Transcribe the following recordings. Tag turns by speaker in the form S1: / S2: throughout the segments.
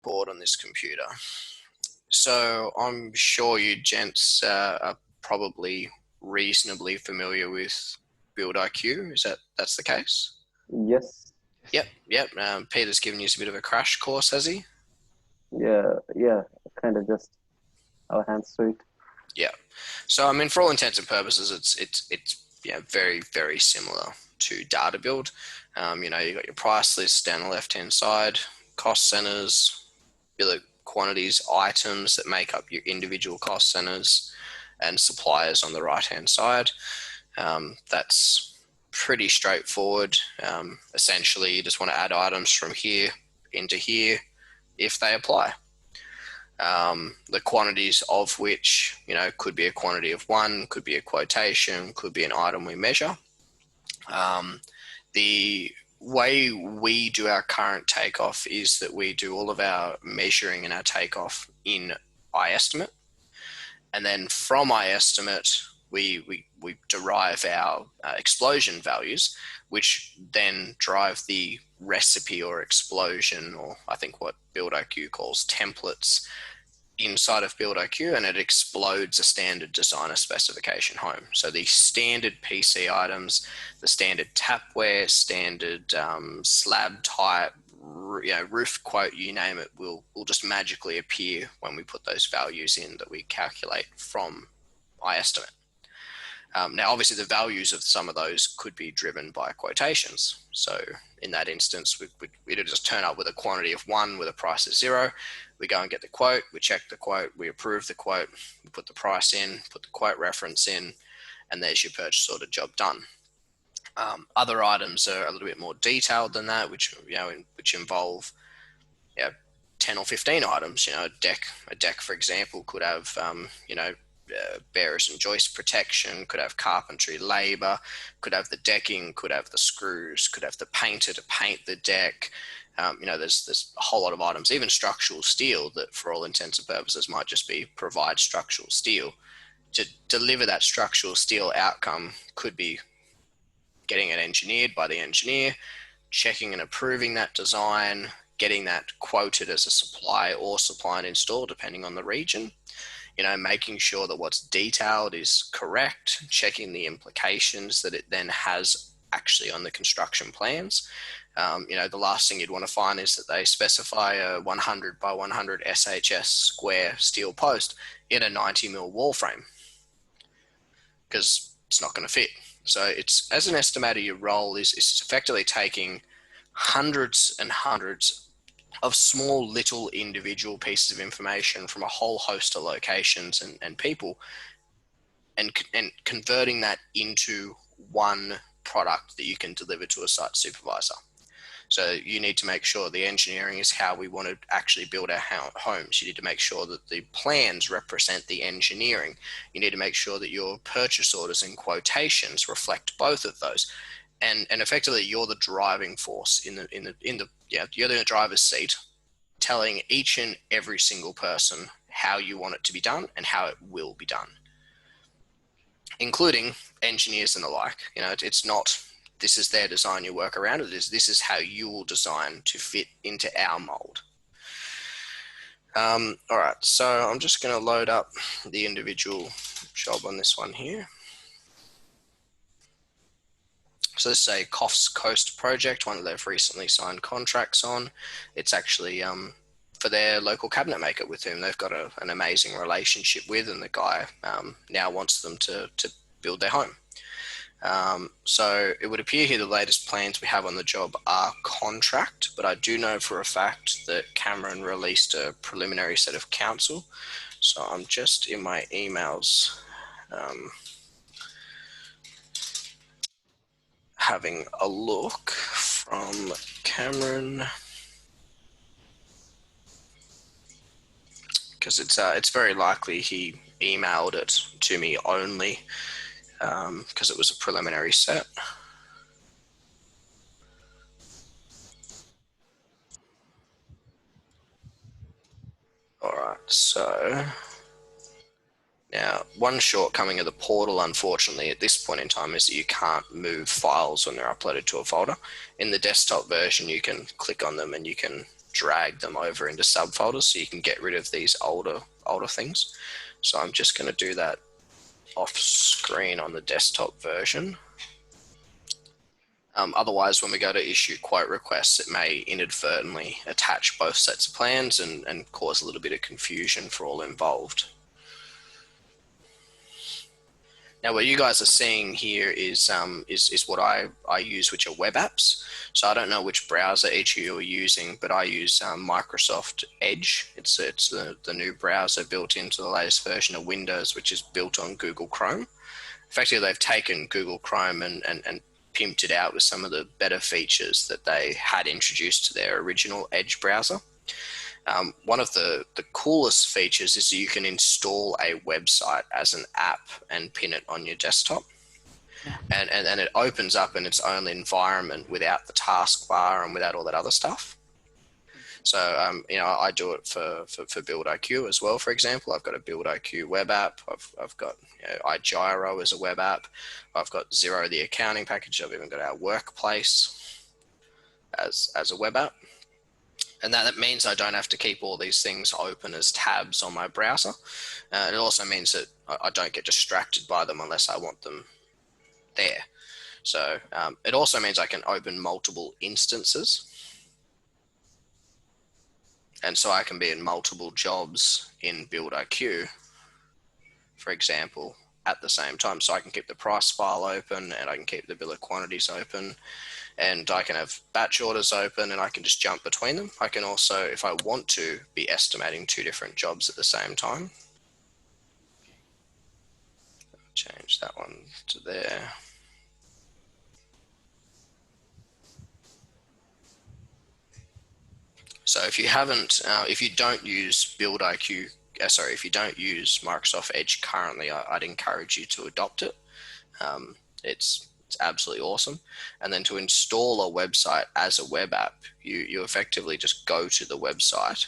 S1: board on this computer. So I'm sure you gents are probably reasonably familiar with Build.iQ. That's the case?
S2: Yes.
S1: Yep. Peter's given you a bit of a crash course, has he?
S2: Yeah, kind of just our hands to it.
S1: Yeah. So I mean, for all intents and purposes, it's very very similar to data build. You got your price list down the left hand side, cost centers, bill of quantities, items that make up your individual cost centers, and suppliers on the right hand side. That's pretty straightforward. Essentially, you just want to add items from here into here if they apply. The quantities of which, could be a quantity of one, could be a quotation, could be an item we measure. The way we do our current takeoff is that we do all of our measuring and our takeoff in iEstimate. And then from iEstimate, we derive our explosion values, which then drive the recipe or explosion, or I think what Build.iQ calls templates, inside of Build.iQ, and it explodes a standard designer specification home. So the standard PC items, the standard tapware, standard slab type, roof quote, you name it, will just magically appear when we put those values in that we calculate from iEstimate. Now, obviously, the values of some of those could be driven by quotations. So in that instance, we'd just turn up with a quantity of one with a price of 0. We go and get the quote, we check the quote, we approve the quote, we put the price in, put the quote reference in, and there's your purchase order job done. Other items are a little bit more detailed than that, which involve 10 or 15 items. A deck, for example, could have bearers and joist protection, could have carpentry labor, could have the decking, could have the screws, could have the painter to paint the deck. There's a whole lot of items, even structural steel, that for all intents and purposes might just be provide structural steel. To deliver that structural steel outcome could be getting it engineered by the engineer, checking and approving that design, getting that quoted as a supply or supply and install, depending on the region. Making sure that what's detailed is correct, checking the implications that it then has actually on the construction plans. The last thing you'd want to find is that they specify a 100 by 100 SHS square steel post in a 90mm wall frame, because it's not going to fit. So it's, as an estimator, your role is effectively taking hundreds and hundreds of small little individual pieces of information from a whole host of locations and people, and converting that into one product that you can deliver to a site supervisor. So you need to make sure the engineering is how we want to actually build our homes. You need to make sure that the plans represent the engineering. You need to make sure that your purchase orders and quotations reflect both of those. And effectively, you're the driving force you're in the driver's seat, telling each and every single person how you want it to be done and how it will be done, including engineers and the like. It's not, this is their design, you work around it. This is how you will design to fit into our mold. All right, so I'm just going to load up the individual job on this one here. So this is a Coast project, one that they've recently signed contracts on. It's actually for their local cabinet maker with whom they've got an amazing relationship with, and the guy now wants them to build their home. So it would appear here the latest plans we have on the job are contract, but I do know for a fact that Cameron released a preliminary set of council. So I'm just in my emails having a look from Cameron, because it's very likely he emailed it to me only, because it was a preliminary set. All right, so now one shortcoming of the portal, unfortunately, at this point in time, is that you can't move files when they're uploaded to a folder. In the desktop version, you can click on them and you can drag them over into subfolders so you can get rid of these older things. So I'm just going to do that off screen on the desktop version. Otherwise, when we go to issue quote requests, it may inadvertently attach both sets of plans and cause a little bit of confusion for all involved. Now, what you guys are seeing here is what I use, which are web apps. So I don't know which browser each of you are using, but I use Microsoft Edge. It's the new browser built into the latest version of Windows, which is built on Google Chrome. Effectively, they've taken Google Chrome and pimped it out with some of the better features that they had introduced to their original Edge browser. One of the coolest features is you can install a website as an app and pin it on your desktop.
S3: Yeah.
S1: And it opens up in its own environment without the taskbar and without all that other stuff. So, I do it for Build.iQ as well, for example. I've got a Build.iQ web app. I've got iGyro as a web app. I've got Xero, the accounting package. I've even got our workplace as a web app. And that means I don't have to keep all these things open as tabs on my browser. It also means that I don't get distracted by them unless I want them there. So it also means I can open multiple instances. And so I can be in multiple jobs in Build.iQ, for example, at the same time. So I can keep the price file open and I can keep the bill of quantities open. And I can have batch orders open and I can just jump between them. I can also, if I want to, be estimating 2 different jobs at the same time. Change that one to there. So if you don't use Build.iQ, if you don't use Microsoft Edge currently, I'd encourage you to adopt it. It's absolutely awesome. And then to install a website as a web app, you effectively just go to the website,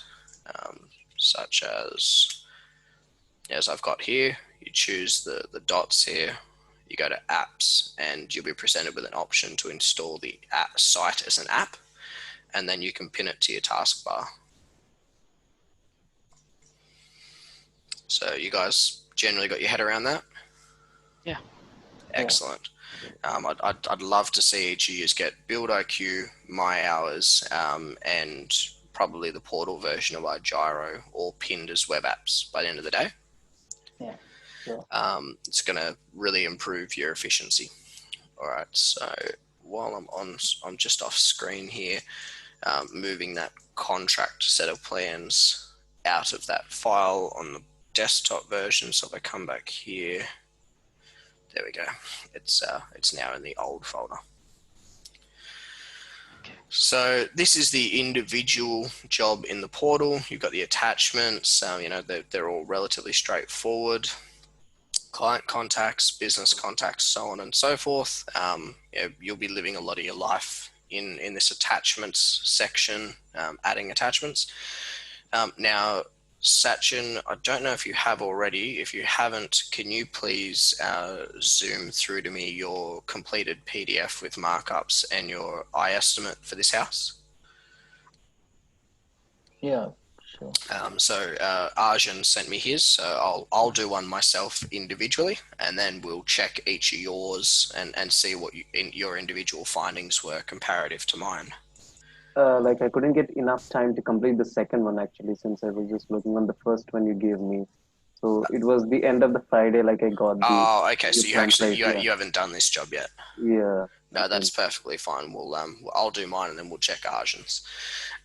S1: such as I've got here. You choose the dots here, you go to apps, and you'll be presented with an option to install the app site as an app, and then you can pin it to your taskbar. So you guys generally got your head around that?
S3: Yeah.
S1: Excellent. I'd love to see each of you get Build.iQ, My Hours, and probably the portal version of iGyro all pinned as web apps by the end of the day.
S2: Yeah. Sure.
S1: It's going to really improve your efficiency. All right. So while I'm just off screen here, moving that contract set of plans out of that file on the desktop version. So if I come back here, there we go. It's now in the old folder.
S3: Okay.
S1: So this is the individual job in the portal. You've got the attachments. They're all relatively straightforward. Client contacts, business contacts, so on and so forth. You'll be living a lot of your life in this attachments section, adding attachments. Now, Sachin, I don't know if you have already. If you haven't, can you please zoom through to me your completed PDF with markups and your iEstimate for this house?
S2: Yeah, sure.
S1: So Arjun sent me his, so I'll do one myself individually, and then we'll check each of yours and see what your individual findings were comparative to mine.
S2: I couldn't get enough time to complete the second one actually, since I was just looking on the first one you gave me. So it was the end of the Friday, I got the.
S1: Oh, okay. So
S2: yeah.
S1: you haven't done this job yet.
S2: Yeah.
S1: No, that's perfectly fine. I'll do mine and then we'll check Arjun's.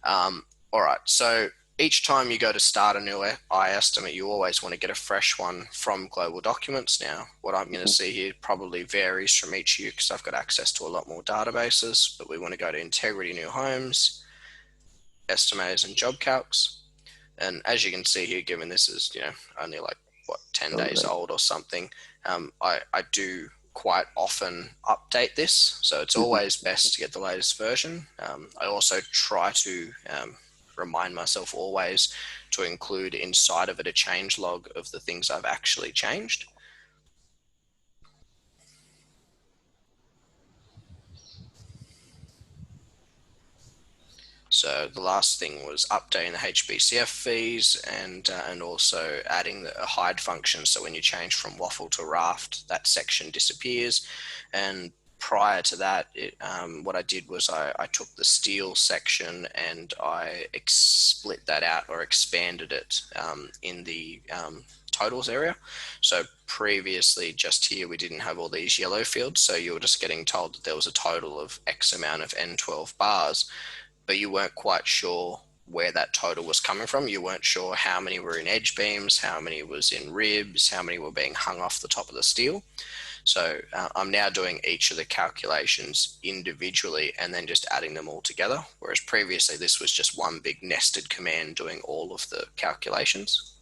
S1: All right. So each time you go to start a new iEstimate, you always want to get a fresh one from Global Documents. Now, what I'm going to see here probably varies from each year because I've got access to a lot more databases, but we want to go to Integrity New Homes, Estimators and Job Calcs. And as you can see here, given this is, only 10 days old or something, I do quite often update this. So it's always best to get the latest version. I also try to remind myself always to include inside of it a change log of the things I've actually changed. So the last thing was updating the HBCF fees and also adding a hide function. So when you change from waffle to raft, that section disappears. And prior to that, what I did was I took the steel section and I split that out or expanded it in the totals area. So previously, just here, we didn't have all these yellow fields. So you were just getting told that there was a total of X amount of N12 bars, but you weren't quite sure where that total was coming from. You weren't sure how many were in edge beams, how many was in ribs, how many were being hung off the top of the steel. So I'm now doing each of the calculations individually and then just adding them all together. Whereas previously this was just one big nested command doing all of the calculations.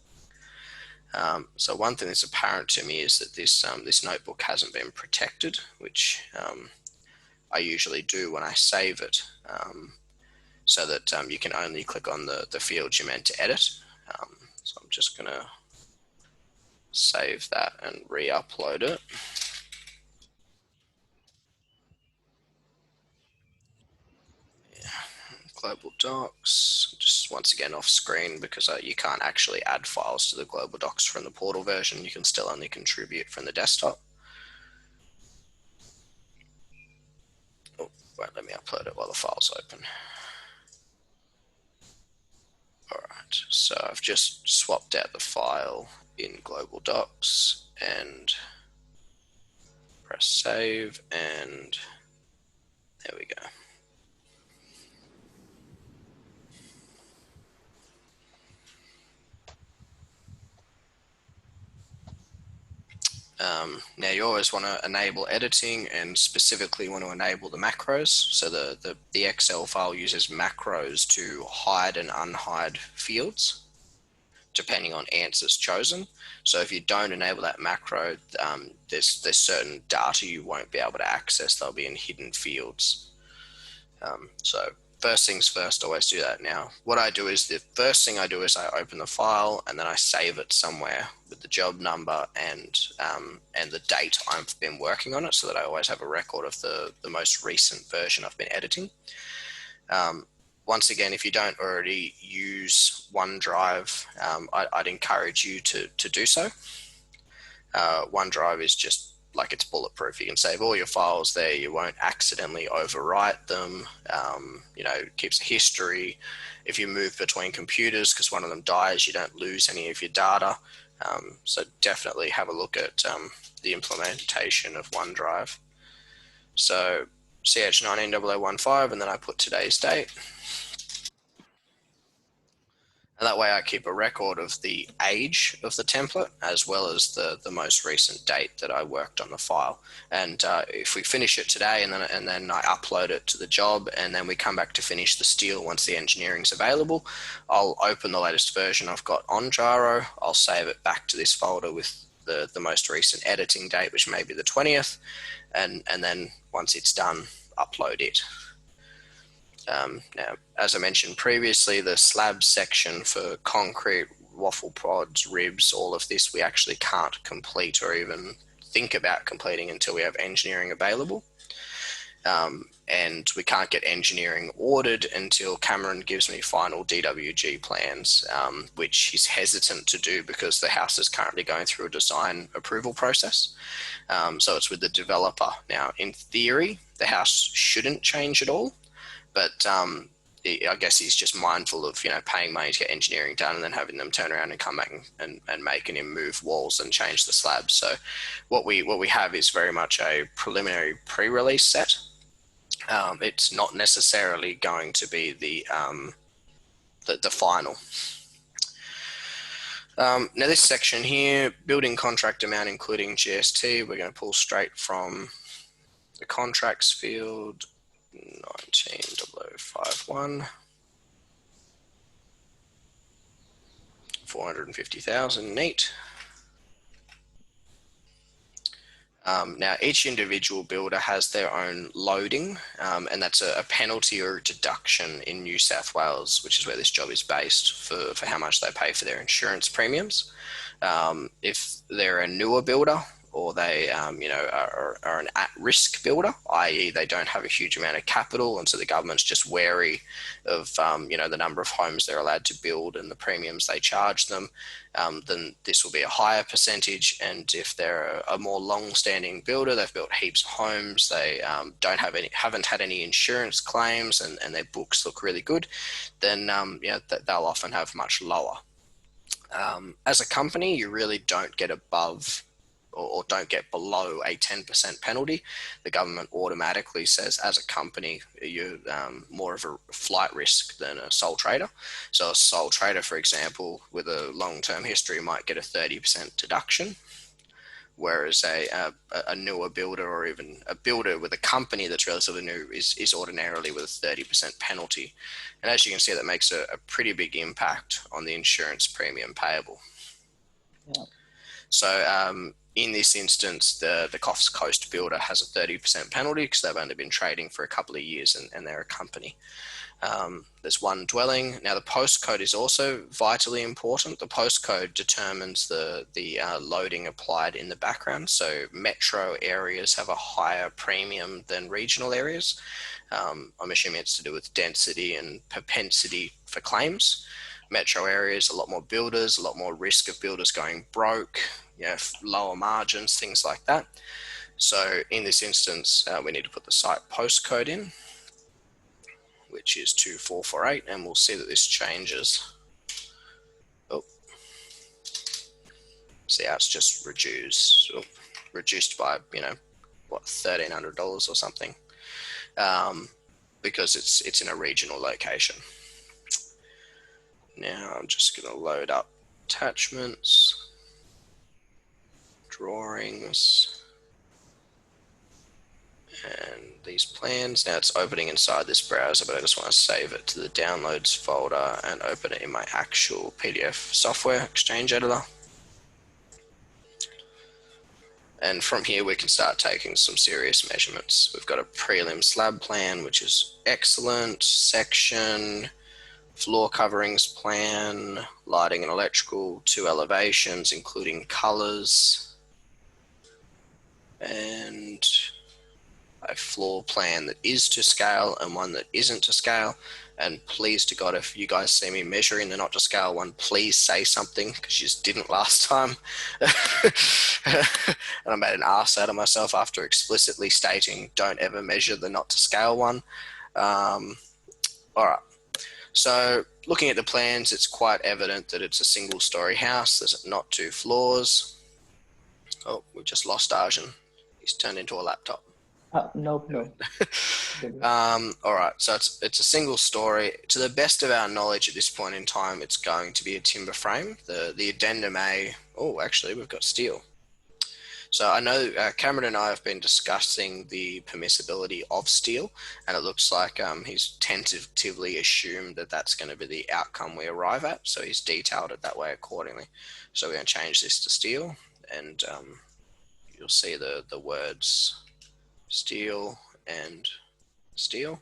S1: So one thing that's apparent to me is that this notebook hasn't been protected, which I usually do when I save it. So that you can only click on the fields you're meant to edit. So I'm just going to save that and re-upload it. Yeah. Global Docs, just once again off screen because you can't actually add files to the Global Docs from the portal version. You can still only contribute from the desktop. Oh, wait, let me upload it while the file's open. All right, so I've just swapped out the file in Global Docs and press save, and there we go. Now you always want to enable editing and specifically want to enable the macros. So the Excel file uses macros to hide and unhide fields depending on answers chosen. So if you don't enable that macro, there's certain data you won't be able to access. They'll be in hidden fields. So first things first, always do that. Now, what I do is the first thing I do is I open the file and then I save it somewhere with the job number and the date I've been working on it, so that I always have a record of the most recent version I've been editing. Once again, if you don't already use OneDrive, I'd encourage you to do so. OneDrive is just like, it's bulletproof. You can save all your files there. You won't accidentally overwrite them. It keeps a history. If you move between computers because one of them dies, you don't lose any of your data. So definitely have a look at the implementation of OneDrive. So CH190015, and then I put today's date. And that way I keep a record of the age of the template as well as the most recent date that I worked on the file. And if we finish it today and then I upload it to the job and then we come back to finish the steel once the engineering's available, I'll open the latest version I've got on Gyro. I'll save it back to this folder with the most recent editing date, which may be the 20th. And then once it's done, upload it. Now, as I mentioned previously, the slab section for concrete, waffle pods, ribs, all of this, we actually can't complete or even think about completing until we have engineering available. And we can't get engineering ordered until Cameron gives me final DWG plans, which he's hesitant to do because the house is currently going through a design approval process. So it's with the developer. Now, in theory, the house shouldn't change at all. But I guess he's just mindful of, paying money to get engineering done and then having them turn around and come back and making him move walls and change the slabs. So what we have is very much a preliminary pre-release set. It's not necessarily going to be the final. Now this section here, building contract amount including GST, we're going to pull straight from the contracts field. 190051, 450,000, neat. Now each individual builder has their own loading, and that's a penalty or a deduction in New South Wales, which is where this job is based, for how much they pay for their insurance premiums. If they're a newer builder or they are an at-risk builder, i.e. they don't have a huge amount of capital, and so the government's just wary of the number of homes they're allowed to build and the premiums they charge them, then this will be a higher percentage. And if they're a more long-standing builder, they've built heaps of homes, they haven't had any insurance claims, and their books look really good, then they'll often have much lower. As a company, you really don't get above or don't get below a 10% penalty. The government automatically says, as a company, you're more of a flight risk than a sole trader. So a sole trader, for example, with a long-term history might get a 30% deduction, whereas a newer builder, or even a builder with a company that's relatively new, is ordinarily with a 30% penalty. And as you can see, that makes a pretty big impact on the insurance premium payable.
S4: Yeah.
S1: So in this instance, the Coast builder has a 30% penalty because they've only been trading for a couple of years, and they're a company. There's one dwelling. Now, the postcode is also vitally important. The postcode determines the loading applied in the background. So metro areas have a higher premium than regional areas. I'm assuming it's to do with density and propensity for claims. Metro areas, a lot more builders, a lot more risk of builders going broke, lower margins, things like that. So in this instance, we need to put the site postcode in, which is 2448, and we'll see that this changes. Oh, see how it's just reduced by, $1,300 or something, because it's in a regional location. Now I'm just going to load up attachments, drawings, and these plans. Now it's opening inside this browser, but I just want to save it to the downloads folder and open it in my actual PDF software Exchange editor. And from here we can start taking some serious measurements. We've got a prelim slab plan, which is excellent, section, floor coverings plan, lighting and electrical, 2 elevations including colors, and a floor plan that is to scale and one that isn't to scale. And please to God, if you guys see me measuring the not to scale one, please say something, because you just didn't last time. And I made an ass out of myself after explicitly stating don't ever measure the not to scale one. All right. So looking at the plans, it's quite evident that it's a single-story house. There's not 2 floors. Oh, we just lost Arjun. He's turned into a laptop.
S4: No.
S1: All right, so it's a single story. To the best of our knowledge at this point in time, it's going to be a timber frame. The addendum A, actually we've got steel. So I know Cameron and I have been discussing the permissibility of steel, and it looks like he's tentatively assumed that that's going to be the outcome we arrive at. So he's detailed it that way accordingly. So we're going to change this to steel, and you'll see the words steel and steel.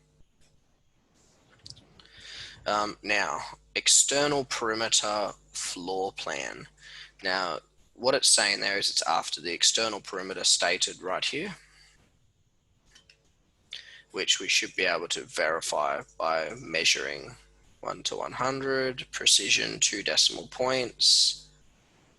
S1: Now, external perimeter floor plan. Now, what it's saying there is it's after the external perimeter stated right here, which we should be able to verify by measuring 1 to 100, precision 2 decimal points,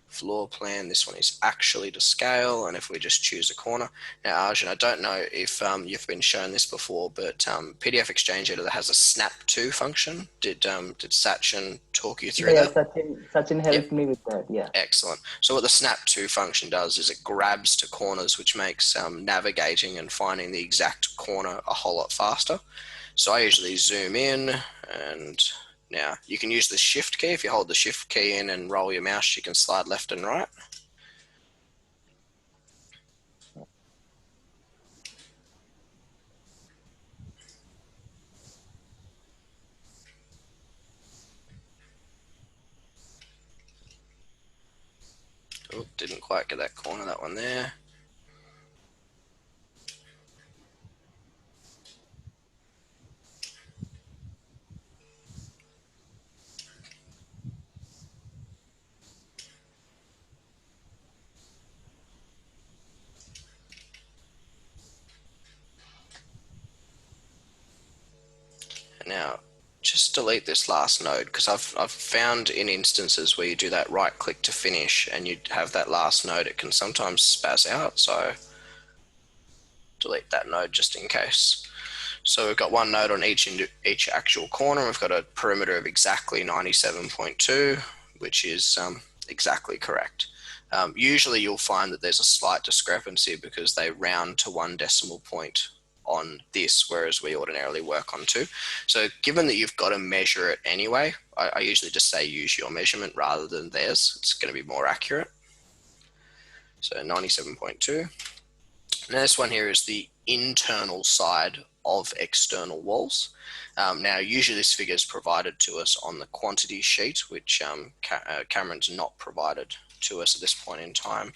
S1: floor plan. This one is actually to scale, and if we just choose a corner. Now, Arjun, I don't know if you've been shown this before, but PDF Exchange Editor has a snap to function. Did Sachin talk you through that?
S4: Sachin helped me with that. Yeah.
S1: Excellent. So what the snap to function does is it grabs to corners, which makes navigating and finding the exact corner a whole lot faster. So I usually zoom in, and now you can use the shift key. If you hold the shift key in and roll your mouse, you can slide left and right. Oh, didn't quite get that corner, that one there. Now, just delete this last node, because I've found in instances where you do that right click to finish and you have that last node, it can sometimes spaz out, so delete that node just in case. So we've got one node on each actual corner. We've got a perimeter of exactly 97.2, which is exactly correct. Usually you'll find that there's a slight discrepancy because they round to 1 decimal point on this, whereas we ordinarily work on 2. So given that you've got to measure it anyway, I usually just say use your measurement rather than theirs. It's going to be more accurate. So 97.2. Now this one here is the internal side of external walls. Now usually this figure is provided to us on the quantity sheet, which Cameron's not provided to us at this point in time.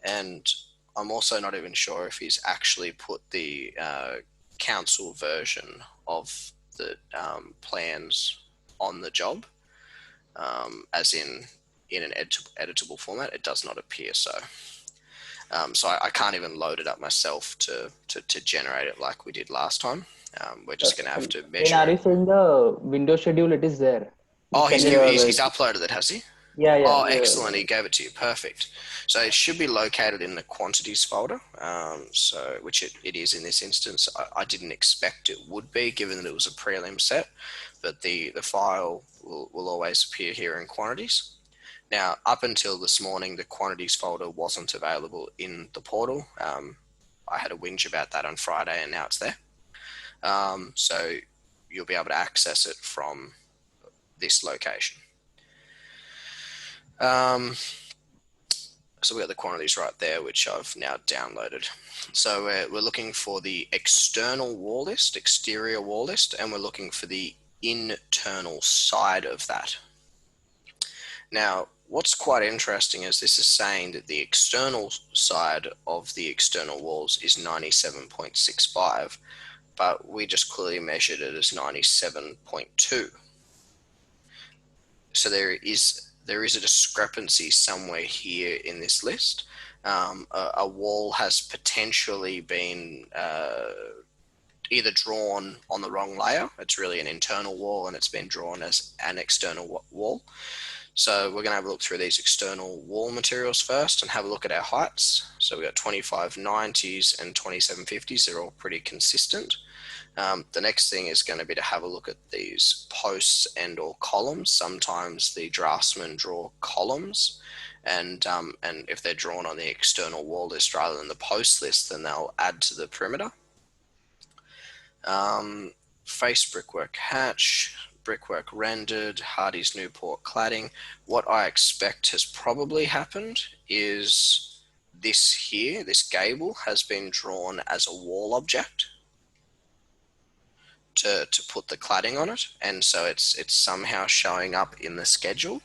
S1: And I'm also not even sure if he's actually put the council version of the plans on the job, as in an editable format. It does not appear so. So I can't even load it up myself to generate it like we did last time. We're just going to have to measure.
S4: Then are you saying the window schedule? It is there.
S1: Oh, he's
S2: like-
S1: uploaded it, has he?
S4: Yeah, yeah.
S1: Oh, excellent. He gave it to you. Perfect. So it should be located in the quantities folder, which it is in this instance. I didn't expect it would be, given that it was a prelim set, but the file will always appear here in quantities. Now, up until this morning, the quantities folder wasn't available in the portal. I had a whinge about that on Friday, and now it's there. So you'll be able to access it from this location. So we got the quantities right there, which I've now downloaded. So we're looking for the external wall list, exterior wall list, and we're looking for the internal side of that. Now, what's quite interesting is this is saying that the external side of the external walls is 97.65, but we just clearly measured it as 97.2. So there is a discrepancy somewhere here in this list. A wall has potentially been either drawn on the wrong layer. It's really an internal wall and it's been drawn as an external wall. So we're going to have a look through these external wall materials first and have a look at our heights. So we've got 2590s and 2750s. They're all pretty consistent. The next thing is going to be to have a look at these posts and or columns. Sometimes the draftsmen draw columns, and if they're drawn on the external wall list rather than the post list, then they'll add to the perimeter. Face brickwork hatch, brickwork rendered, Hardy's Newport cladding. What I expect has probably happened is this here, this gable has been drawn as a wall object to put the cladding on it, and so it's somehow showing up in the schedule.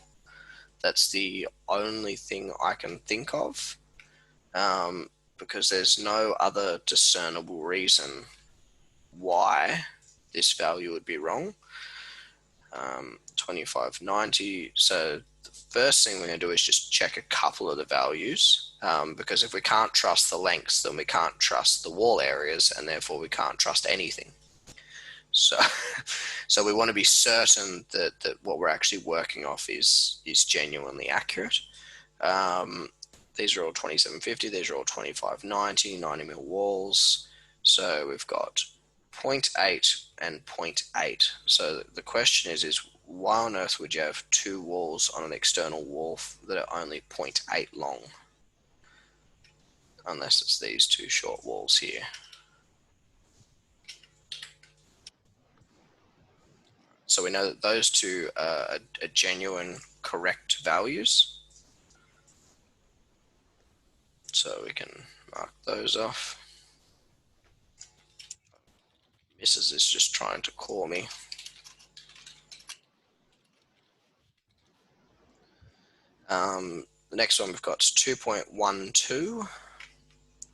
S1: That's the only thing I can think of, because there's no other discernible reason why this value would be wrong. 2590. So the first thing we're going to do is just check a couple of the values, because if we can't trust the lengths, then we can't trust the wall areas, and therefore we can't trust anything. So we want to be certain that what we're actually working off is genuinely accurate. These are all 2750. These are all 2590, 90 mil walls. So we've got 0.8 and 0.8. So the question is why on earth would you have two walls on an external wall that are only 0.8 long? Unless it's these two short walls here. So we know that those two are genuine, correct values. So we can mark those off. Mrs. is just trying to call me. The next one we've got is 2.12,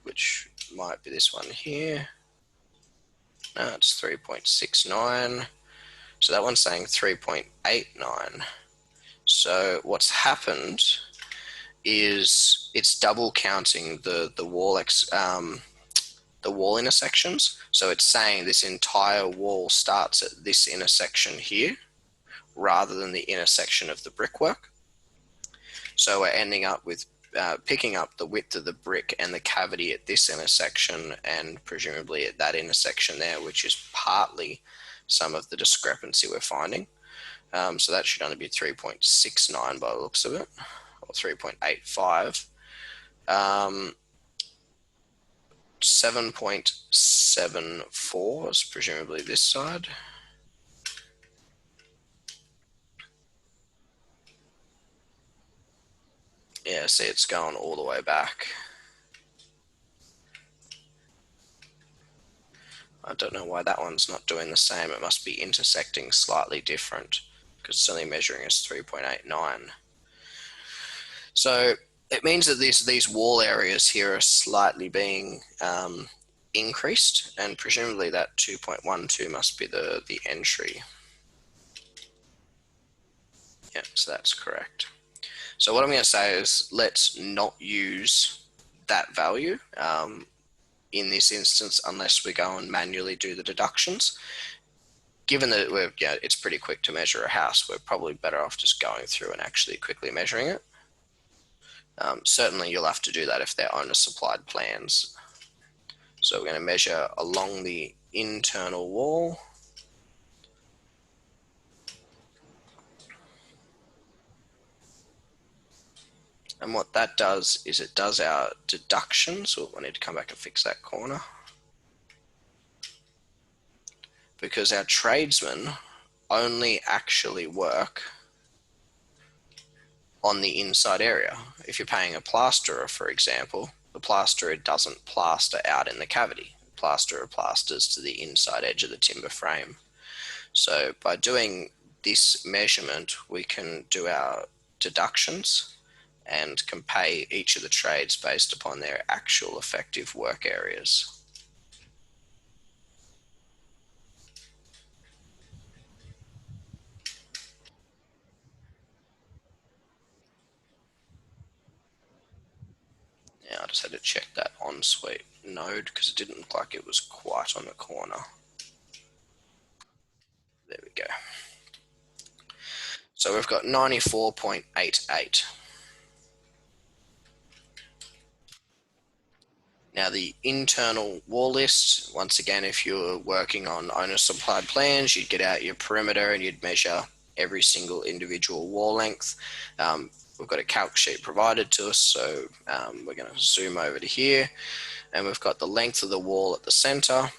S1: which might be this one here. No, it's 3.69. So that one's saying 3.89. So what's happened is it's double counting the wall the wall intersections. So it's saying this entire wall starts at this intersection here, rather than the intersection of the brickwork. So we're ending up with picking up the width of the brick and the cavity at this intersection, and presumably at that intersection there, which is partly some of the discrepancy we're finding. So that should only be 3.69 by the looks of it, or 3.85. 7.74 is presumably this side. Yeah, see, it's going all the way back. I don't know why that one's not doing the same. It must be intersecting slightly different, because it's only measuring as 3.89. So it means that these wall areas here are slightly being increased, and presumably that 2.12 must be the entry. Yeah, so that's correct. So what I'm going to say is, let's not use that value in this instance unless we go and manually do the deductions. Given that it's pretty quick to measure a house, we're probably better off just going through and actually quickly measuring it. Certainly you'll have to do that if they're owner supplied plans. So we're going to measure along the internal wall. And what that does is it does our deductions. Oh, I need to come back and fix that corner. Because our tradesmen only actually work on the inside area. If you're paying a plasterer, for example, the plasterer doesn't plaster out in the cavity. The plasterer plasters to the inside edge of the timber frame. So by doing this measurement, we can do our deductions and can pay each of the trades based upon their actual effective work areas. Yeah, I just had to check that ensuite node because it didn't look like it was quite on the corner. There we go. So we've got 94.88. Now the internal wall list, once again, if you're working on owner supplied plans, you'd get out your perimeter and you'd measure every single individual wall length. We've got a calc sheet provided to us, so we're going to zoom over to here, and we've got the length of the wall at the center,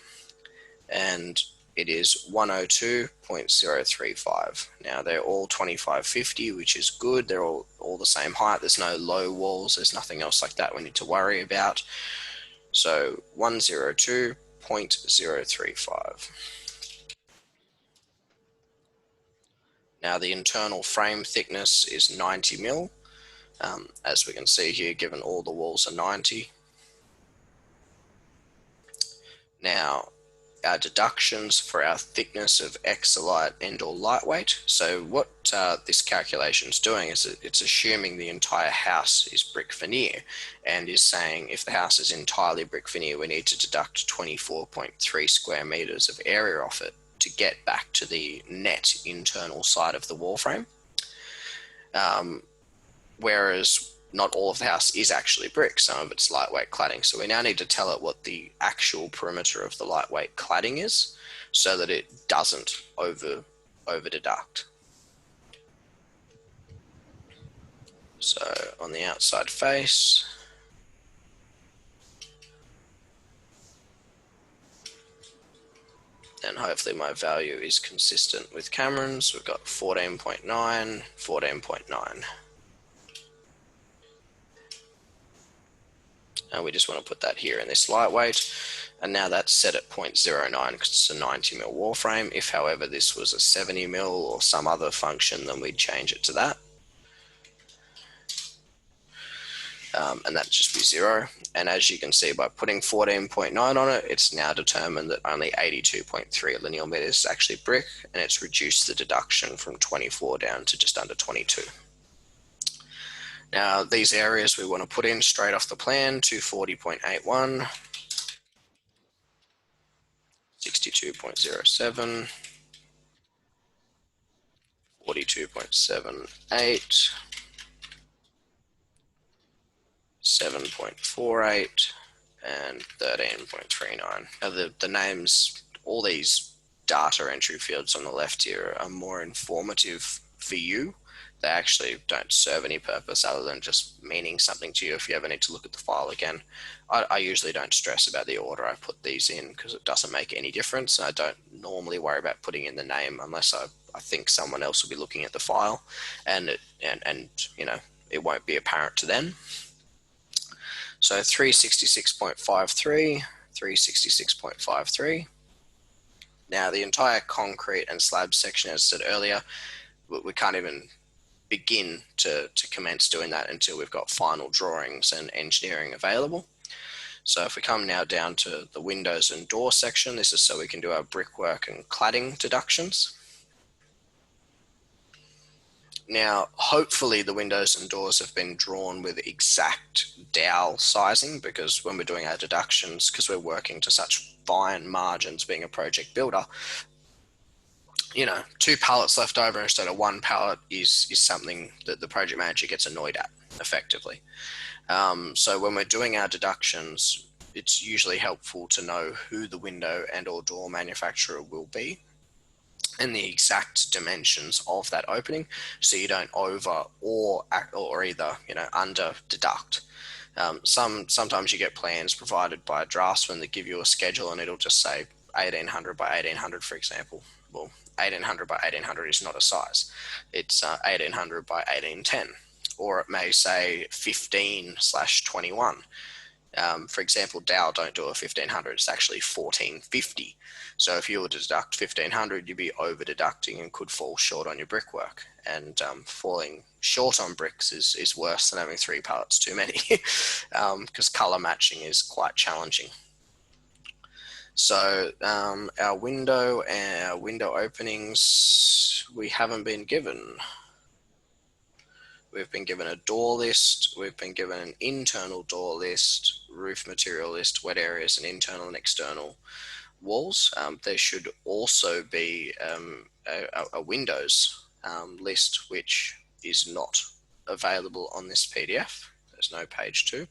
S1: and it is 102.035. Now they're all 2550, which is good. They're all the same height. There's no low walls. There's nothing else like that we need to worry about. So 102.035. Now the internal frame thickness is 90 mil. As we can see here, given all the walls are 90. Now our deductions for our thickness of exolite and or lightweight. So what this calculation is doing is it's assuming the entire house is brick veneer, and is saying if the house is entirely brick veneer, we need to deduct 24.3 square meters of area off it to get back to the net internal side of the wall frame. Whereas not all of the house is actually brick, some of it's lightweight cladding. So we now need to tell it what the actual perimeter of the lightweight cladding is so that it doesn't over deduct. So on the outside face, and hopefully my value is consistent with Cameron's. We've got 14.9, 14.9. And we just want to put that here in this lightweight. And now that's set at 0.09 because it's a 90 mil wall frame. If, however, this was a 70 mil or some other function, then we'd change it to that. And that'd just be 0. And as you can see, by putting 14.9 on it, it's now determined that only 82.3 linear meters is actually brick, and it's reduced the deduction from 24 down to just under 22. Now, these areas we want to put in straight off the plan, 240.81. 62.07, 42.78, 7.48, and 13.39. Now the names, all these data entry fields on the left here are more informative for you. They actually don't serve any purpose other than just meaning something to you if you ever need to look at the file again. I usually don't stress about the order I put these in because it doesn't make any difference. I don't normally worry about putting in the name unless I think someone else will be looking at the file and you know, it won't be apparent to them. So 366.53, 366.53. Now the entire concrete and slab section, as I said earlier, we can't even begin to commence doing that until we've got final drawings and engineering available. So if we come now down to the windows and door section, this is so we can do our brickwork and cladding deductions. Now, hopefully the windows and doors have been drawn with exact dowel sizing, because when we're doing our deductions, because we're working to such fine margins being a project builder, you know, 2 pallets left over instead of 1 pallet is something that the project manager gets annoyed at, effectively. So when we're doing our deductions, it's usually helpful to know who the window and or door manufacturer will be and the exact dimensions of that opening, so you don't over or either, you know, under deduct. Sometimes you get plans provided by a draftsman that give you a schedule and it'll just say 1800 by 1800, for example. Well, 1800 by 1800 is not a size. It's 1800 by 1810, or it may say 15/21. For example, Dow don't do a 1500, it's actually 1450. So if you were to deduct 1500, you'd be over deducting and could fall short on your brickwork. And falling short on bricks is worse than having 3 pallets too many, because color matching is quite challenging. So our window openings, we haven't been given. We've been given a door list, we've been given an internal door list, roof material list, wet areas, and internal and external walls. There should also be a windows list, which is not available on this PDF. There's no page 2.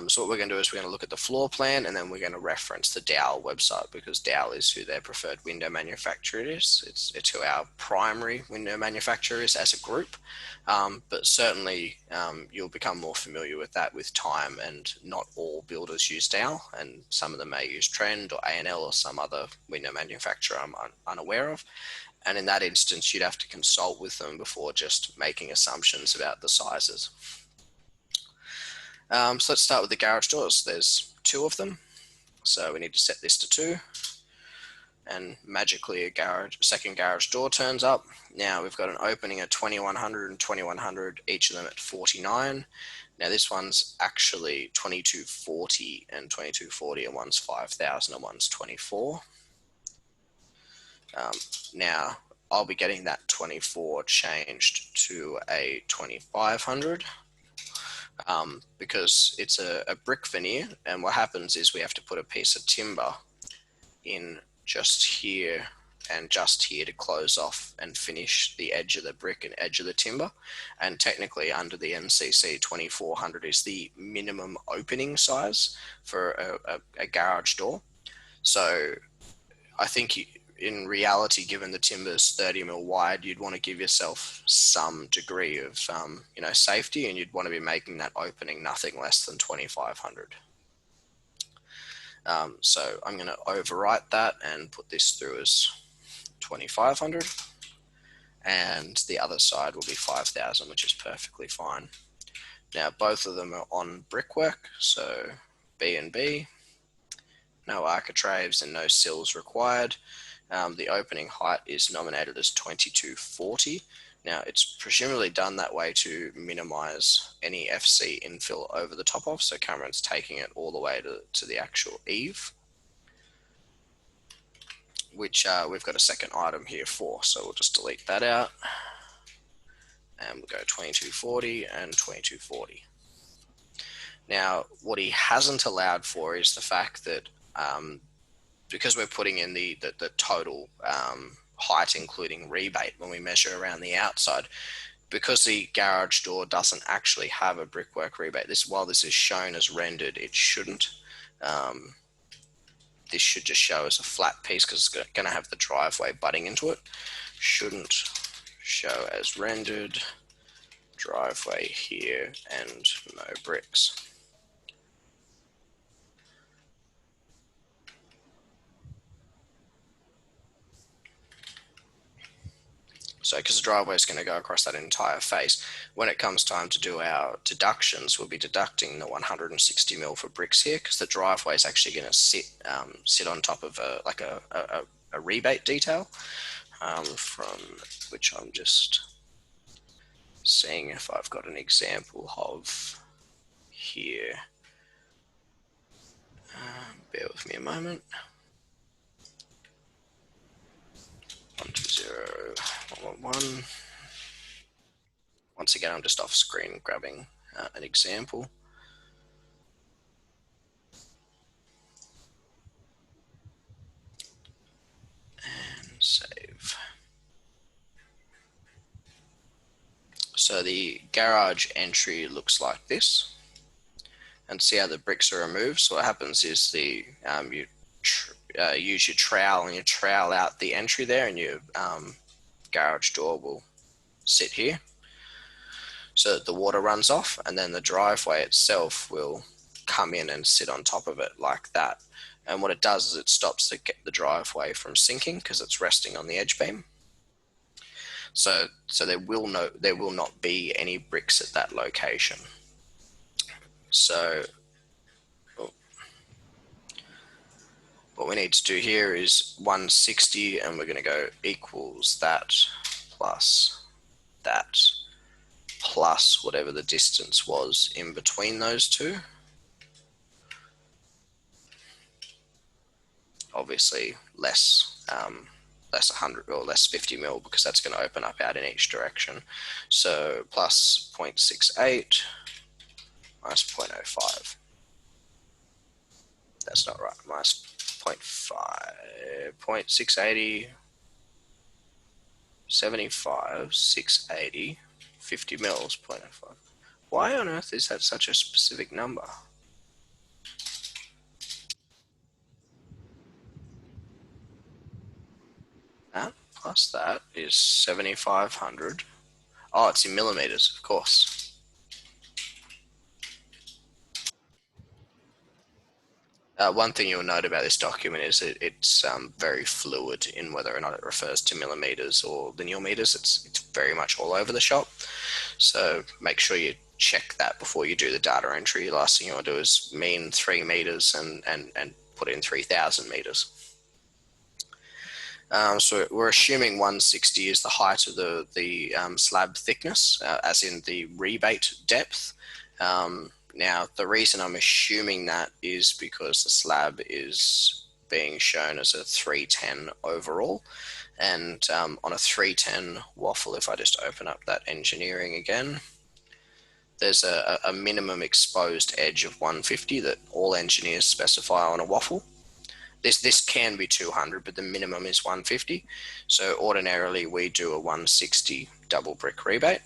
S1: So what we're going to do is we're going to look at the floor plan, and then we're going to reference the Dowell website, because Dowell is who their preferred window manufacturer is. It's who our primary window manufacturer is as a group. But certainly you'll become more familiar with that with time, and not all builders use Dowell, and some of them may use Trend or A&L or some other window manufacturer I'm unaware of. And in that instance, you'd have to consult with them before just making assumptions about the sizes. So let's start with the garage doors. There's 2 of them, so we need to set this to 2, and magically a second garage door turns up. Now we've got an opening at 2100 and 2100, each of them at 49. Now this one's actually 2240 and 2240, and one's 5000 and one's 24. Now I'll be getting that 24 changed to a 2500. Because it's a brick veneer, and what happens is we have to put a piece of timber in just here and just here to close off and finish the edge of the brick and edge of the timber. And technically under the MCC, 2400 is the minimum opening size for a garage door. So I think in reality, given the timber's 30 mil wide, you'd want to give yourself some degree of you know, safety, and you'd want to be making that opening nothing less than 2500. So I'm going to overwrite that and put this through as 2500, and the other side will be 5000, which is perfectly fine. Now both of them are on brickwork, so B and B, no architraves and no sills required. The opening height is nominated as 2240. Now it's presumably done that way to minimize any FC infill over the top of, so Cameron's taking it all the way to the actual eave, which we've got a second item here for, so we'll just delete that out, and we'll go 2240 and 2240. Now what he hasn't allowed for is the fact that because we're putting in the total height, including rebate, when we measure around the outside, because the garage door doesn't actually have a brickwork rebate, while this is shown as rendered, it shouldn't. This should just show as a flat piece because it's going to have the driveway butting into it. Shouldn't show as rendered, driveway here, and no bricks. So because the driveway is going to go across that entire face, when it comes time to do our deductions, we'll be deducting the 160 mil for bricks here because the driveway is actually going to sit on top of a rebate detail, from which I'm just seeing if I've got an example of here. Bear with me a moment. 120.111. Once again, I'm just off screen grabbing an example. And save. So the garage entry looks like this. And see how the bricks are removed. So what happens is you use your trowel and you trowel out the entry there, and your garage door will sit here so that the water runs off, and then the driveway itself will come in and sit on top of it like that. And what it does is it stops the driveway from sinking because it's resting on the edge beam. So there will not be any bricks at that location. So what we need to do here is 160, and we're going to go equals that plus whatever the distance was in between those two. Obviously less 100 or less 50 mil because that's going to open up out in each direction. So plus 0.68 minus 0.05. That's not right. Minus 0.5, 0.680, 75, 680, 50 mils, 0.05. Why on earth is that such a specific number? That plus that is 7,500. Oh, it's in millimeters, of course. One thing you'll note about this document is that it's very fluid in whether or not it refers to millimeters or linear meters. It's very much all over the shop. So make sure you check that before you do the data entry. The last thing you want to do is mean 3 meters and put in 3,000 meters. So we're assuming 160 is the height of the slab thickness, as in the rebate depth. Now, the reason I'm assuming that is because the slab is being shown as a 310 overall. And on a 310 waffle, if I just open up that engineering again, there's a minimum exposed edge of 150 that all engineers specify on a waffle. This can be 200, but the minimum is 150. So ordinarily we do a 160 double brick rebate.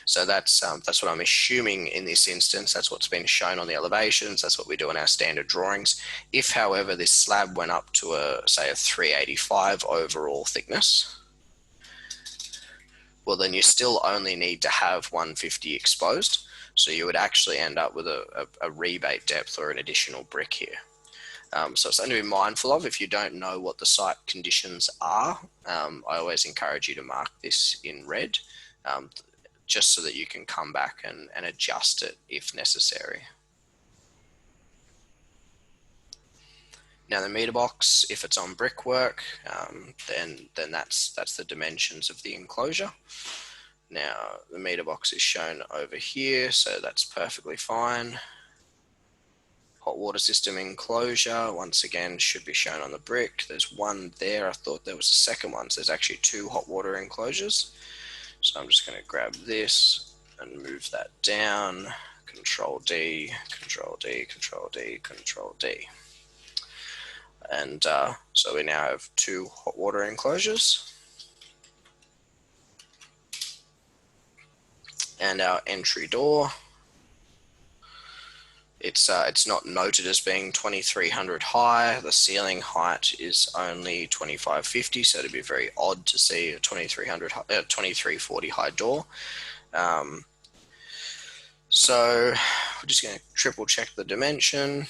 S1: So that's what I'm assuming in this instance. That's what's been shown on the elevations. That's what we do in our standard drawings. If, however, this slab went up to say a 385 overall thickness, well, then you still only need to have 150 exposed. So you would actually end up with a rebate depth or an additional brick here. So it's something to be mindful of. If you don't know what the site conditions are, I always encourage you to mark this in red, just so that you can come back and adjust it if necessary. Now the meter box, if it's on brickwork, then that's the dimensions of the enclosure. Now the meter box is shown over here, so that's perfectly fine. Hot water system enclosure, once again, should be shown on the brick. There's one there. I thought there was a second one. So there's actually 2 hot water enclosures. So I'm just going to grab this and move that down. Control D, Control D, Control D, Control D. And so we now have 2 hot water enclosures. And our entry door, it's not noted as being 2300 high. The ceiling height is only 2550, so it'd be very odd to see a 2340 high door. So we're just going to triple check the dimension.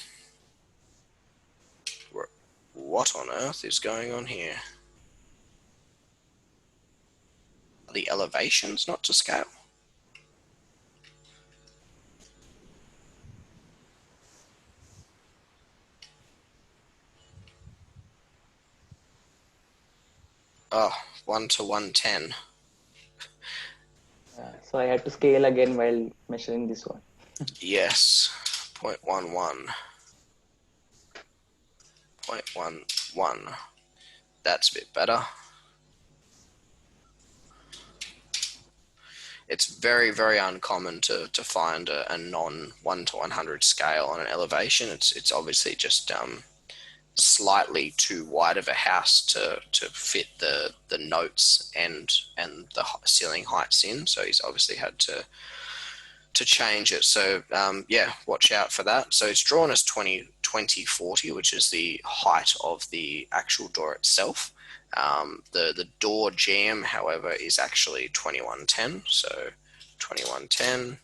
S1: What on earth is going on here? Are the elevations not to scale? Oh, 1 to 110.
S4: So I had to scale again while measuring this one.
S1: Yes, 0.11. 0.11. That's a bit better. It's very, very uncommon to find a non 1 to 100 scale on an elevation. It's obviously just slightly too wide of a house to fit the notes and the ceiling heights in. So he's obviously had to change it. So yeah, watch out for that. So it's drawn as 2040, which is the height of the actual door itself. The door jamb, however, is actually 2110. So 2110,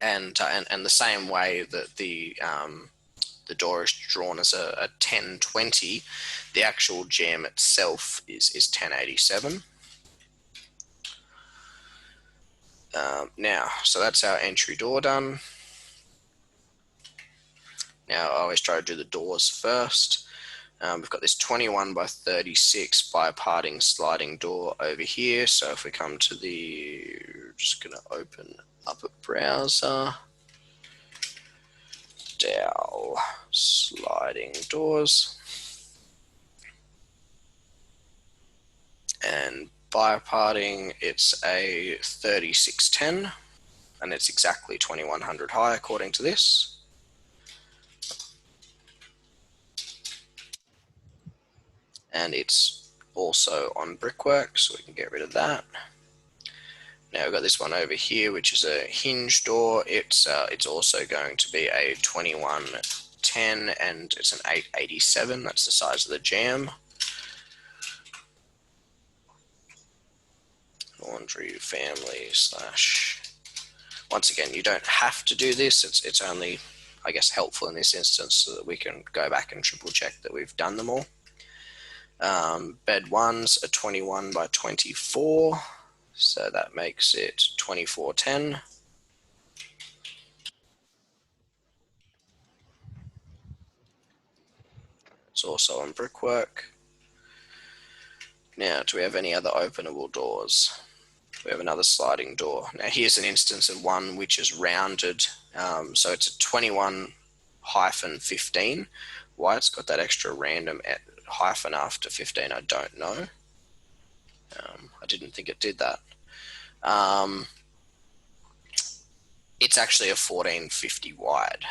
S1: and the same way that the door is drawn as a 1020, the actual jamb itself is 1087. Now, so that's our entry door done. Now I always try to do the doors first. We've got this 21 by 36 bi-parting sliding door over here. So if we come to just going to open up a browser. Dell sliding doors. And bi-parting, it's a 3610, and it's exactly 2100 high according to this. And it's also on brickwork, so we can get rid of that. Now we've got this one over here, which is a hinge door. It's also going to be a 2110, and it's an 887. That's the size of the jamb. Laundry family / once again, you don't have to do this. It's only, I guess, helpful in this instance so that we can go back and triple check that we've done them all. Bed 1's a 21 by 24, so that makes it 2410. It's also on brickwork. Now, do we have any other openable doors? We have another sliding door. Now, here's an instance of one which is rounded. So it's a 21-15. Why it's got that extra random hyphen after 15, I don't know. I didn't think it did that. It's actually a 1450 wide.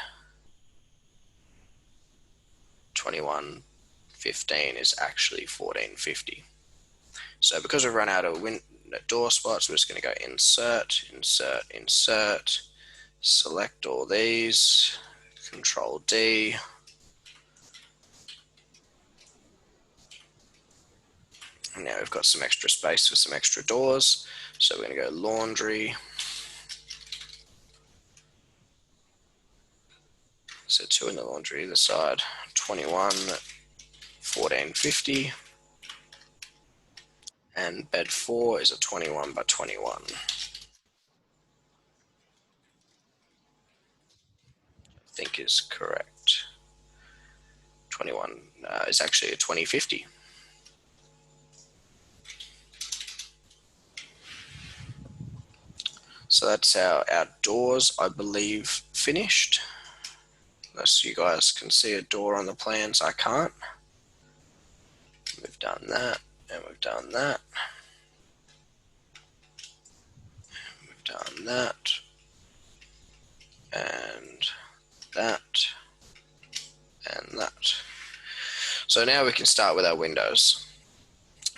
S1: 2115 is actually 1450. So because we've run out of door spots, we're just going to go insert, insert, insert, select all these, Control D. And now we've got some extra space for some extra doors. So we're going to go laundry. So 2 in the laundry either side. 21, 1450. And bed 4 is a 21 by 21. I think is correct. 21 is actually a 2050. So that's our doors, I believe, finished. Unless you guys can see a door on the plans, I can't. We've done that, and we've done that. We've done that, and that, and that. So now we can start with our windows.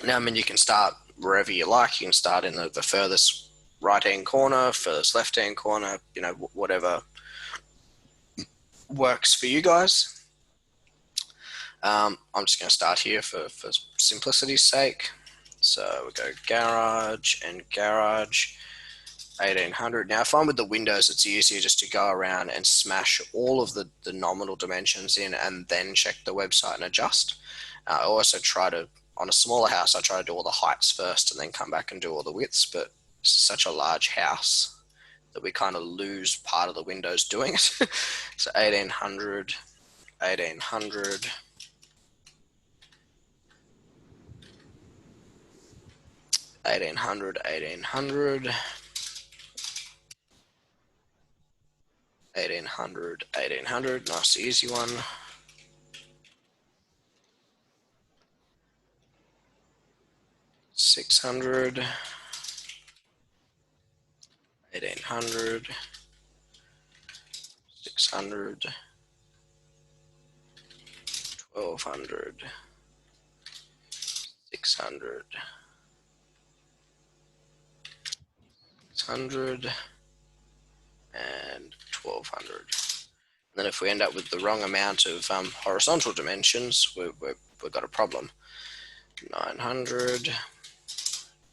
S1: Now, I mean, you can start wherever you like. You can start in the furthest right-hand corner, furthest left-hand corner, you know, whatever works for you guys. I'm just going to start here for simplicity's sake. So we go garage and garage, 1800. Now, if I'm with the windows, it's easier just to go around and smash all of the nominal dimensions in and then check the website and adjust. I also try to, on a smaller house, I try to do all the heights first and then come back and do all the widths, but it's such a large house that we kind of lose part of the windows doing it. So 1800, 1800. 1800, 1800, 1800, 1800, nice easy one. 600, 1800, 600, 1200, 600, 600, and 1200. And then if we end up with the wrong amount of horizontal dimensions, we've got a problem. 900,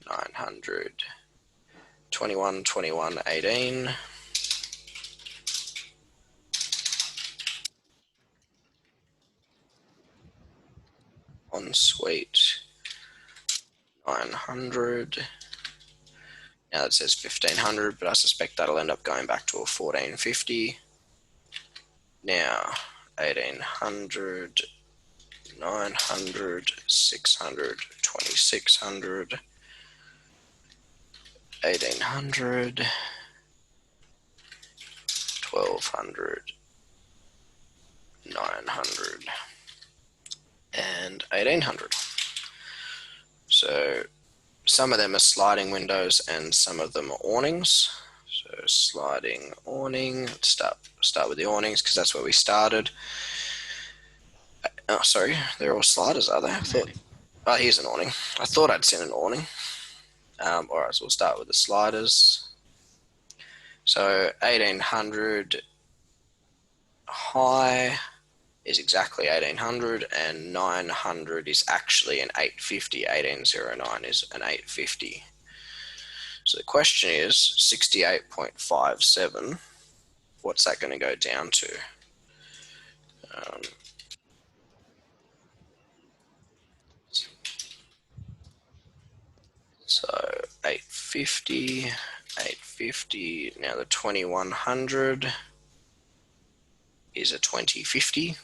S1: 900, 21, 21, 18. Ensuite, 900. Now that says 1500, but I suspect that'll end up going back to a 1450. Now, 1800, 900, 600, 2600, 1800, 1200, 900, and 1800. So some of them are sliding windows and some of them are awnings. So sliding awning, let's start with the awnings because that's where we started. Oh, sorry, they're all sliders, are they? I thought, oh, here's an awning. I thought I'd seen an awning. All right, so we'll start with the sliders. So 1800 high is exactly 1800 and 900 is actually an 850. 1809 is an 850. So the question is 68.57. What's that going to go down to? So 850, 850. Now the 2100 is a 2050.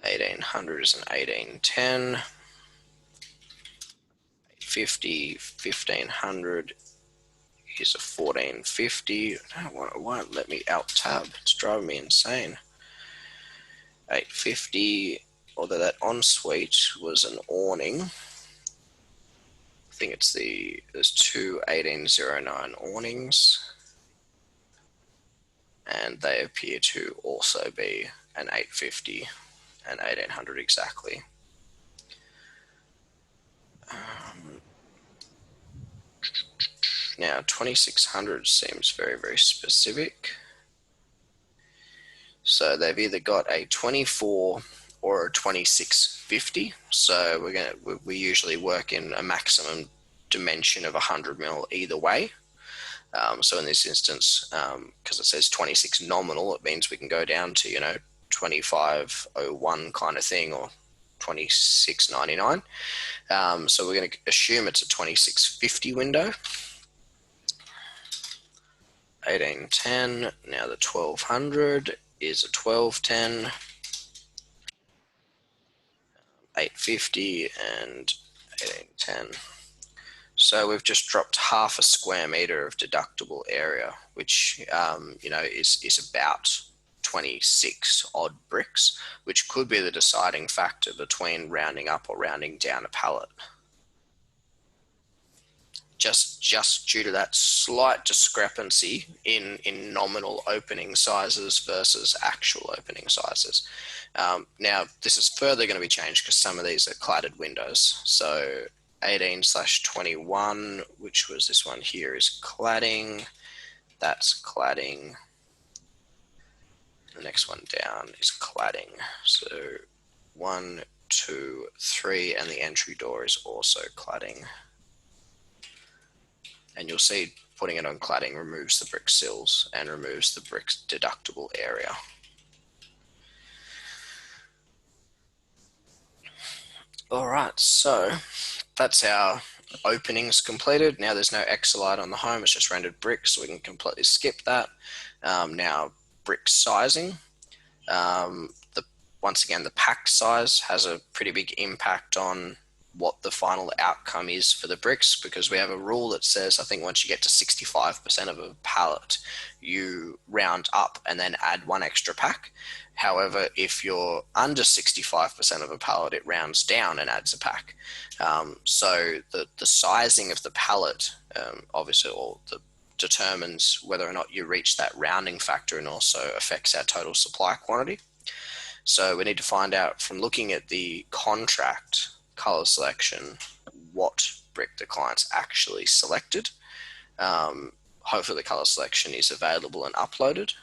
S1: 1800 is an 1810. 850, 1500 is a 1450. It won't let me alt tab. It's driving me insane. 850, although that ensuite was an awning. I think there's two 1809 awnings. And they appear to also be an 850 and 1800 exactly. Now 2600 seems very, very specific. So they've either got a 24 or a 2650. So we usually work in a maximum dimension of 100 mil either way. So in this instance, because it says 26 nominal, it means we can go down to, 2501 kind of thing or 2699. So we're going to assume it's a 2650 window. 1810, now the 1200 is a 1210, 850 and 1810. So we've just dropped half a square meter of deductible area, which is about 26 odd bricks, which could be the deciding factor between rounding up or rounding down a pallet. just due to that slight discrepancy in nominal opening sizes versus actual opening sizes. Now, this is further going to be changed because some of these are cladded windows. So 18/21, which was this one here, is cladding. That's cladding. The next one down is cladding. So 1, 2, 3, and the entry door is also cladding. And you'll see putting it on cladding removes the brick sills and removes the brick deductible area. All right, so that's our openings completed. Now there's no Exolite on the home, it's just rendered bricks, so we can completely skip that. Now brick sizing. Once again, the pack size has a pretty big impact on what the final outcome is for the bricks, because we have a rule that says, I think once you get to 65% of a pallet, you round up and then add one extra pack. However, if you're under 65% of a pallet, it rounds down and adds a pack. So the sizing of the pallet obviously determines whether or not you reach that rounding factor, and also affects our total supply quantity. So we need to find out from looking at the contract color selection what brick the client's actually selected. Hopefully the color selection is available and uploaded.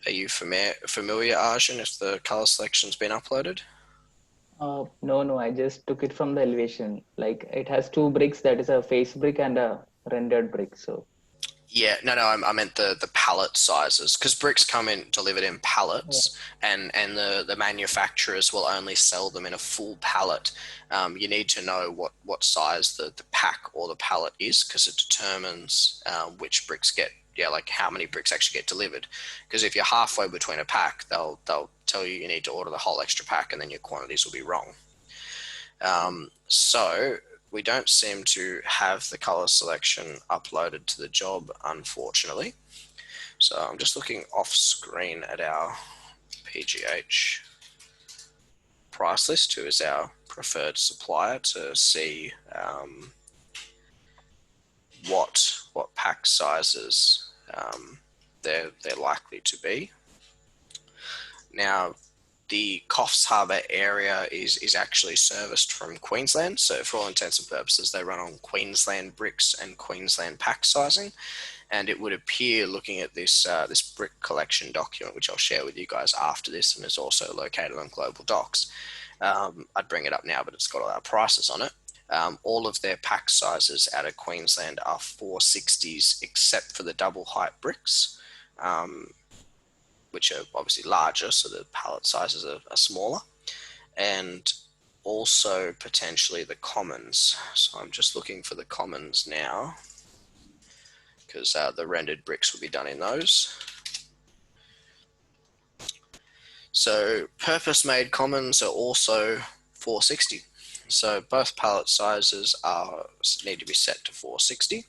S1: Are you familiar, Arjun, if the color selection's been uploaded?
S4: No, I just took it from the elevation. Like it has two bricks, that is a face brick and a rendered brick. So
S1: Yeah, no, I meant the pallet sizes, because bricks come in delivered in pallets, and the manufacturers will only sell them in a full pallet. You need to know what size the pack or the pallet is, because it determines which bricks get, like how many bricks actually get delivered. Because if you're halfway between a pack, they'll tell you need to order the whole extra pack, and then your quantities will be wrong. So we don't seem to have the color selection uploaded to the job, unfortunately. So I'm just looking off screen at our PGH price list, who is our preferred supplier, to see what pack sizes they're likely to be. Now, the Coffs Harbour area is actually serviced from Queensland. So for all intents and purposes, they run on Queensland bricks and Queensland pack sizing. And it would appear, looking at this this brick collection document, which I'll share with you guys after this, and is also located on Global Docs. I'd bring it up now, but it's got all our prices on it. All of their pack sizes out of Queensland are 460s, except for the double height bricks, which are obviously larger, so the pallet sizes are smaller, and also potentially the commons. So I'm just looking for the commons now, because the rendered bricks will be done in those. So purpose-made commons are also 460. So both pallet sizes need to be set to 460,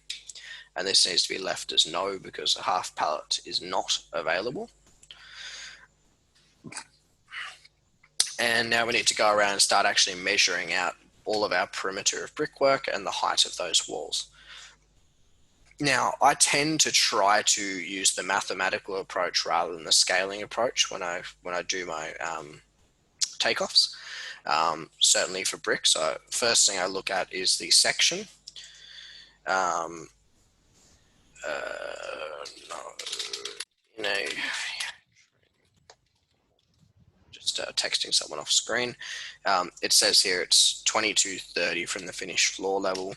S1: and this needs to be left as no because a half pallet is not available. And now we need to go around and start actually measuring out all of our perimeter of brickwork and the height of those walls. Now, I tend to try to use the mathematical approach rather than the scaling approach when I do my takeoffs. Certainly for bricks, so first thing I look at is the section. Just texting someone off screen. It says here it's 2230 from the finished floor level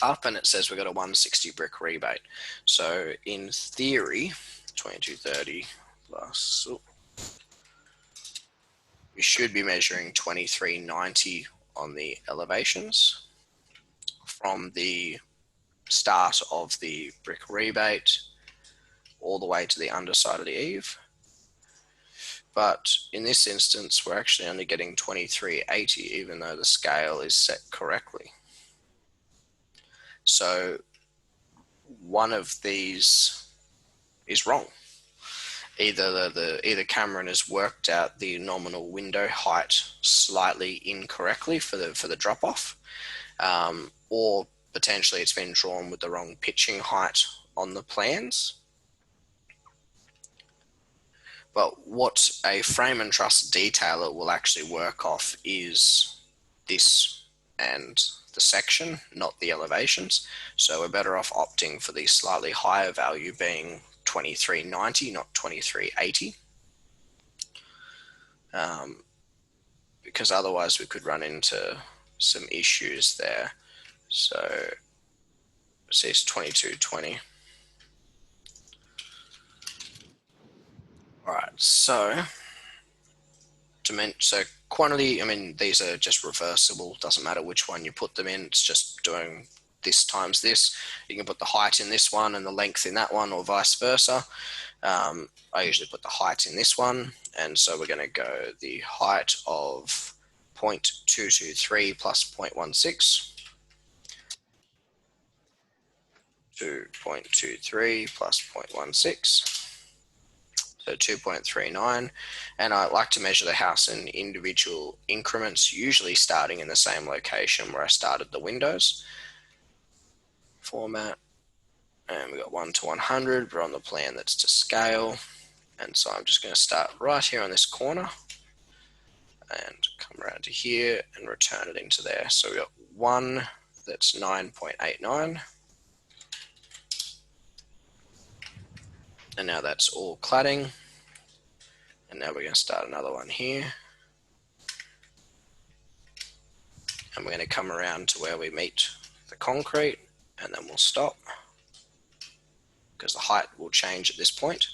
S1: up, and it says we've got a 160 brick rebate. So in theory, 2230 plus, we should be measuring 2390 on the elevations from the start of the brick rebate all the way to the underside of the eave. But in this instance, we're actually only getting 2380, even though the scale is set correctly. So one of these is wrong. either Cameron has worked out the nominal window height slightly incorrectly for the drop off, or potentially it's been drawn with the wrong pitching height on the plans. But what a frame and truss detailer will actually work off is this and the section, not the elevations. So we're better off opting for the slightly higher value being 2390, not 2380. Because otherwise we could run into some issues there. So see, it's 2220. All right, so quantity, I mean, these are just reversible. Doesn't matter which one you put them in. It's just doing this times this. You can put the height in this one and the length in that one, or vice versa. I usually put the height in this one, and so we're going to go the height of 0.223 plus 0.16 to 0.23 plus 0.16. So 2.39, and I like to measure the house in individual increments, usually starting in the same location where I started the windows. Format, and we got 1 to 100. We're on the plan that's to scale, and so I'm just going to start right here on this corner and come around to here and return it into there. So we got 1 that's 9.89, and now that's all cladding. And now we're going to start another one here. And we're going to come around to where we meet the concrete, and then we'll stop because the height will change at this point.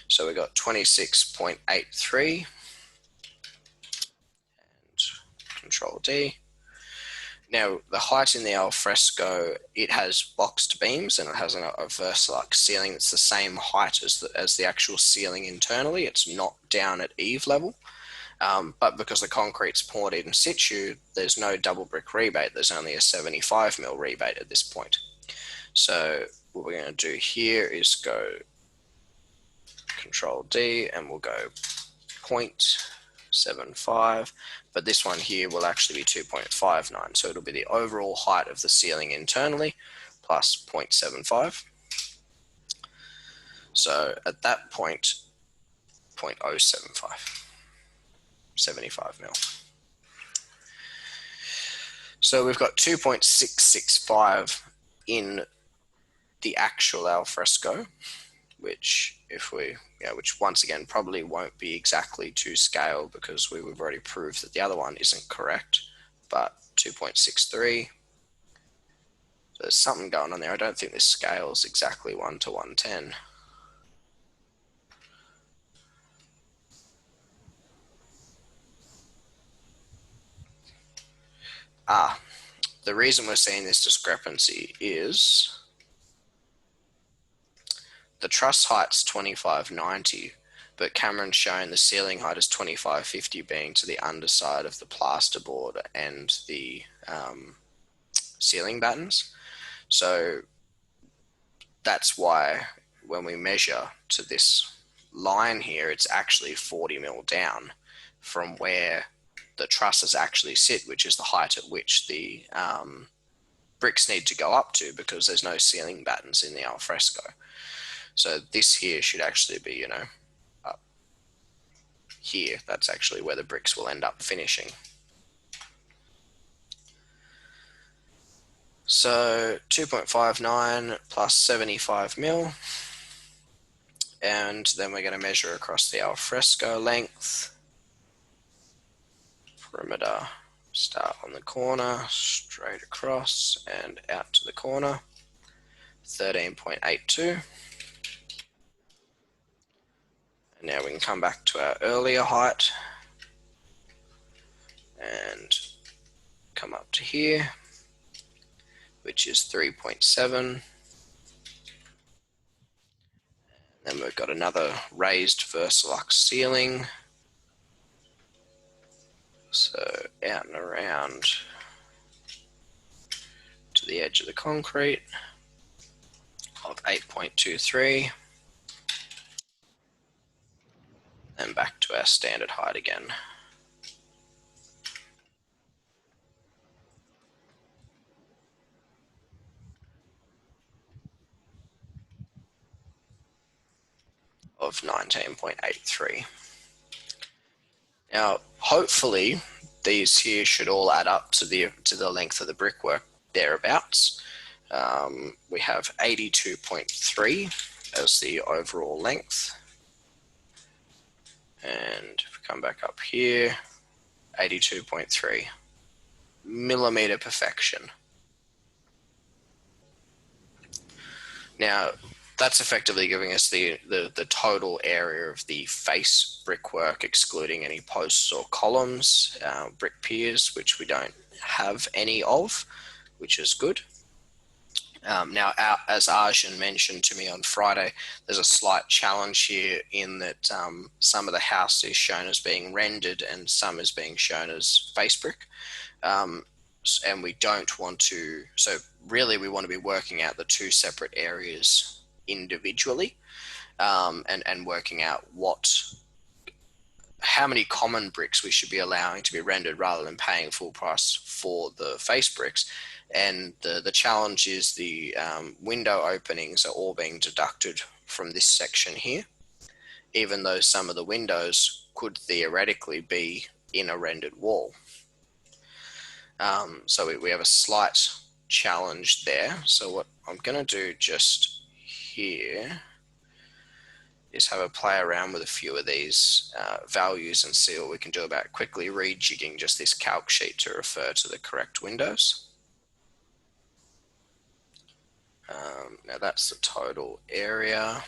S1: So we got 26.83 and Control D. Now the height in the alfresco, it has boxed beams and it has a Versalux ceiling that's the same height as the actual ceiling internally. It's not down at eave level. But because the concrete's poured in situ, there's no double brick rebate. There's only a 75mm rebate at this point. So what we're going to do here is go Control D, and we'll go 0.75, but this one here will actually be 2.59. So it'll be the overall height of the ceiling internally plus 0.75. So at that point, 0.075, 75mm. So we've got 2.665 in the actual alfresco, which which once again probably won't be exactly to scale because we've already proved that the other one isn't correct, but 2.63. So there's something going on there. I don't think this scales exactly 1 to 110. The reason we're seeing this discrepancy is the truss height's 2590, but Cameron's shown the ceiling height is 2550, being to the underside of the plasterboard and the ceiling battens. So that's why when we measure to this line here, it's actually 40mm down from where the trusses actually sit, which is the height at which the bricks need to go up to, because there's no ceiling battens in the alfresco. So this here should actually be, up here. That's actually where the bricks will end up finishing. So 2.59 plus 75mm. And then we're going to measure across the alfresco length. Perimeter, start on the corner, straight across and out to the corner. 13.82. And now we can come back to our earlier height and come up to here, which is 3.7. Then we've got another raised Versalux ceiling. So out and around to the edge of the concrete of 8.23. our standard height again. Of 19.83. Now, hopefully, these here should all add up to the length of the brickwork thereabouts. We have 82.3 as the overall length. And if we come back up here, 82.3. Millimeter perfection. Now, that's effectively giving us the total area of the face brickwork, excluding any posts or columns, brick piers, which we don't have any of, which is good. Now, as Arjun mentioned to me on Friday, there's a slight challenge here in that some of the house is shown as being rendered and some is being shown as face brick. And we don't want to, so really we want to be working out the two separate areas individually, and working out how many common bricks we should be allowing to be rendered rather than paying full price for the face bricks. And the challenge is the window openings are all being deducted from this section here, even though some of the windows could theoretically be in a rendered wall. So we have a slight challenge there. So what I'm going to do just here is have a play around with a few of these values and see what we can do about quickly rejigging just this calc sheet to refer to the correct windows. Now that's the total area.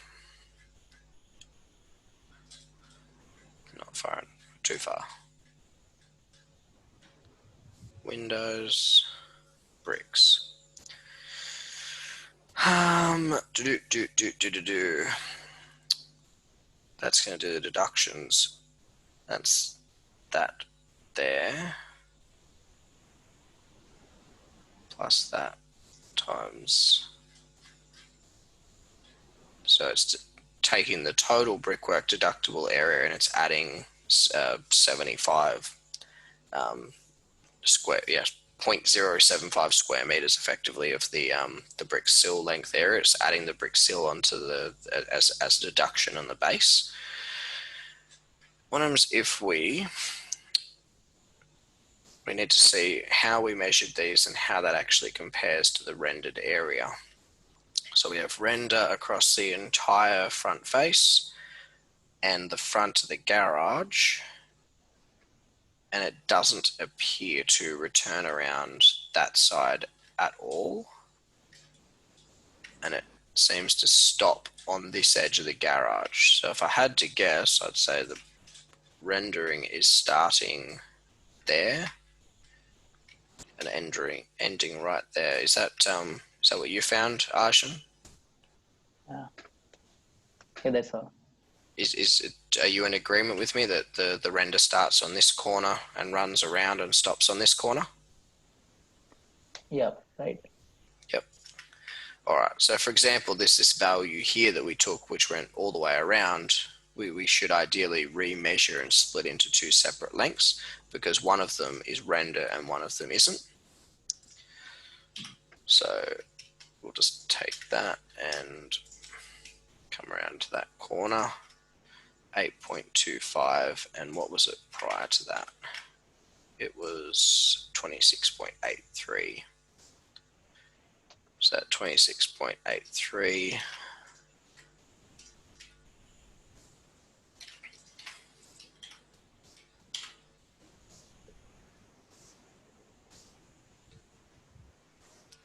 S1: Not far, too far. Windows, bricks. That's going to do the deductions. That's that there. Plus that times. So it's taking the total brickwork deductible area and it's adding 75 square, yes, 0.075 square meters effectively of the brick sill length area. It's adding the brick sill onto as a deduction on the base. What happens if we need to see how we measured these and how that actually compares to the rendered area. So we have render across the entire front face and the front of the garage, and it doesn't appear to return around that side at all. And it seems to stop on this edge of the garage. So if I had to guess, I'd say the rendering is starting there and ending right there. Is that what you found, Arjun?
S4: Yeah, that's all.
S1: Are you in agreement with me that the render starts on this corner and runs around and stops on this corner?
S4: Yeah, right.
S1: Yep. All right. So for example, this value here that we took, which went all the way around, we should ideally remeasure and split into two separate lengths because one of them is render and one of them isn't. So we'll just take that and come around to that corner. 8.25, and what was it prior to that? It was 26.83. So that 26.83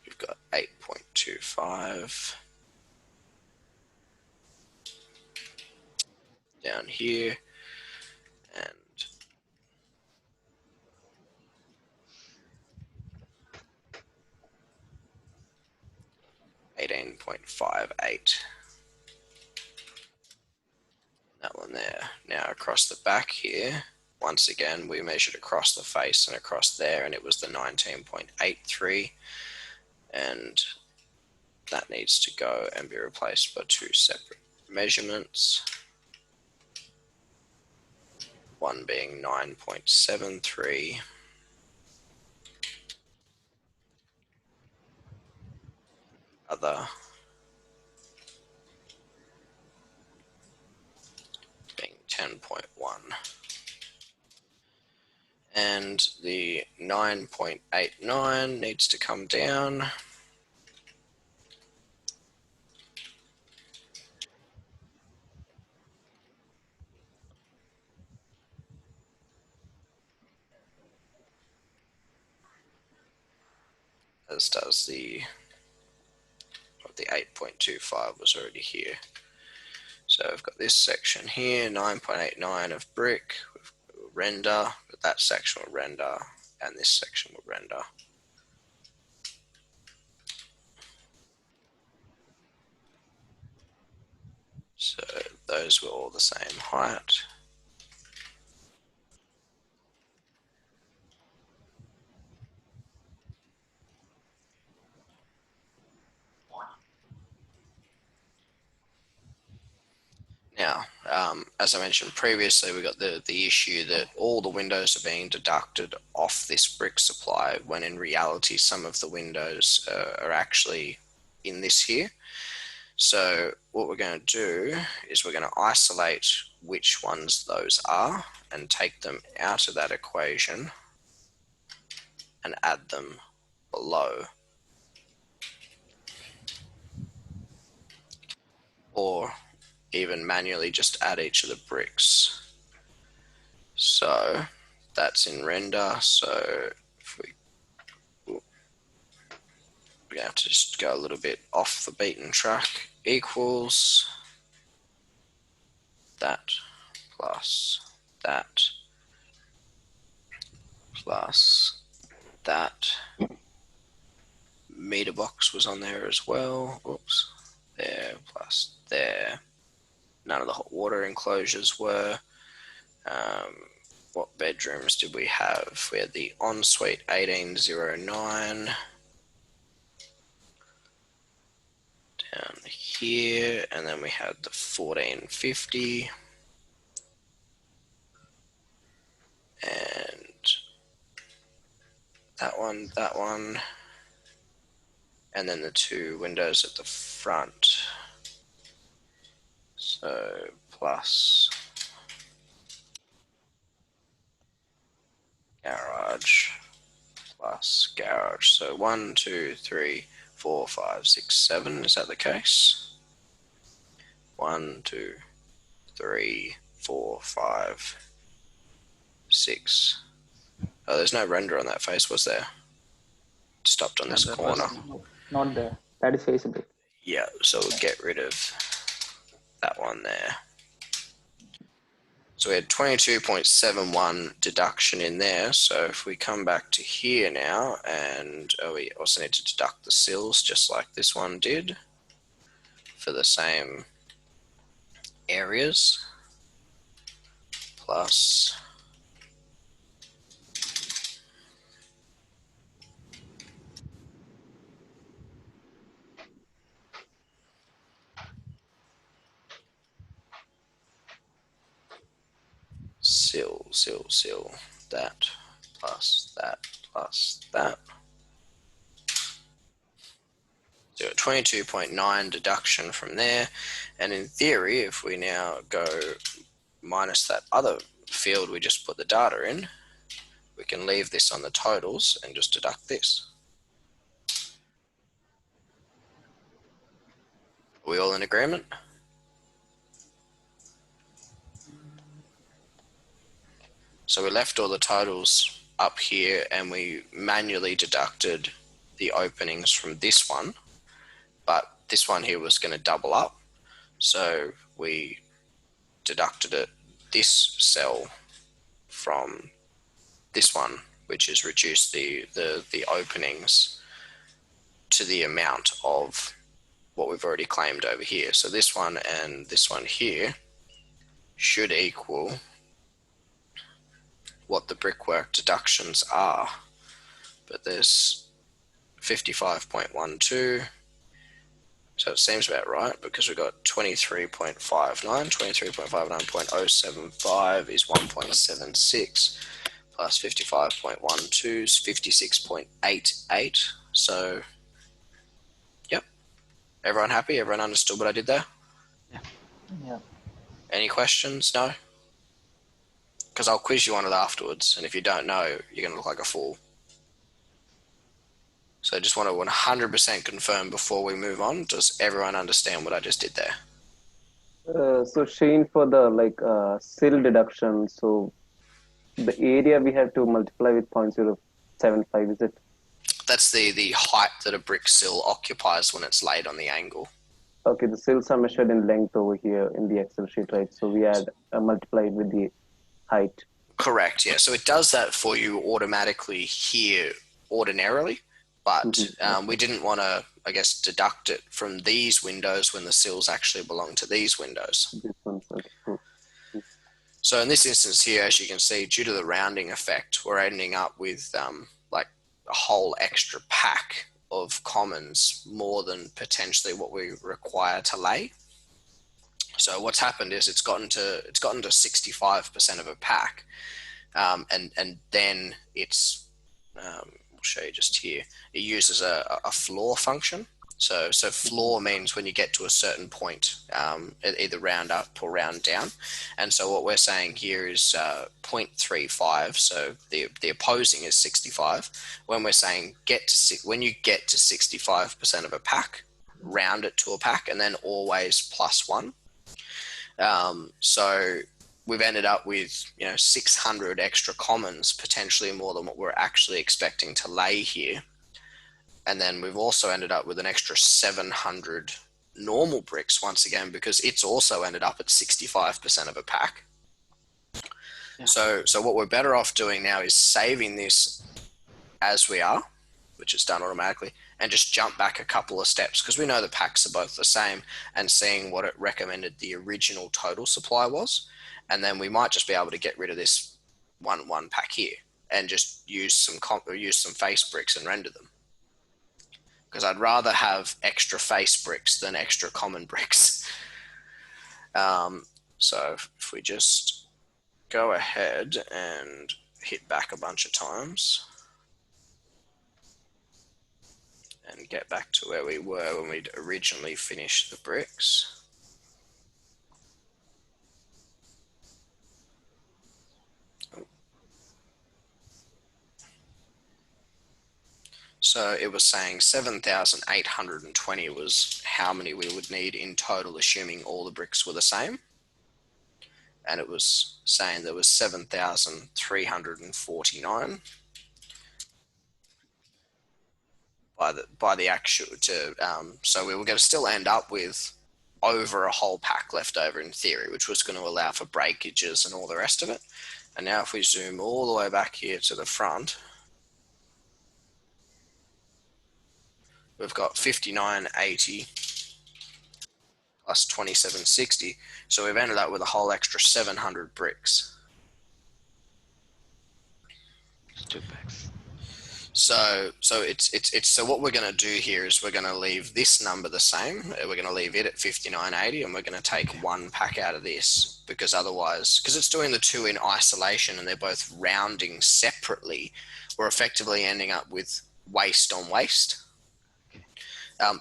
S1: you've got 8.25 down here, and $18.58. That one there. Now across the back here, once again, we measured across the face and across there, and it was the 19.83, and that needs to go and be replaced by two separate measurements. one being 9.73. Other being 10.1. And the 9.89 needs to come down. As does the 8.25 was already here. So I've got this section here, 9.89 of brick, render, but that section will render, and this section will render. So those were all the same height. Now, as I mentioned previously, we got the issue that all the windows are being deducted off this brick supply, when in reality some of the windows are actually in this here. So what we're going to do is we're going to isolate which ones those are and take them out of that equation and add them below. Or even manually just add each of the bricks. So that's in render. So if we're going to have to just go a little bit off the beaten track. Equals that plus that plus that. Meter box was on there as well. Oops. There plus there. None of the hot water enclosures were. What bedrooms did we have? We had the ensuite 1809 down here, and then we had the 1450 and that one, and then the two windows at the front. So plus garage plus garage. So 1, 2, 3, 4, 5, 6, 7. Is that the case? 1, 2, 3, 4, 5, 6. Oh, there's no render on that face, was there? Stopped on this corner.
S4: Not there. That is face brick.
S1: Yeah, so we'll get rid of that one there. So we had 22.71 deduction in there. So if we come back to here now, and we also need to deduct the sills just like this one did for the same areas, plus sill, that plus that plus that. So 22.9 deduction from there. And in theory, if we now go minus that other field we just put the data in, we can leave this on the totals and just deduct this. Are we all in agreement? So we left all the totals up here and we manually deducted the openings from this one, but this one here was going to double up. So we deducted this cell from this one, which has reduced the openings to the amount of what we've already claimed over here. So this one and this one here should equal what the brickwork deductions are. But there's 55.12, So it seems about right because we've got 23.59. 23.59.075 is 1.76 plus 55.12 is 56.88. So, yep. Everyone happy? Everyone understood what I did there?
S4: Yeah.
S1: Any questions? No? Because I'll quiz you on it afterwards, and if you don't know, you're going to look like a fool. So I just want to 100% confirm before we move on. Does everyone understand what I just did there?
S2: So Shane, for the sill deduction, so the area we have to multiply with 0.075, is it?
S1: That's the height that a brick sill occupies when it's laid on the angle.
S2: Okay, the sills are measured in length over here in the Excel sheet, right? So we add multiply it with the height.
S1: Correct, yeah. So it does that for you automatically here ordinarily, but we didn't want to, I guess, deduct it from these windows when the sills actually belong to these windows.
S2: This one's okay, cool.
S1: So in this instance here, as you can see, due to the rounding effect, we're ending up with like a whole extra pack of commons more than potentially what we require to lay. So what's happened is it's gotten to 65% of a pack, and then it's I'll show you just here. It uses a floor function. So floor means when you get to a certain point, either round up or round down. And so what we're saying here is 0.35. So the opposing is 65. When we're saying when you get to 65% of a pack, round it to a pack, and then always plus one. So we've ended up with 600 extra commons, potentially more than what we're actually expecting to lay here. And then we've also ended up with an extra 700 normal bricks once again, because it's also ended up at 65% of a pack. Yeah. So what we're better off doing now is saving this as we are, which is done automatically, and just jump back a couple of steps because we know the packs are both the same, and seeing what it recommended the original total supply was. And then we might just be able to get rid of this one pack here and just use some face bricks and render them. Because I'd rather have extra face bricks than extra common bricks. So if we just go ahead and hit back a bunch of times and get back to where we were when we'd originally finished the bricks. So it was saying 7,820 was how many we would need in total, assuming all the bricks were the same. And it was saying there was 7,349 by the actual so we were going to still end up with over a whole pack left over in theory, which was going to allow for breakages and all the rest of it. And now if we zoom all the way back here to the front, we've got 5980 plus 2760. So we've ended up with a whole extra 700 bricks.
S3: It's 2 packs.
S1: So what we're going to do here is we're going to leave this number the same. We're going to leave it at 5980, and we're going to take one pack out of this, because otherwise, because it's doing the two in isolation and they're both rounding separately, we're effectively ending up with waste on waste.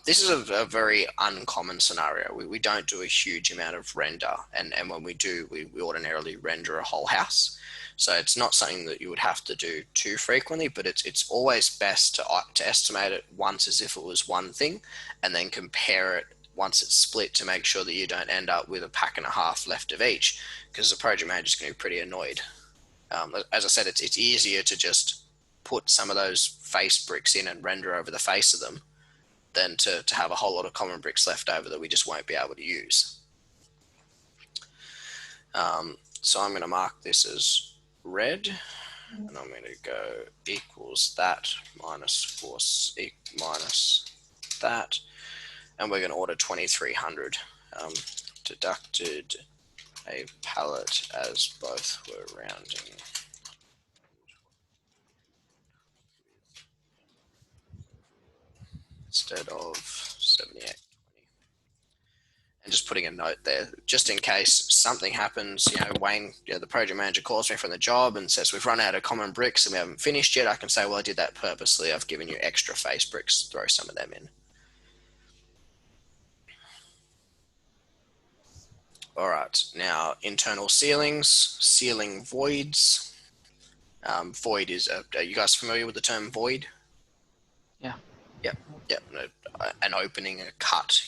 S1: This is a very uncommon scenario. We don't do a huge amount of render, and when we do, we ordinarily render a whole house. So it's not something that you would have to do too frequently, but it's always best to estimate it once as if it was one thing, and then compare it once it's split to make sure that you don't end up with a pack and a half left of each, because the project manager is going to be pretty annoyed. As I said, it's easier to just put some of those face bricks in and render over the face of them than to have a whole lot of common bricks left over that we just won't be able to use. So I'm going to mark this as red, and I'm going to go equals that minus that, and we're going to order 2300. Deducted a pallet as both were rounding. Instead of 78. putting a note there just in case something happens. Wayne, the project manager, calls me from the job and says we've run out of common bricks and we haven't finished yet. I can say, well, I did that purposely. I've given you extra face bricks. Throw some of them in. All right, now internal ceilings, ceiling voids. Void is, are you guys familiar with the term void?
S3: Yeah.
S1: Yep. An opening, a cut,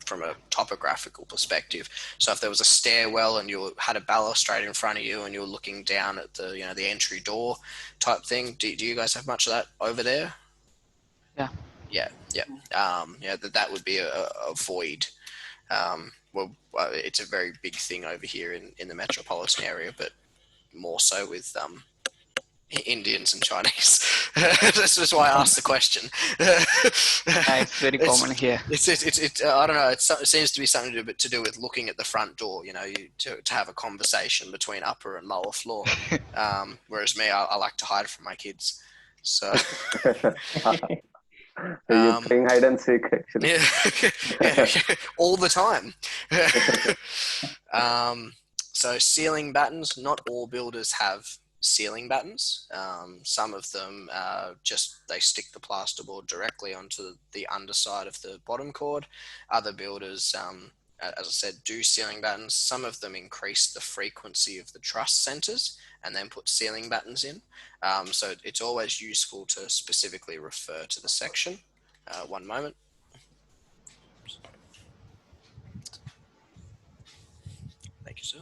S1: from a topographical perspective. So if there was a stairwell and you had a balustrade in front of you and you're looking down at the, the entry door type thing, do you guys have much of that over there?
S3: Yeah.
S1: Yeah. That would be a void. It's a very big thing over here in the metropolitan area, but more so with Indians and Chinese. That's why I asked the question.
S3: It's very common here.
S1: I don't know. It seems to be something to do with looking at the front door. To have a conversation between upper and lower floor. Whereas me, I like to hide from my kids. So.
S2: You're playing hide and seek, actually.
S1: Yeah, all the time. So ceiling battens, not all builders have ceiling battens. Some of them they stick the plasterboard directly onto the underside of the bottom chord. Other builders, as I said, do ceiling battens. Some of them increase the frequency of the truss centers and then put ceiling battens in. So it's always useful to specifically refer to the section. One moment. Thank you, sir.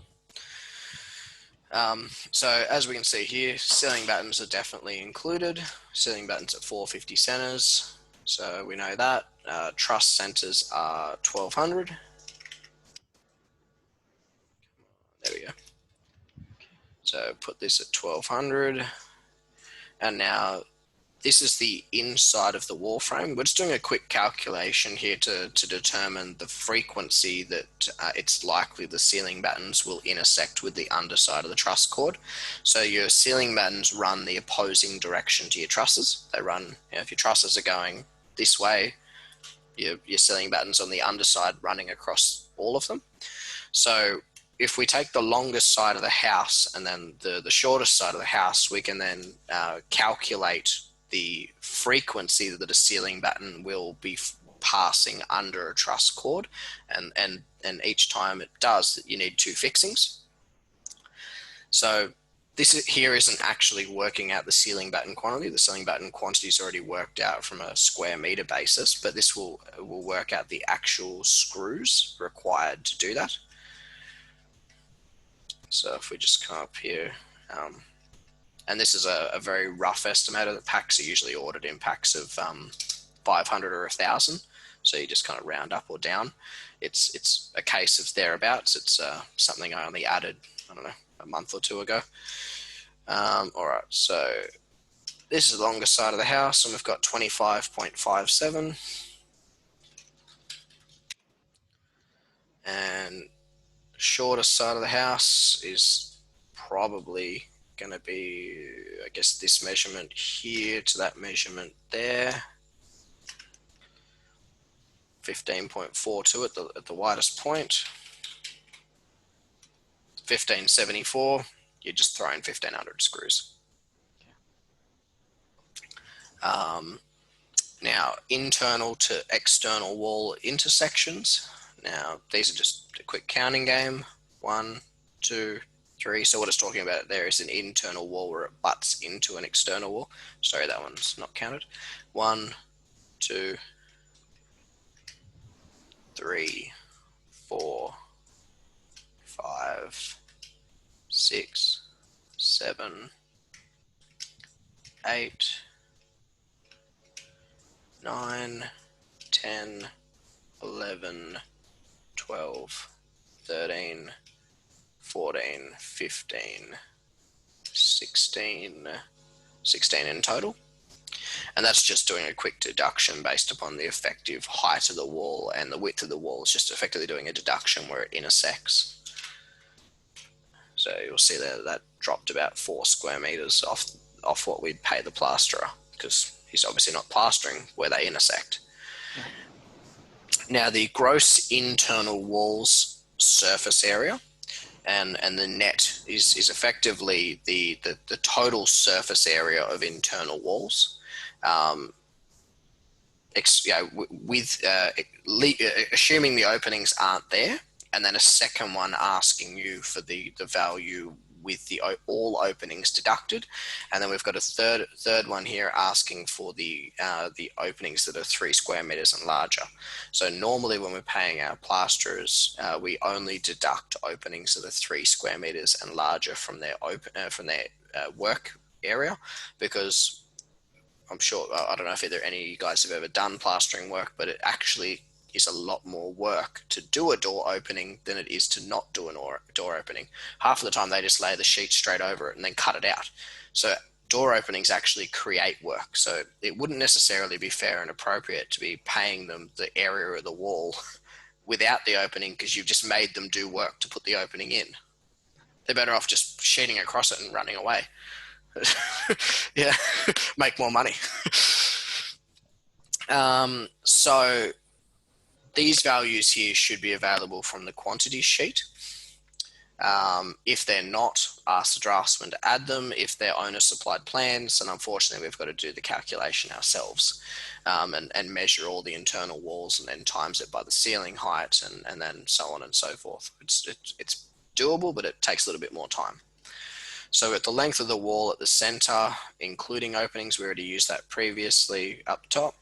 S1: So as we can see here, ceiling battens are definitely included. Ceiling battens at 450 centers. So we know that. Truss centers are 1200. There we go. So put this at 1200. And now this is the inside of the wall frame. We're just doing a quick calculation here to determine the frequency that it's likely the ceiling battens will intersect with the underside of the truss cord. So your ceiling battens run the opposing direction to your trusses. They run, if your trusses are going this way, your ceiling battens on the underside running across all of them. So if we take the longest side of the house and then the shortest side of the house, we can then calculate the frequency that a ceiling batten will be passing under a truss cord, and each time it does, you need 2 fixings. So this here isn't actually working out the ceiling batten quantity. The ceiling batten quantity is already worked out from a square meter basis, but this will work out the actual screws required to do that. So if we just come up here, and this is a very rough estimator. The packs are usually ordered in packs of 500 or 1,000. So you just kind of round up or down. It's a case of thereabouts. It's something I only added, I don't know, a month or 2 ago. All right, so this is the longest side of the house, and we've got 25.57. And shortest side of the house is probably going to be, I guess, this measurement here to that measurement there. 15.42 at the widest point. 1574, you're just throwing 1,500 screws. Now, internal to external wall intersections. Now, these are just a quick counting game. 1, 2, 3. So what it's talking about there is an internal wall where it butts into an external wall. Sorry, that one's not counted. 1, 2, 3, 4, 5, 6, 7, 8, 9, 10, 11, 12, 13, 14, 15, 16 in total. And that's just doing a quick deduction based upon the effective height of the wall, and the width of the wall is just effectively doing a deduction where it intersects. So you'll see that dropped about 4 square meters off what we'd pay the plasterer, because he's obviously not plastering where they intersect. Now, the gross internal walls surface area and the net is effectively the total surface area of internal walls. Assuming the openings aren't there, and then a second one asking you for the value with all openings deducted, and then we've got a third one here asking for the openings that are 3 square meters and larger. So normally when we're paying our plasterers, we only deduct openings that are 3 square meters and larger from their work area, because I'm sure, I don't know if either any of you guys have ever done plastering work, but it actually is a lot more work to do a door opening than it is to not do a door opening. Half of the time they just lay the sheet straight over it and then cut it out. So door openings actually create work. So it wouldn't necessarily be fair and appropriate to be paying them the area of the wall without the opening, because you've just made them do work to put the opening in. They're better off just sheeting across it and running away. Yeah, make more money. So these values here should be available from the quantity sheet. If they're not, ask the draftsman to add them. If they're owner supplied plans, and unfortunately we've got to do the calculation ourselves, and measure all the internal walls and then times it by the ceiling height and then so on and so forth. It's doable, but it takes a little bit more time. So at the length of the wall at the center, including openings, we already used that previously up top.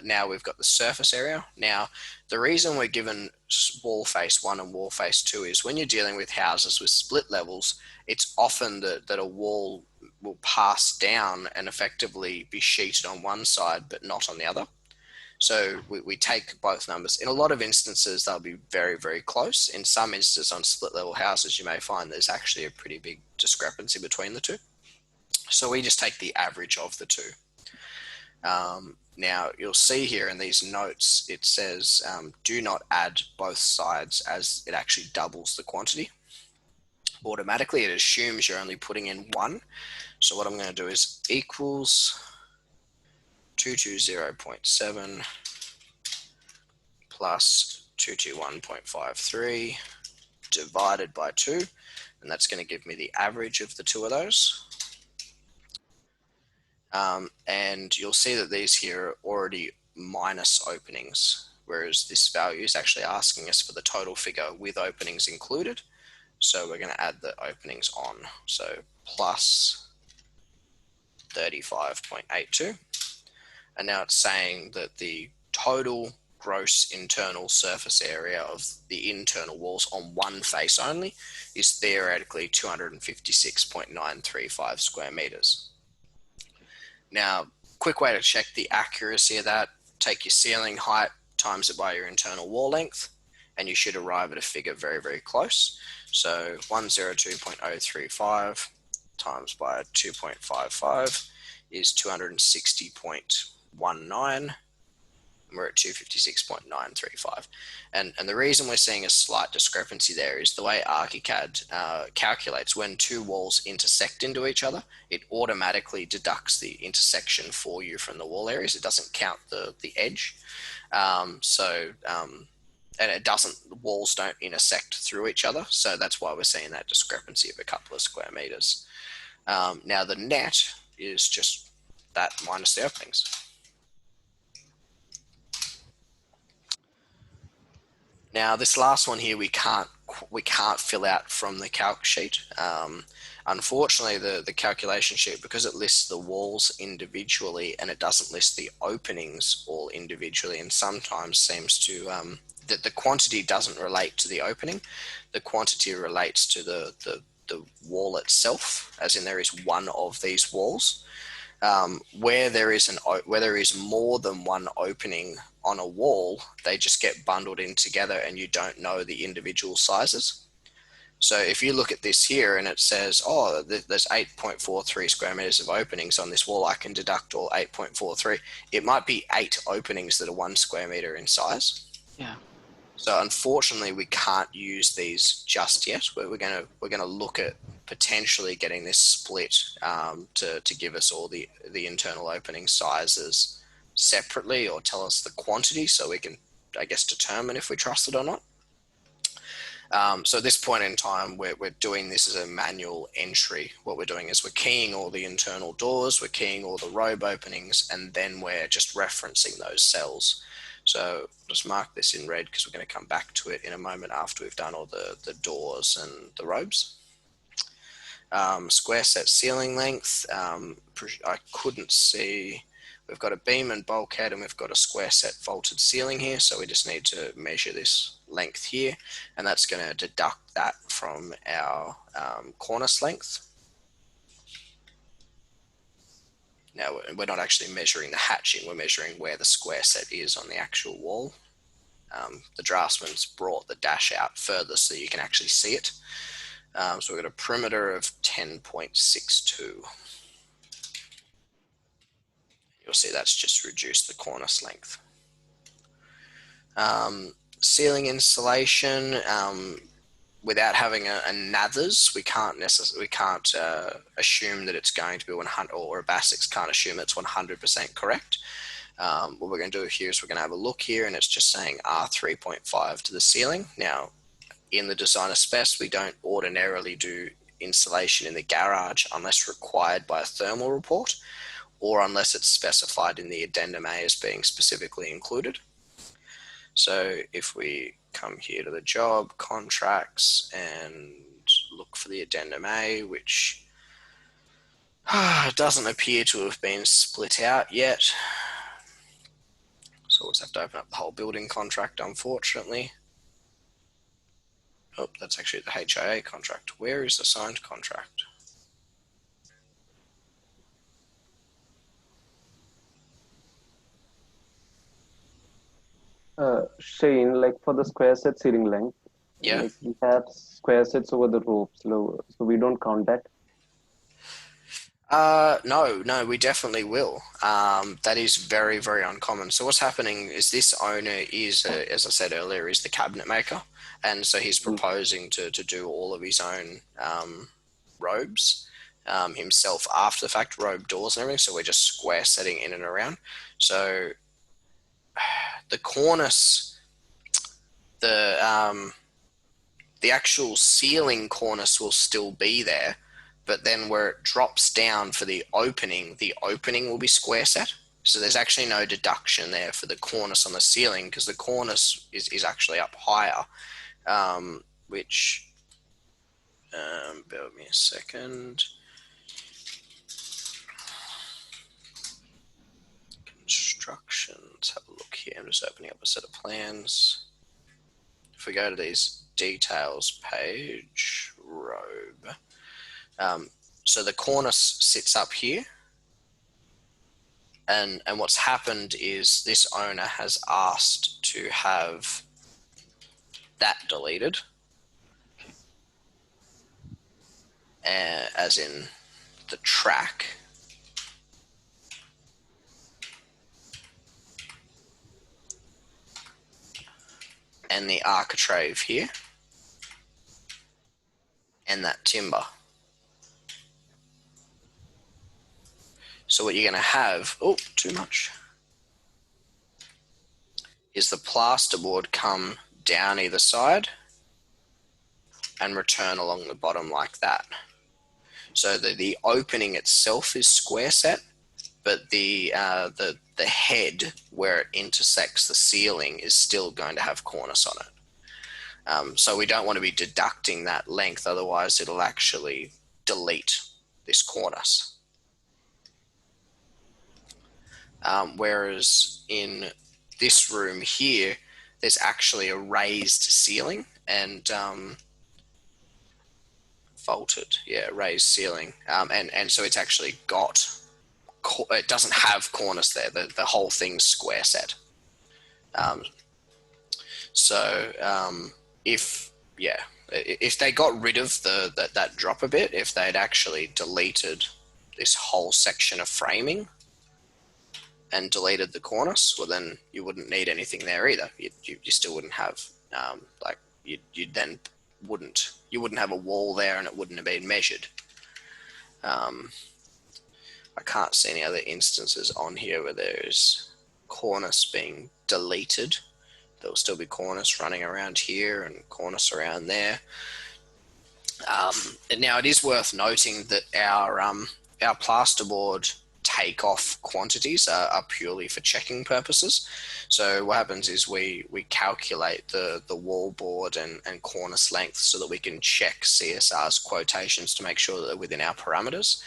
S1: Now we've got the surface area. Now, the reason we're given wall face 1 and wall face 2 is when you're dealing with houses with split levels, it's often that a wall will pass down and effectively be sheeted on one side but not on the other. So we take both numbers. In a lot of instances, they'll be very, very close. In some instances on split level houses, you may find there's actually a pretty big discrepancy between the two. So we just take the average of the two. Now you'll see here in these notes, it says, do not add both sides, as it actually doubles the quantity. Automatically, it assumes you're only putting in 1. So what I'm going to do is equals 220.7 plus 221.53 divided by 2, and that's going to give me the average of the two of those. And you'll see that these here are already minus openings, whereas this value is actually asking us for the total figure with openings included. So we're going to add the openings on. So plus 35.82. And now it's saying that the total gross internal surface area of the internal walls on one face only is theoretically 256.935 square meters. Now, quick way to check the accuracy of that, take your ceiling height, times it by your internal wall length, and you should arrive at a figure very, very close. So 102.035 times by 2.55 is 260.19. We're at 256.935. And the reason we're seeing a slight discrepancy there is the way ArchiCAD calculates when two walls intersect into each other, it automatically deducts the intersection for you from the wall areas. It doesn't count the edge. And it doesn't, the walls don't intersect through each other. So that's why we're seeing that discrepancy of a couple of square meters. Now the net is just that minus the openings. Now this last one here we can't fill out from the calc sheet. Unfortunately, the calculation sheet, because it lists the walls individually and it doesn't list the openings all individually, and sometimes seems to that the quantity doesn't relate to the opening. The quantity relates to the wall itself, as in there is one of these walls. Where there is more than one opening on a wall, they just get bundled in together and you don't know the individual sizes. So if you look at this here and it says, oh, there's 8.43 square meters of openings on this wall, I can deduct all 8.43. It might be 8 openings that are 1 square meter in size.
S3: Yeah.
S1: So unfortunately, we can't use these just yet. We're gonna look at potentially getting this split to give us all the internal opening sizes separately, or tell us the quantity so we can I guess, determine if we trust it or not. So at this point in time, we're doing this as a manual entry. What we're doing is we're keying all the internal doors, we're keying all the robe openings, and then we're just referencing those cells. So just mark this in red because we're going to come back to it in a moment after we've done all the doors and the robes. Square set ceiling length. I couldn't see. We've got a beam and bulkhead, and we've got a square set vaulted ceiling here. So we just need to measure this length here, and that's going to deduct that from our cornice length. Now, we're not actually measuring the hatching, we're measuring where the square set is on the actual wall. The draftsman's brought the dash out further so you can actually see it. So we've got a perimeter of 10.62. You'll see that's just reduced the cornice length. Ceiling insulation, without having a nathers, we can't assume that it's going to be 100, or a BASIX can't assume it's 100% correct. What we're going to do here is we're going to have a look here, and it's just saying R3.5 to the ceiling. Now, in the designer specs, we don't ordinarily do insulation in the garage unless required by a thermal report, or unless it's specified in the addendum A as being specifically included. So if we come here to the job, contracts, and look for the addendum A, which doesn't appear to have been split out yet. So we'll just have to open up the whole building contract, unfortunately. Oh, that's actually the HIA contract. Where is the signed contract?
S2: Shane, like for the square set ceiling length,
S1: Yeah.
S2: like we have square sets over the ropes, so we don't count that.
S1: No, we definitely will. That is very, very uncommon. So what's happening is this owner is, as I said earlier, is the cabinet maker. And so he's proposing to do all of his own robes himself after the fact, robe doors and everything. So we're just square setting in and around. So the cornice, the actual ceiling cornice will still be there, but then where it drops down for the opening will be square set. So there's actually no deduction there for the cornice on the ceiling, because the cornice is actually up higher, which, bear with me a second. Construction, let's have a look here. I'm just opening up a set of plans. If we go to these details page, robe. So the cornice sits up here, and what's happened is this owner has asked to have that deleted, as in the track. And the architrave here, and that timber. So what you're going to have, too much, is the plasterboard come down either side and return along the bottom like that. So the opening itself is square set, but the head where it intersects the ceiling is still going to have cornice on it. So we don't want to be deducting that length, otherwise it'll actually delete this cornice. Whereas in this room here, there's actually a raised ceiling and vaulted, raised ceiling, and so it's actually got, it doesn't have cornice there. The whole thing's square set. If they got rid of that drop a bit, if they'd actually deleted this whole section of framing and deleted the cornice, well then you wouldn't need anything there either. You still wouldn't have you wouldn't have a wall there, and it wouldn't have been measured. I can't see any other instances on here where there's cornice being deleted There'll still be cornice running around here and cornice around there. And now it is worth noting that our plasterboard takeoff quantities are purely for checking purposes. So what happens is we calculate the wall board and cornice length so that we can check CSR's quotations to make sure that they're within our parameters.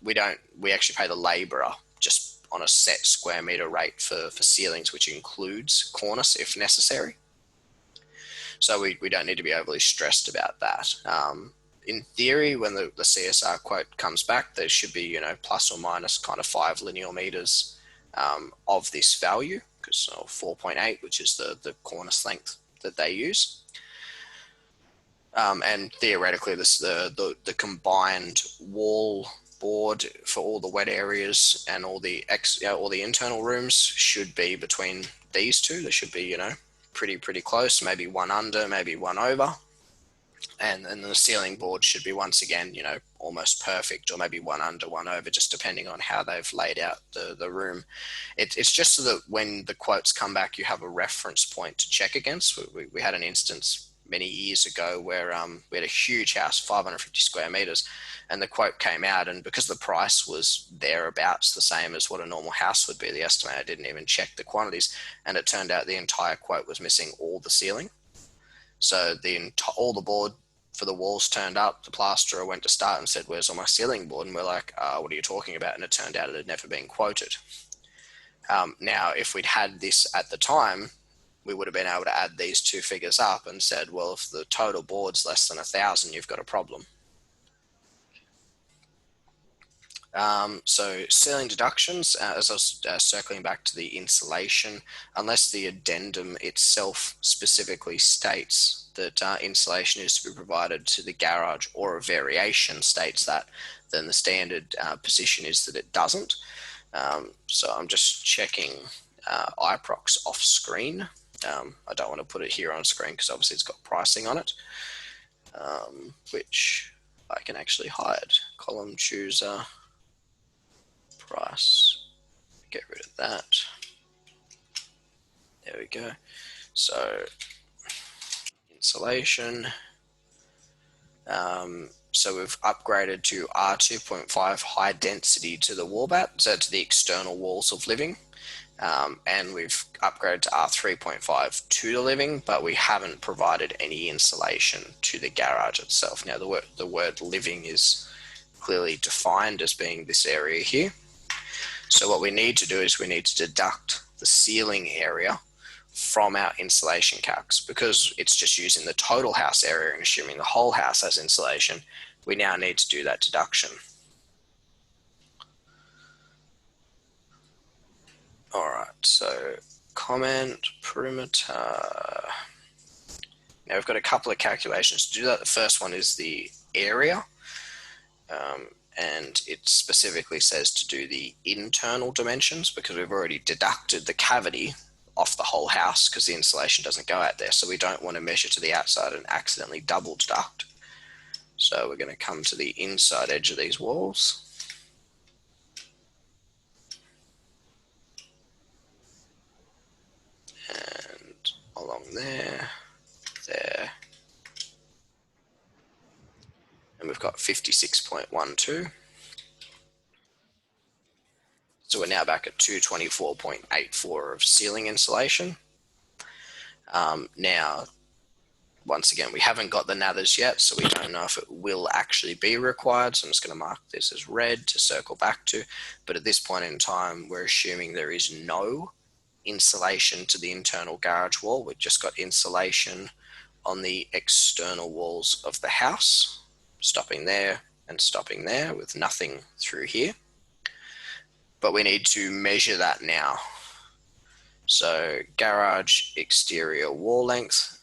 S1: We actually pay the labourer just on a set square metre rate for ceilings, which includes cornice if necessary. So we don't need to be overly stressed about that. In theory, when the CSR quote comes back, there should be, plus or minus kind of 5 linear meters of this value, because 4.8, which is the cornice length that they use. And theoretically, the combined wall board for all the wet areas and all the internal rooms should be between these two. They should be, pretty close, maybe one under, maybe one over. And then the ceiling board should be, once again, almost perfect, or maybe one under, one over, just depending on how they've laid out the room. It's just so that when the quotes come back, you have a reference point to check against. We had an instance many years ago where we had a huge house, 550 square meters, and the quote came out, and because the price was thereabouts the same as what a normal house would be, the estimator didn't even check the quantities, and it turned out the entire quote was missing all the ceiling. So all the board for the walls turned up. The plasterer went to start and said, "Where's all my ceiling board?" And we're like, "What are you talking about?" And it turned out it had never been quoted. Now, if we'd had this at the time, we would have been able to add these two figures up and said, well, if the total board's less than 1,000, you've got a problem. So ceiling deductions, as I was circling back to the insulation, unless the addendum itself specifically states that insulation is to be provided to the garage, or a variation states that, then the standard position is that it doesn't. So I'm just checking iProx off screen. I don't want to put it here on screen because obviously it's got pricing on it, which I can actually hide. Column chooser, price, get rid of that. There we go. So insulation. So we've upgraded to R2.5 high density to the wall bat, so to the external walls of living. And we've upgraded to R3.5 to the living, but we haven't provided any insulation to the garage itself. Now, the word living is clearly defined as being this area here. So what we need to do is we need to deduct the ceiling area from our insulation calcs. Because it's just using the total house area and assuming the whole house has insulation, we now need to do that deduction. All right, so comment, perimeter. Now we've got a couple of calculations to do that. The first one is the area, and it specifically says to do the internal dimensions because we've already deducted the cavity off the whole house because the insulation doesn't go out there. So we don't want to measure to the outside and accidentally double deduct. So we're going to come to the inside edge of these walls. And along there, there. And we've got 56.12. So we're now back at 224.84 of ceiling insulation. Now, once again, we haven't got the nathers yet, so we don't know if it will actually be required. So I'm just going to mark this as red to circle back to. But at this point in time, we're assuming there is no insulation to the internal garage wall. We've just got insulation on the external walls of the house, stopping there and stopping there with nothing through here. But we need to measure that now. So garage exterior wall length,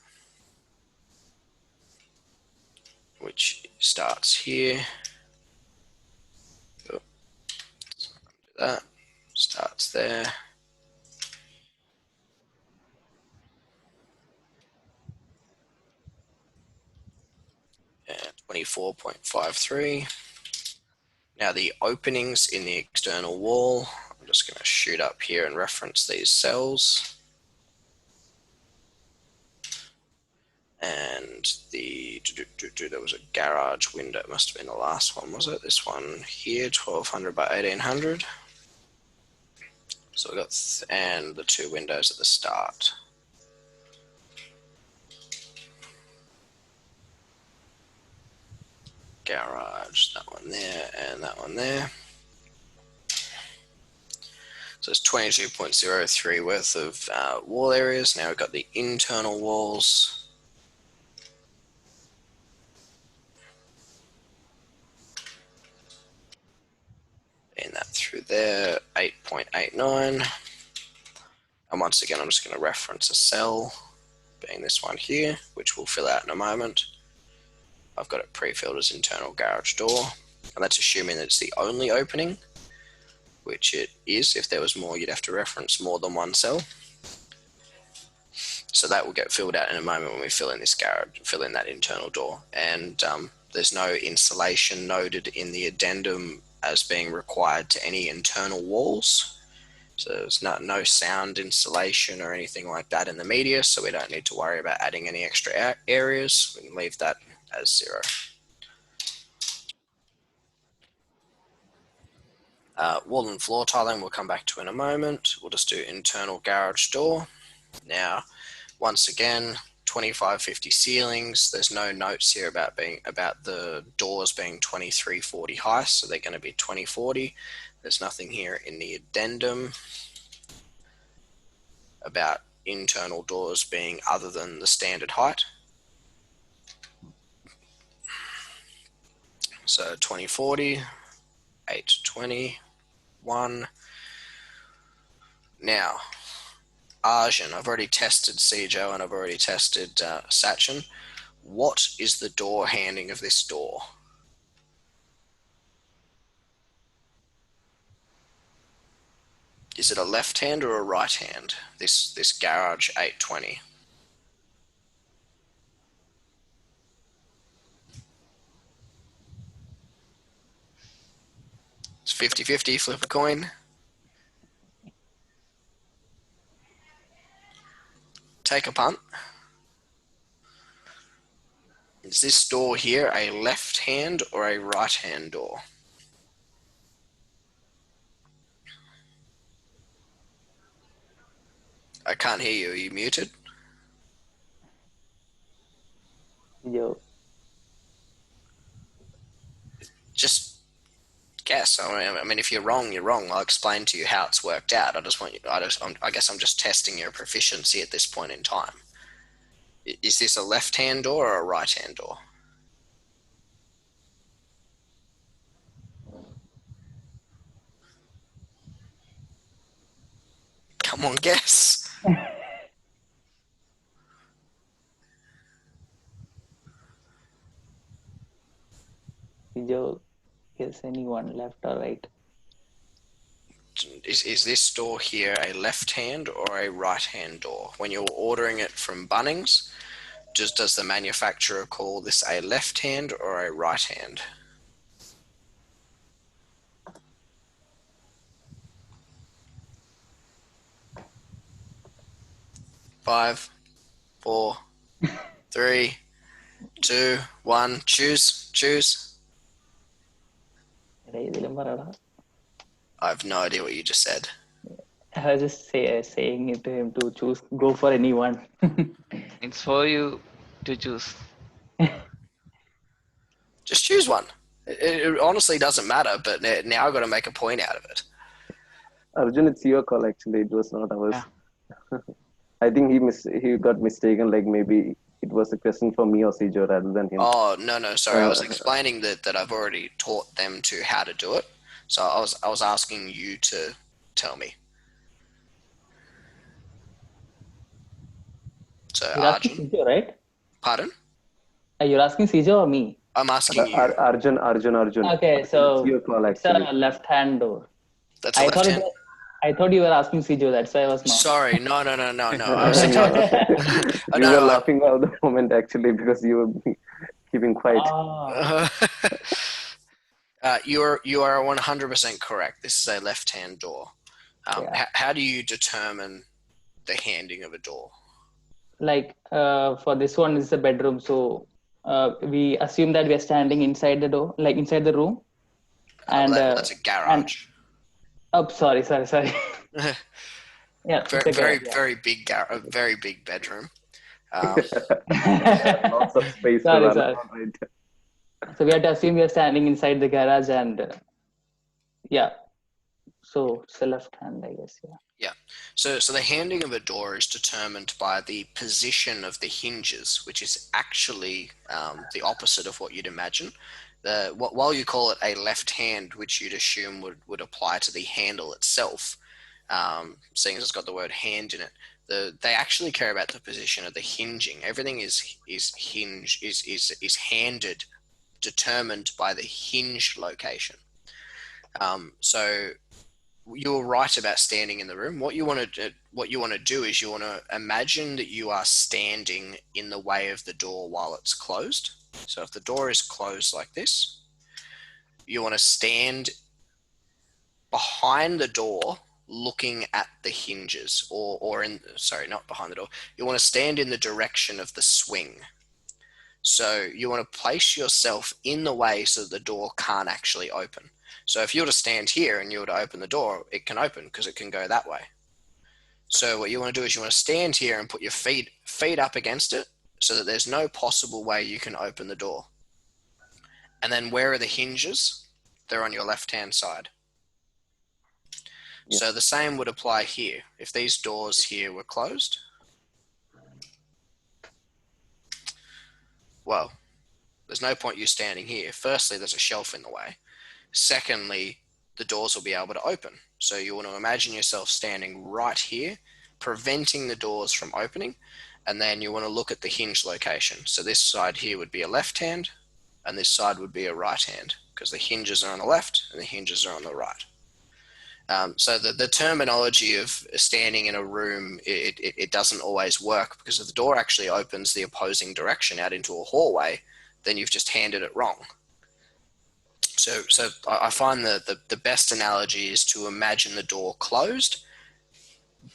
S1: which starts here. Oh, that starts there. And 24.53. Now the openings in the external wall, I'm just going to shoot up here and reference these cells. And there was a garage window. It must have been the last one, was it? This one here, 1200 by 1800. So we got and the two windows at the start. Garage, that one there, and that one there. So it's 22.03 worth of wall areas. Now we've got the internal walls. And that through there, 8.89. And once again, I'm just going to reference a cell, being this one here, which we'll fill out in a moment. I've got it pre-filled as internal garage door. And that's assuming that it's the only opening, which it is. If there was more, you'd have to reference more than one cell. So that will get filled out in a moment when we fill in this garage, fill in that internal door. And there's no insulation noted in the addendum as being required to any internal walls. So there's no sound insulation or anything like that in the media, so we don't need to worry about adding any extra areas. We can leave that as 0. Wall and floor tiling we'll come back to in a moment. We'll just do internal garage door. Now, once again, 2550 ceilings. There's no notes here about the doors being 2340 high, so they're going to be 2040. There's nothing here in the addendum about internal doors being other than the standard height. So 2040, 820, 1. Now, Arjun, I've already tested Sejo and I've already tested Sachin. What is the door handing of this door? Is it a left hand or a right hand? This garage 820. It's 50-50, flip a coin. Take a punt. Is this door here a left hand or a right hand door? I can't hear you. Are you muted?
S4: Yo.
S1: Just guess. I mean, if you're wrong, you're wrong. I'll explain to you how it's worked out. I guess I'm just testing your proficiency at this point in time. Is this a left-hand door or a right-hand door? Come on, guess.
S4: Yo, guess anyone, left or right?
S1: Is this door here a left-hand or a right-hand door? When you're ordering it from Bunnings, does the manufacturer call this a left-hand or a right-hand? Five, 4, 3, 2, 1. Choose. I have no idea what you just said.
S4: I was just saying it to him to choose, go for anyone.
S3: It's for you to choose.
S1: Just choose one. It honestly doesn't matter, but now I've got to make a point out of it.
S2: Arjun, it's your call actually. It was not ours.
S3: Yeah.
S2: I think he got mistaken. Like maybe it was a question for me or Sijo rather than him.
S1: Oh no, sorry. I was explaining that I've already taught them to how to do it. So I was asking you to tell me. So
S4: You're asking
S1: Arjun,
S4: Sijo, right?
S1: pardon?
S4: You're asking Sijo or me?
S1: I'm asking you.
S2: Arjun.
S4: Okay, so
S2: it's your call
S4: it's
S2: actually.
S4: a left-hand door.
S1: That's a left hand.
S4: I thought you were asking Sijo, that's why I was not.
S1: Sorry, no. I
S2: You were laughing all the moment actually because you were keeping quiet.
S1: You are 100% correct. This is a left-hand door.
S4: Yeah.
S1: How do you determine the handing of a door?
S4: like for this one is a bedroom, so we assume that we are standing inside the door, like inside the room, and
S1: That's a garage.
S4: oh, sorry. Yeah, it's a
S1: very,
S4: garage. Yeah.
S1: a very big bedroom.
S2: Lots of space to
S4: Sorry,
S2: run
S4: sorry.
S2: around right there.
S4: So we have to assume you're standing inside the garage, and yeah, so it's the left hand, I guess. Yeah.
S1: Yeah. So the handing of a door is determined by the position of the hinges, which is actually the opposite of what you'd imagine. While you call it a left hand, which you'd assume would apply to the handle itself, seeing as it's got the word hand in it, they actually care about the position of the hinging. Everything is handed, determined by the hinge location. So you're right about standing in the room. What you want to do is you want to imagine that you are standing in the way of the door while it's closed. So if the door is closed like this, you want to stand behind the door looking at the hinges, not behind the door. You want to stand in the direction of the swing. So you want to place yourself in the way so the door can't actually open. So if you were to stand here and you were to open the door, it can open because it can go that way. So what you want to do is you want to stand here and put your feet up against it so that there's no possible way you can open the door. And then where are the hinges? They're on your left-hand side.
S2: Yeah.
S1: So the same would apply here. If these doors here were closed, well, there's no point you standing here. Firstly, there's a shelf in the way. Secondly, the doors will be able to open. So you want to imagine yourself standing right here, preventing the doors from opening, and then you want to look at the hinge location. So this side here would be a left hand, and this side would be a right hand, because the hinges are on the left and the hinges are on the right. So the terminology of standing in a room, it doesn't always work, because if the door actually opens the opposing direction out into a hallway, then you've just handed it wrong. So I find the best analogy is to imagine the door closed,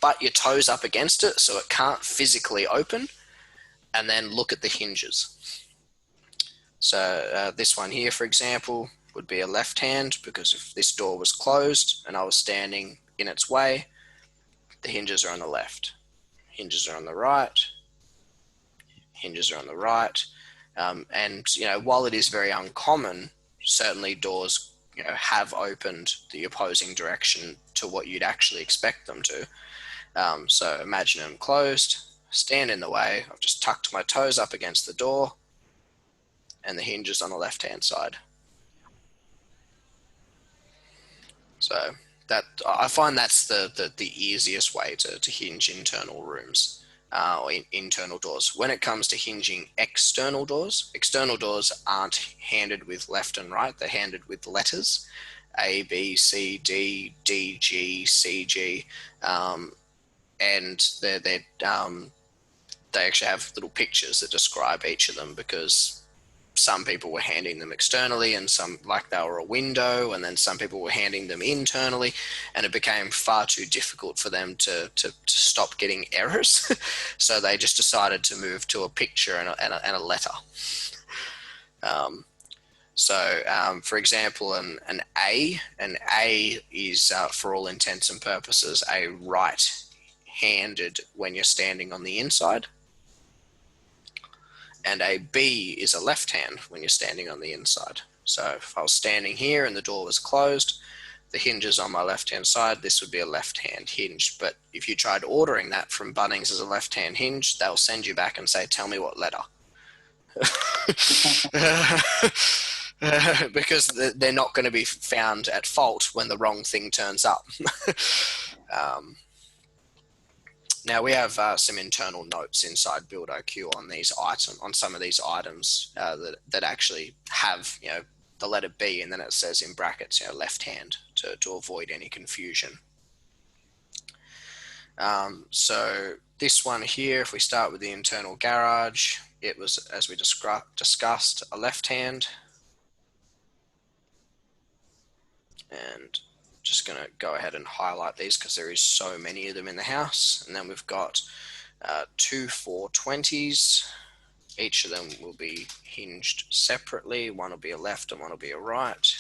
S1: but your toes up against it so it can't physically open, and then look at the hinges. So this one here, for example, would be a left hand, because if this door was closed and I was standing in its way, the hinges are on the left, hinges are on the right, hinges are on the right. And while it is very uncommon, certainly doors have opened the opposing direction to what you'd actually expect them to. So imagine them closed, stand in the way. I've just tucked my toes up against the door, and the hinges on the left-hand side. So that, I find that's the easiest way to hinge internal rooms or internal doors. When it comes to hinging external doors aren't handed with left and right. They're handed with letters, A, B, C, D, D, G, C, G, and they actually have little pictures that describe each of them, because some people were handing them externally, and some, like, they were a window, and then some people were handing them internally, and it became far too difficult for them to stop getting errors. So they just decided to move to a picture and a letter. For example, an A is, for all intents and purposes, a right-handed when you're standing on the inside. And a B is a left hand when you're standing on the inside. So if I was standing here and the door was closed, the hinges on my left-hand side, this would be a left-hand hinge. But if you tried ordering that from Bunnings as a left-hand hinge, they'll send you back and say, tell me what letter. Because they're not going to be found at fault when the wrong thing turns up. Now we have some internal notes inside Build.iQ on some of these items that actually have the letter B, and then it says in brackets left hand to avoid any confusion. So this one here, if we start with the internal garage, it was, as we discussed, a left hand. And just going to go ahead and highlight these because there is so many of them in the house. And then we've got Two 420s. Each of them will be hinged separately. One will be a left and one will be a right.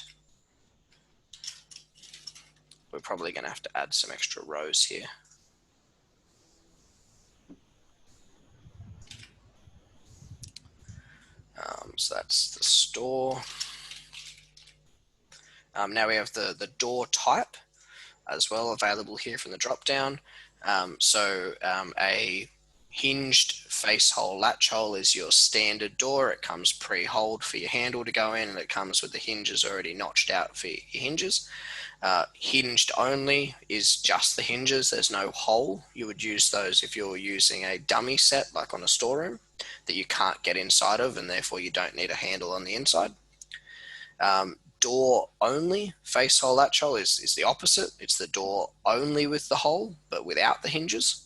S1: We're probably going to have to add some extra rows here. So that's the store. Now we have the door type as well available here from the drop down. A hinged face hole latch hole is your standard door. It comes pre-holed for your handle to go in, and it comes with the hinges already notched out for your hinges. Hinged only is just the hinges. There's no hole. You would use those if you're using a dummy set like on a storeroom that you can't get inside of, and therefore you don't need a handle on the inside. Door only face hole latch hole is the opposite. It's the door only with the hole but without the hinges.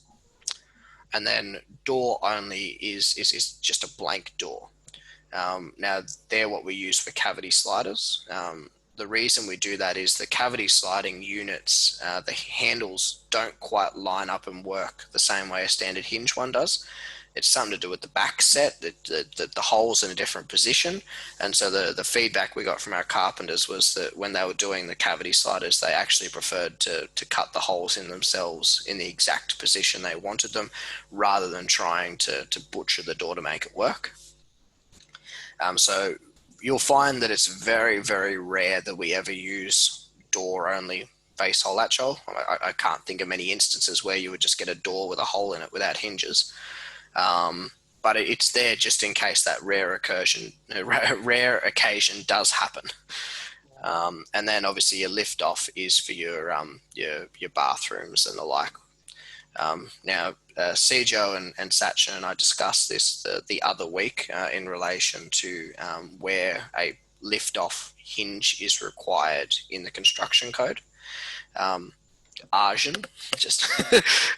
S1: And then door only is just a blank door. Now they're what we use for cavity sliders. The reason we do that is the cavity sliding units, the handles don't quite line up and work the same way a standard hinge one does. It's something to do with the back set, the hole's in a different position. And so the feedback we got from our carpenters was that when they were doing the cavity sliders, they actually preferred to cut the holes in themselves in the exact position they wanted them, rather than trying to butcher the door to make it work. So you'll find that it's very, very rare that we ever use door only face hole latch hole. I can't think of many instances where you would just get a door with a hole in it without hinges. But it's there just in case that rare occasion does happen. And then obviously your lift off is for your bathrooms and the like. Now, Sejo and Sachin and I discussed this the other week in relation to where a lift off hinge is required in the construction code. Arjun, just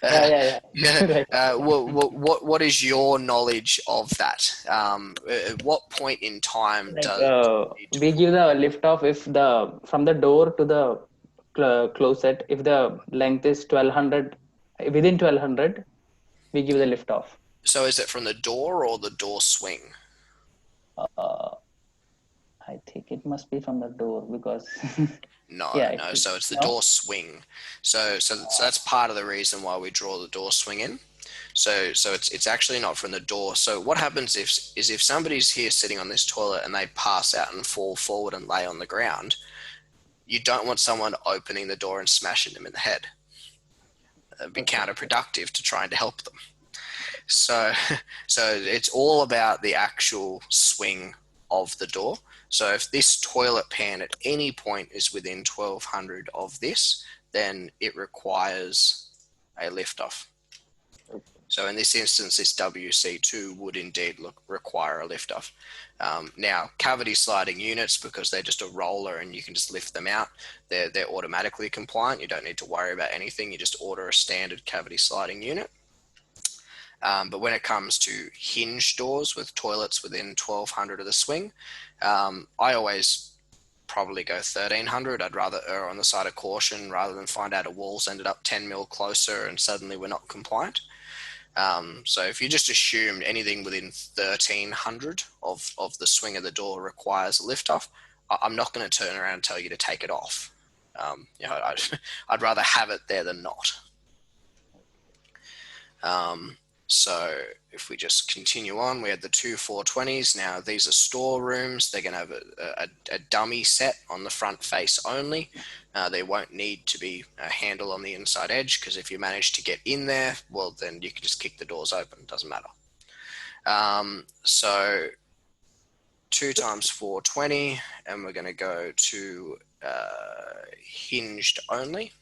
S4: Yeah. Right.
S1: what is your knowledge of that? At what point in time
S4: Like
S1: does
S4: we give the lift off if from the door to the closet, if the length is 1200, within 1200, we give the lift off.
S1: So is it from the door or the door swing?
S4: I think it must be from the door because
S1: No.
S4: yeah,
S1: So it's the
S4: no?
S1: door swing. So that's part of the reason why we draw the door swing in. So it's actually not from the door. So what happens if somebody's here sitting on this toilet and they pass out and fall forward and lay on the ground, you don't want someone opening the door and smashing them in the head. It'd be counterproductive to trying to help them. So it's all about the actual swing of the door. So if this toilet pan at any point is within 1200 of this, then it requires a lift off. So in this instance, this WC2 would indeed require a lift off. Now, cavity sliding units, because they're just a roller and you can just lift them out, they're automatically compliant. You don't need to worry about anything. You just order a standard cavity sliding unit. But when it comes to hinge doors with toilets within 1200 of the swing, I always probably go 1300. I'd rather err on the side of caution rather than find out a wall's ended up 10 mil closer and suddenly we're not compliant. So if you just assumed anything within 1300 of the swing of the door requires a lift off, I'm not going to turn around and tell you to take it off. I'd rather have it there than not. So if we just continue on, we had the two 420s. Now these are storerooms. They're going to have a dummy set on the front face only. They won't need to be a handle on the inside edge, because if you manage to get in there, well, then you can just kick the doors open. It doesn't matter. So 2 times 420, and we're going to go to hinged only,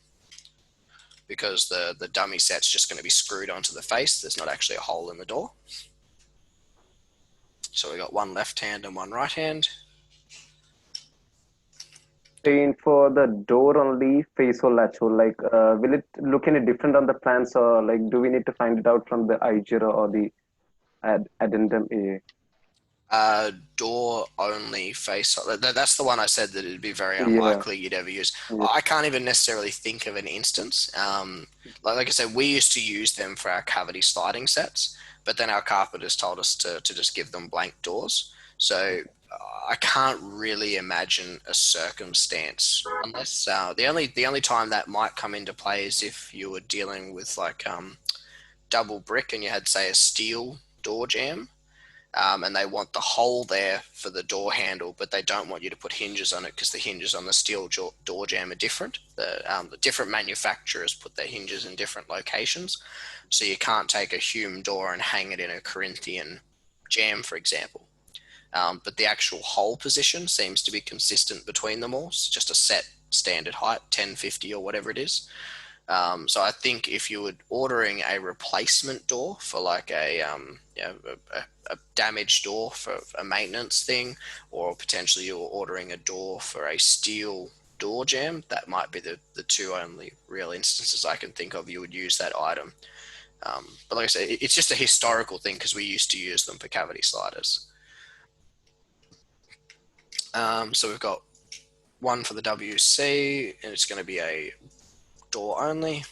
S1: because the dummy set's just going to be screwed onto the face. There's not actually a hole in the door. So we got one left hand and one right hand.
S2: For the door only face hole latch hole, like will it look any different on the plans, or like do we need to find it out from the iGiro or the addendum A?
S1: Door only face. That's the one I said that it'd be very
S2: Yeah.
S1: unlikely you'd ever use.
S2: Yeah.
S1: I can't even necessarily think of an instance. Like I said, we used to use them for our cavity sliding sets, but then our carpenters told us to just give them blank doors. So I can't really imagine a circumstance unless the only time that might come into play is if you were dealing with like double brick and you had, say, a steel door jamb. And they want the hole there for the door handle, but they don't want you to put hinges on it because the hinges on the steel door jamb are different. The different manufacturers put their hinges in different locations, so you can't take a Hume door and hang it in a Corinthian jamb, for example. But the actual hole position seems to be consistent between them all. It's just a set standard height, 1050 or whatever it is. So I think if you were ordering a replacement door for like a damaged door for a maintenance thing, or potentially you're ordering a door for a steel door jamb, that might be the two only real instances I can think of you would use that item. But like I said, it's just a historical thing because we used to use them for cavity sliders. So we've got one for the WC, and it's going to be a door only.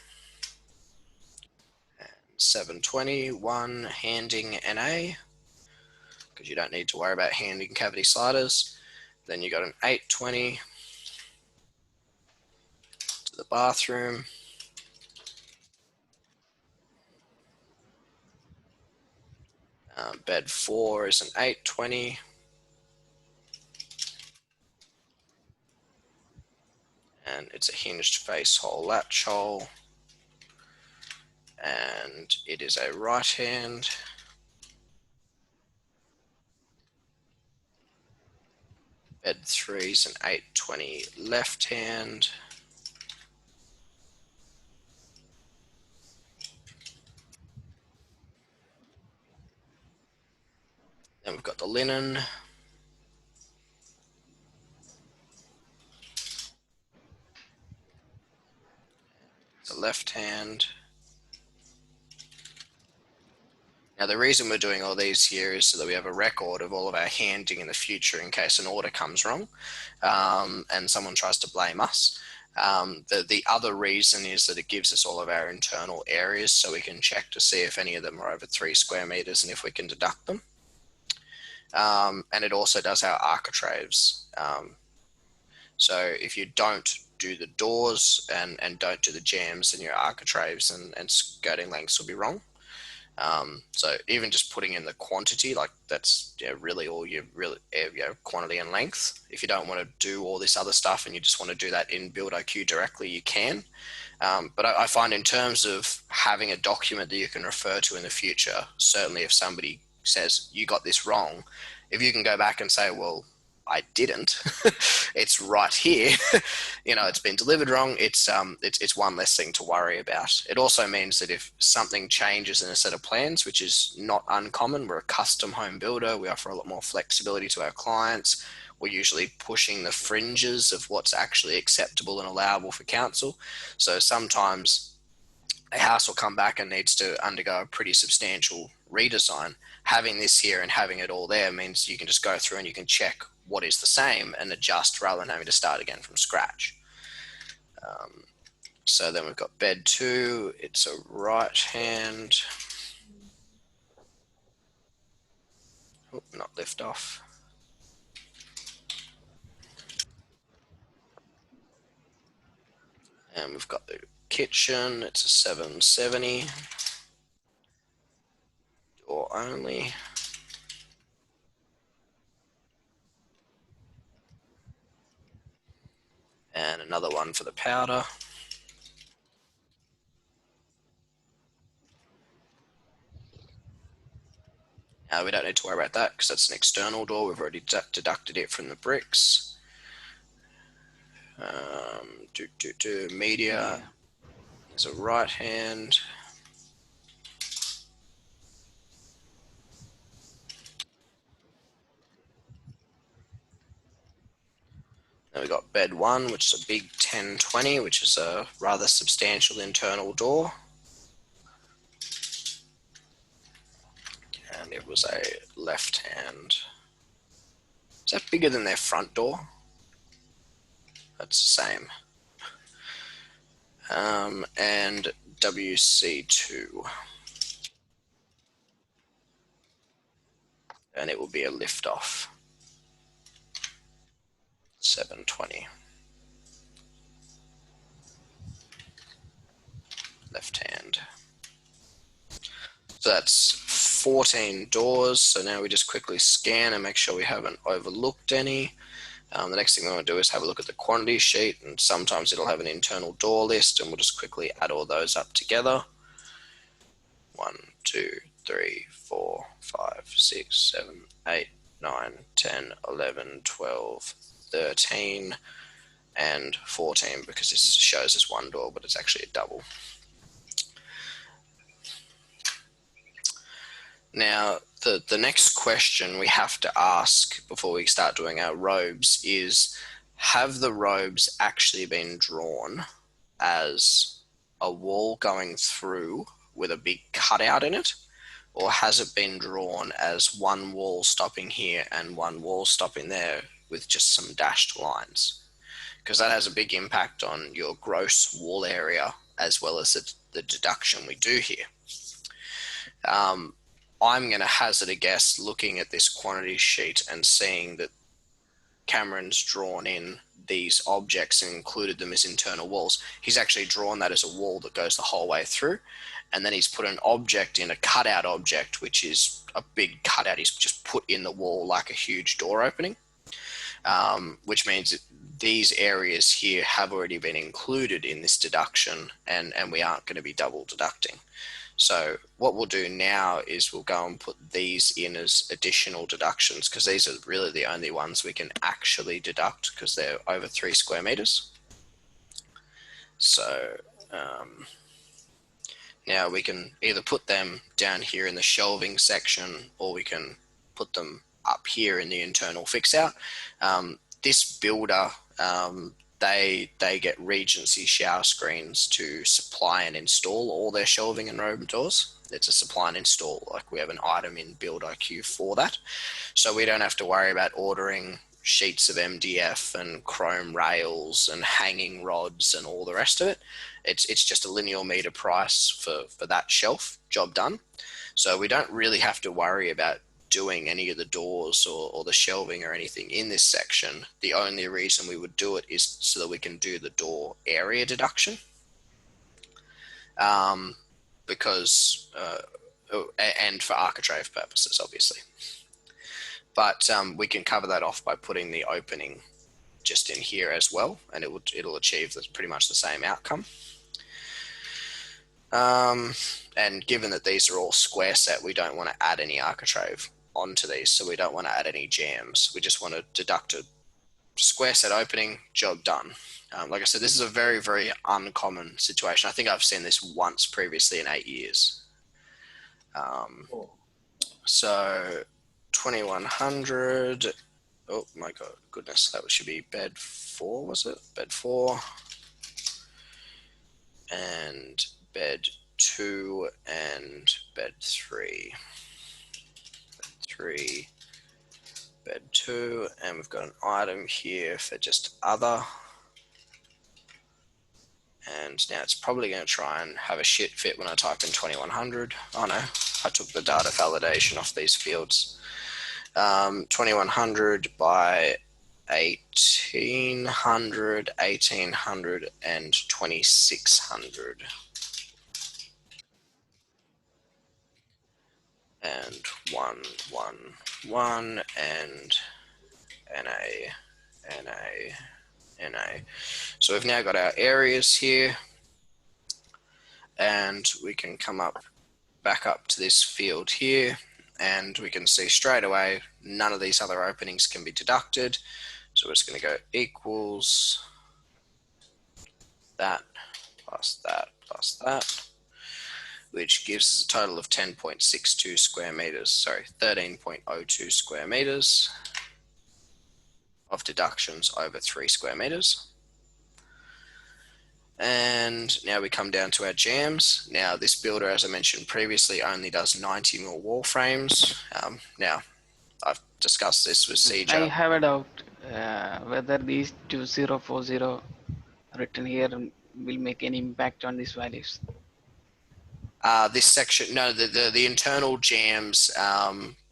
S1: 720, one handing NA, because you don't need to worry about handing cavity sliders. Then you got an 820 to the bathroom. Bed 4 is an 820. And it's a hinged face hole latch hole. And it is a right hand. Bed 3 is an 820 left hand. Then we've got the linen. The left hand. Now, the reason we're doing all these here is so that we have a record of all of our handing in the future in case an order comes wrong and someone tries to blame us. The other reason is that it gives us all of our internal areas so we can check to see if any of them are over 3 square meters and if we can deduct them. And it also does our architraves. So if you don't do the doors and don't do the jambs, then your architraves and skirting lengths will be wrong. So even just putting in the quantity, like that's really all you really quantity and length. If you don't want to do all this other stuff and you just want to do that in Build.iQ directly, you can. But I find in terms of having a document that you can refer to in the future, certainly if somebody says you got this wrong, if you can go back and say, well, I didn't. It's right here. It's been delivered wrong. It's one less thing to worry about. It also means that if something changes in a set of plans, which is not uncommon, we're a custom home builder. We offer a lot more flexibility to our clients. We're usually pushing the fringes of what's actually acceptable and allowable for council. So sometimes a house will come back and needs to undergo a pretty substantial redesign. Having this here and having it all there means you can just go through and you can check what is the same and adjust rather than having to start again from scratch. So then we've got bed 2. It's a right hand. Oh, not lift off. And we've got the kitchen. It's a 770. Door only. And another one for the powder. We don't need to worry about that because that's an external door. We've already deducted it from the bricks. Media is a right hand. Then we've got bed 1, which is a big 1020, which is a rather substantial internal door. And it was a left hand. Is that bigger than their front door? That's the same. And WC2. And it will be a lift off. 720. Left hand. So that's 14 doors. So now we just quickly scan and make sure we haven't overlooked any. The next thing we want to do is have a look at the quantity sheet, and sometimes it'll have an internal door list, and we'll just quickly add all those up together. 1, 2, 3, 4, 5, 6, 7, 8, 9, 10, 11, 12, 13, and 14, because this shows as one door, but it's actually a double. Now, the next question we have to ask before we start doing our robes is, have the robes actually been drawn as a wall going through with a big cutout in it, or has it been drawn as one wall stopping here and one wall stopping there with just some dashed lines? Because that has a big impact on your gross wall area as well as the deduction we do here. I'm going to hazard a guess looking at this quantity sheet and seeing that Cameron's drawn in these objects and included them as internal walls. He's actually drawn that as a wall that goes the whole way through, and then he's put an object in, a cutout object, which is a big cutout he's just put in the wall like a huge door opening, which means that these areas here have already been included in this deduction, and we aren't going to be double deducting. So what we'll do now is we'll go and put these in as additional deductions, because these are really the only ones we can actually deduct because they're over 3 square meters. So now we can either put them down here in the shelving section, or we can put them up here in the internal fix out. This builder, they get Regency shower screens to supply and install all their shelving and robe doors. It's a supply and install, like we have an item in Build.iQ for that. So we don't have to worry about ordering sheets of MDF and chrome rails and hanging rods and all the rest of it. It's just a linear meter price for that shelf, job done. So we don't really have to worry about doing any of the doors or the shelving or anything in this section. The only reason we would do it is so that we can do the door area deduction, because and for architrave purposes, obviously. But we can cover that off by putting the opening just in here as well, and it'll achieve pretty much the same outcome. And given that these are all square set, we don't want to add any architrave onto these, so we don't want to add any jams. We just want to deduct a square set opening, job done. Like I said, this is a very, very uncommon situation. I think I've seen this once previously in 8 years. So 2100, oh my god, goodness, that should be bed 4, was it? Bed 4 and bed 2 and bed 3. Bed 2, and we've got an item here for just other, and now it's probably going to try and have a shit fit when I type in 2100. Oh no, I took the data validation off these fields. 2100 by 1800, 1800, and 2600. And 1, 1, 1, and NA, NA, NA. So we've now got our areas here, and we can come back up to this field here, and we can see straight away none of these other openings can be deducted. So we're just going to go equals that plus that plus that, which gives us a total of 10.62 square meters, sorry, 13.02 square meters of deductions over 3 square meters. And now we come down to our jams. Now this builder, as I mentioned previously, only does 90mm wall frames. Now, I've discussed this with
S3: I
S1: CJ.
S3: have a doubt whether these 2040 written here will make any impact on these values.
S1: This section, no, the internal jams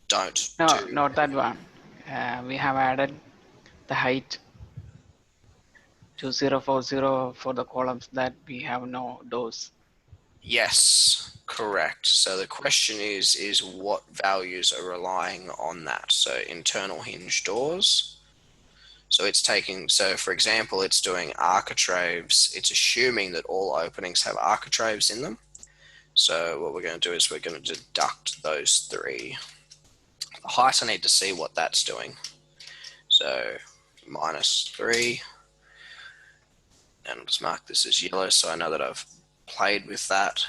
S1: don't
S3: No,
S1: do.
S3: not that one. We have added the height 2040 for the columns that we have no doors.
S1: Yes, correct. So the question is what values are relying on that? So internal hinge doors. So it's taking, so for example, it's doing architraves. It's assuming that all openings have architraves in them. So what we're going to do is we're going to deduct those three. The height, I need to see what that's doing. So -3. And I'll just mark this as yellow so I know that I've played with that.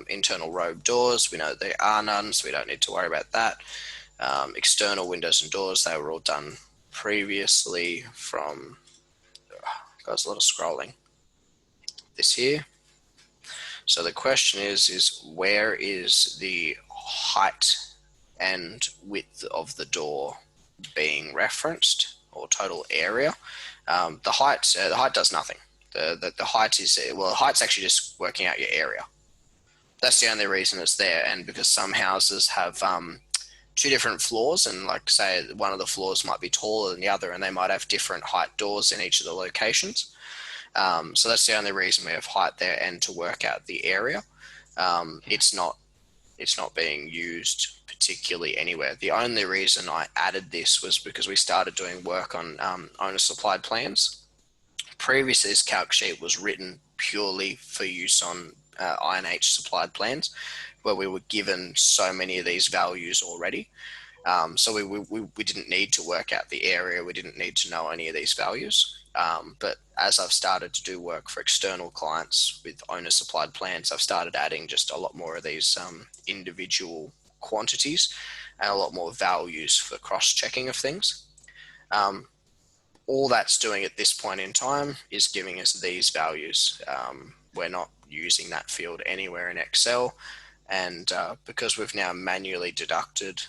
S1: Internal robe doors, we know there are none, so we don't need to worry about that. External windows and doors, they were all done previously from, guys, a lot of scrolling. This here. So the question is where is the height and width of the door being referenced, or total area? The height does nothing. The height is, well, the height's actually just working out your area. That's the only reason it's there. And because some houses have two different floors, and like say one of the floors might be taller than the other, and they might have different height doors in each of the locations. So that's the only reason we have height there, and to work out the area. It's not being used particularly anywhere. The only reason I added this was because we started doing work on owner supplied plans. Previously, this calc sheet was written purely for use on I&H supplied plans, where we were given so many of these values already. So we didn't need to work out the area. We didn't need to know any of these values. But as I've started to do work for external clients with owner supplied plans, I've started adding just a lot more of these individual quantities and a lot more values for cross-checking of things. All that's doing at this point in time is giving us these values. We're not using that field anywhere in Excel. And because we've now manually deducted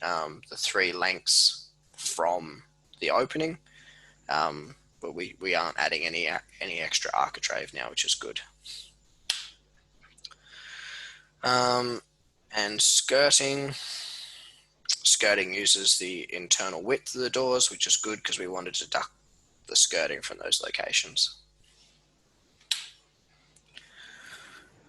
S1: the 3 lengths from the opening, but we aren't adding any extra architrave now, which is good. And skirting uses the internal width of the doors, which is good because we wanted to deduct the skirting from those locations.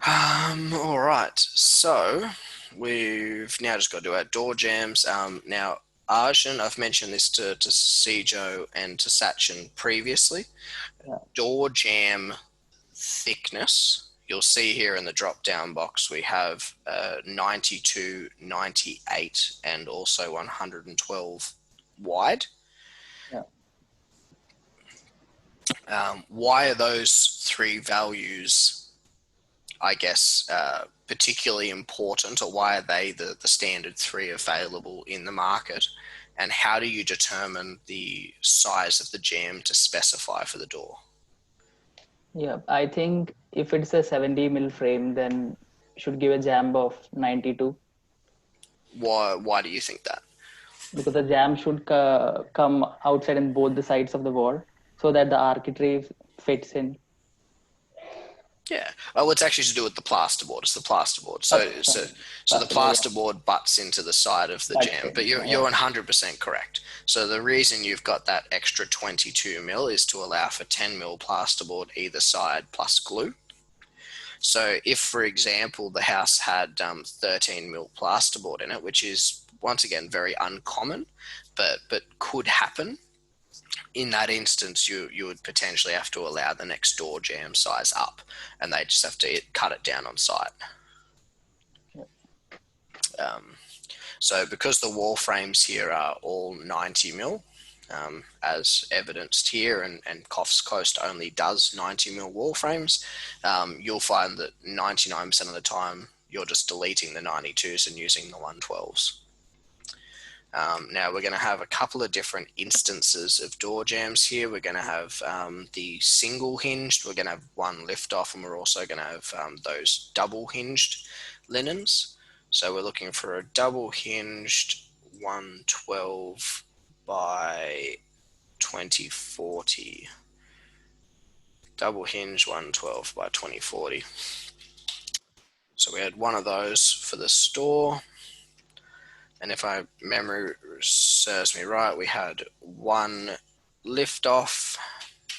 S1: All right, so we've now just got to do our door jams. Now, Arjun, I've mentioned this to Sejo and to Sachin previously.
S4: Yeah.
S1: Door jam thickness, you'll see here in the drop-down box, we have 92, 98, and also 112 wide.
S4: Yeah.
S1: Why are those 3 values, I guess, particularly important, or why are they the standard 3 available in the market? And how do you determine the size of the jam to specify for the door?
S4: Yeah, I think if it's a 70 mil frame, then should give a jamb of 92,
S1: Why do you think that?
S4: because the jam should come outside in both the sides of the wall so that the architrave fits in.
S1: Yeah. Well, it's actually to do with the plasterboard. It's the plasterboard. So the plasterboard butts into the side of the jam. But you're 100% correct. So the reason you've got that extra 22 mil is to allow for 10 mil plasterboard either side plus glue. So if, for example, the house had 13 mil plasterboard in it, which is once again very uncommon, but could happen. In that instance, you would potentially have to allow the next door jam size up, and they just have to cut it down on site.
S4: Yep.
S1: So because the wall frames here are all 90 mil, as evidenced here, and Coffs Coast only does 90 mil wall frames, you'll find that 99% of the time you're just deleting the 92s and using the 112s. Now we're going to have a couple of different instances of door jams here. We're going to have the single hinged, we're going to have one lift off, and we're also going to have those double hinged linens. So we're looking for a double hinged 112 by 2040. Double hinge 112 by 2040. So we had one of those for the store. And if my memory serves me right, we had one lift off.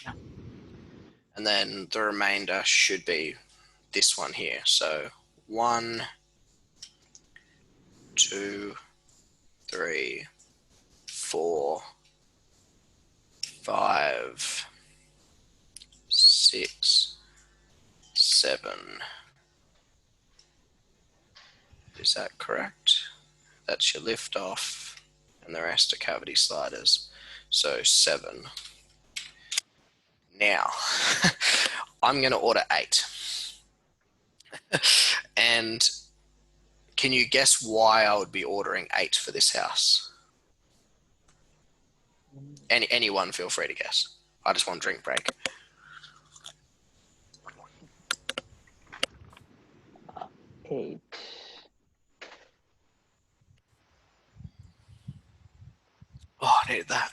S3: Yeah.
S1: And then the remainder should be this one here. So 1, 2, 3, 4, 5, 6, 7. Is that correct? That's your lift off, and the rest are cavity sliders. So 7. Now, I'm going to order 8. And can you guess why I would be ordering 8 for this house? Anyone feel free to guess. I just want a drink break.
S4: Eight.
S1: Oh, I needed that.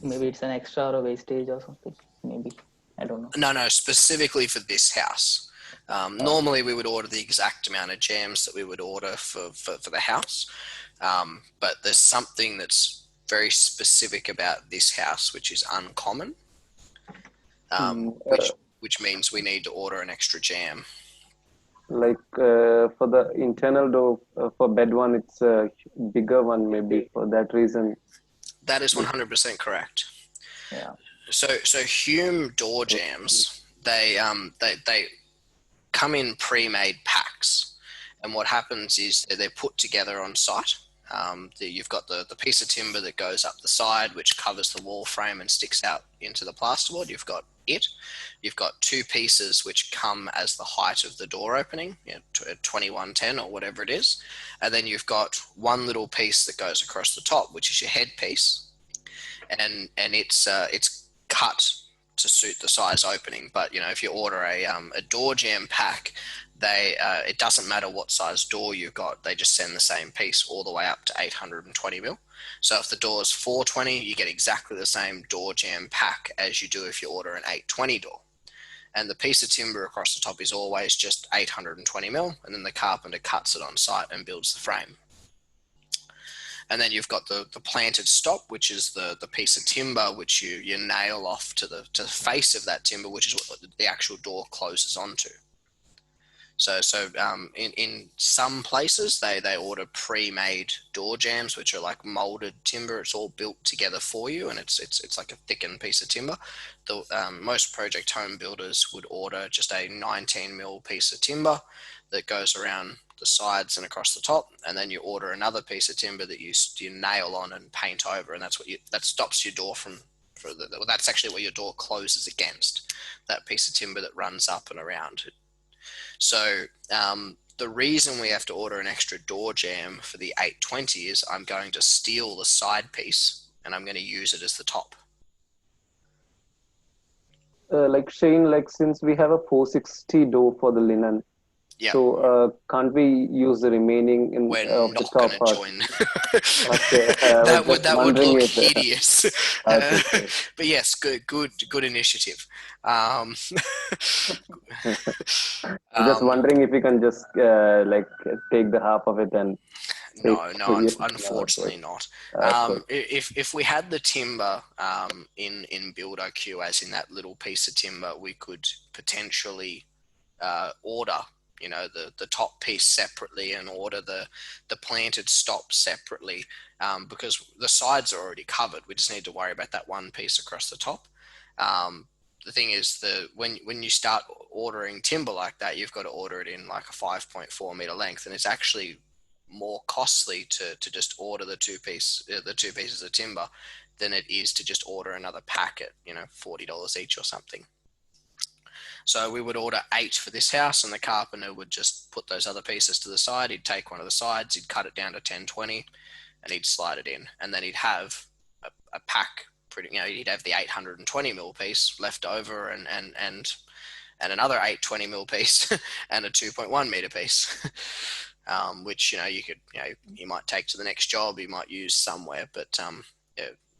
S4: Maybe it's an extra or a wastage or something. Maybe. I don't know.
S1: No, specifically for this house. Normally we would order the exact amount of jams that we would order for the house. But there's something that's very specific about this house, which is uncommon, which means we need to order an extra jam.
S2: Like for the internal door for bed one, it's a bigger one maybe for that reason.
S1: That is 100% correct.
S4: Yeah.
S1: So Hume door jams, they come in pre-made packs, and what happens is they're put together on site. You've got the piece of timber that goes up the side, which covers the wall frame and sticks out into the plasterboard. You've got 2 pieces which come as the height of the door opening, 2110 or whatever it is, and then you've got one little piece that goes across the top, which is your head piece, and it's cut to suit the size opening. But if you order a door jam pack, it doesn't matter what size door you've got, they just send the same piece all the way up to 820 mil. So if the door is 420, you get exactly the same door jam pack as you do if you order an 820 door. And the piece of timber across the top is always just 820 mil, and then the carpenter cuts it on site and builds the frame. And then you've got the planted stop, which is the piece of timber which you nail off to the face of that timber, which is what the actual door closes onto. So in some places they order pre-made door jams, which are like molded timber. It's all built together for you, and it's like a thickened piece of timber. Most project home builders would order just a 19 mil piece of timber that goes around the sides and across the top, and then you order another piece of timber that you nail on and paint over, and that stops your door from. That's actually where your door closes against, that piece of timber that runs up and around. So the reason we have to order an extra door jam for the 820 is I'm going to steal the side piece and I'm going to use it as the top.
S2: Like Shane, like since we have a 460 door for the linen,
S1: Yep.
S2: so can't we use the remaining in
S1: We're
S2: the
S1: not
S2: top
S1: going to
S2: part?
S1: join.
S2: Okay,
S1: that would look
S2: if,
S1: hideous.
S2: okay.
S1: But yes, good initiative.
S2: Just wondering if we can just like take the half of it and.
S1: No, unfortunately not. If we had the timber in Build.iQ, as in that little piece of timber, we could potentially order the top piece separately and order the planted stop separately, because the sides are already covered. We just need to worry about that one piece across the top. The thing is, when you start ordering timber like that, you've got to order it in like a 5.4 meter length, and it's actually more costly to just order the two pieces of timber than it is to just order another pack at $40 each or something. So we would order 8 for this house, and the carpenter would just put those other pieces to the side. He'd take one of the sides, he'd cut it down to 1020, and he'd slide it in, and then he'd have a pack. He'd have the 820 mil piece left over, and another 820 mil piece and a 2.1 meter piece. which you might take to the next job, you might use somewhere, but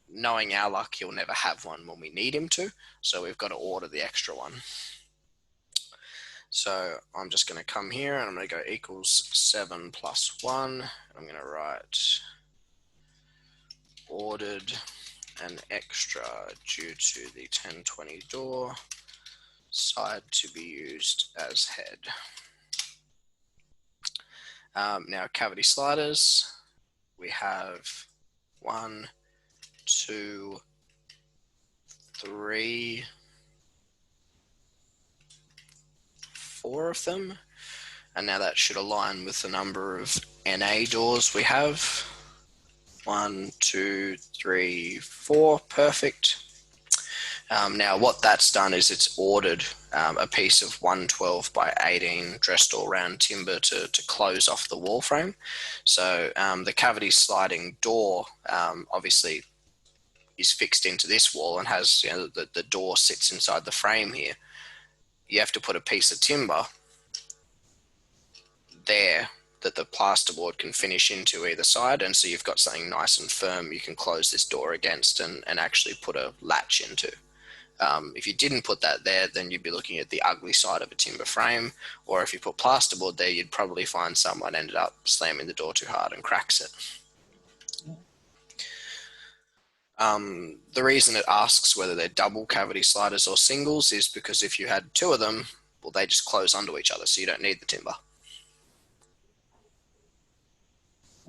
S1: knowing our luck, he'll never have one when we need him to, so we've got to order the extra one. So I'm just going to come here and I'm going to go equals 7 plus 1. And I'm going to write ordered an extra due to the 1020 door, side to be used as head. Now cavity sliders, we have 1, 2, 3, 4 of them, and now that should align with the number of NA doors we have. 1, 2, 3, 4, perfect. Now what that's done is it's ordered a piece of 112 by 18 dressed all round timber to close off the wall frame. So the cavity sliding door obviously is fixed into this wall and has, the door sits inside the frame here. You have to put a piece of timber there that the plasterboard can finish into either side, and so you've got something nice and firm you can close this door against and actually put a latch into. If you didn't put that there, then you'd be looking at the ugly side of a timber frame, or if you put plasterboard there, you'd probably find someone ended up slamming the door too hard and cracks it. The reason it asks whether they're double cavity sliders or singles is because if you had 2 of them, well, they just close onto each other, so you don't need the timber.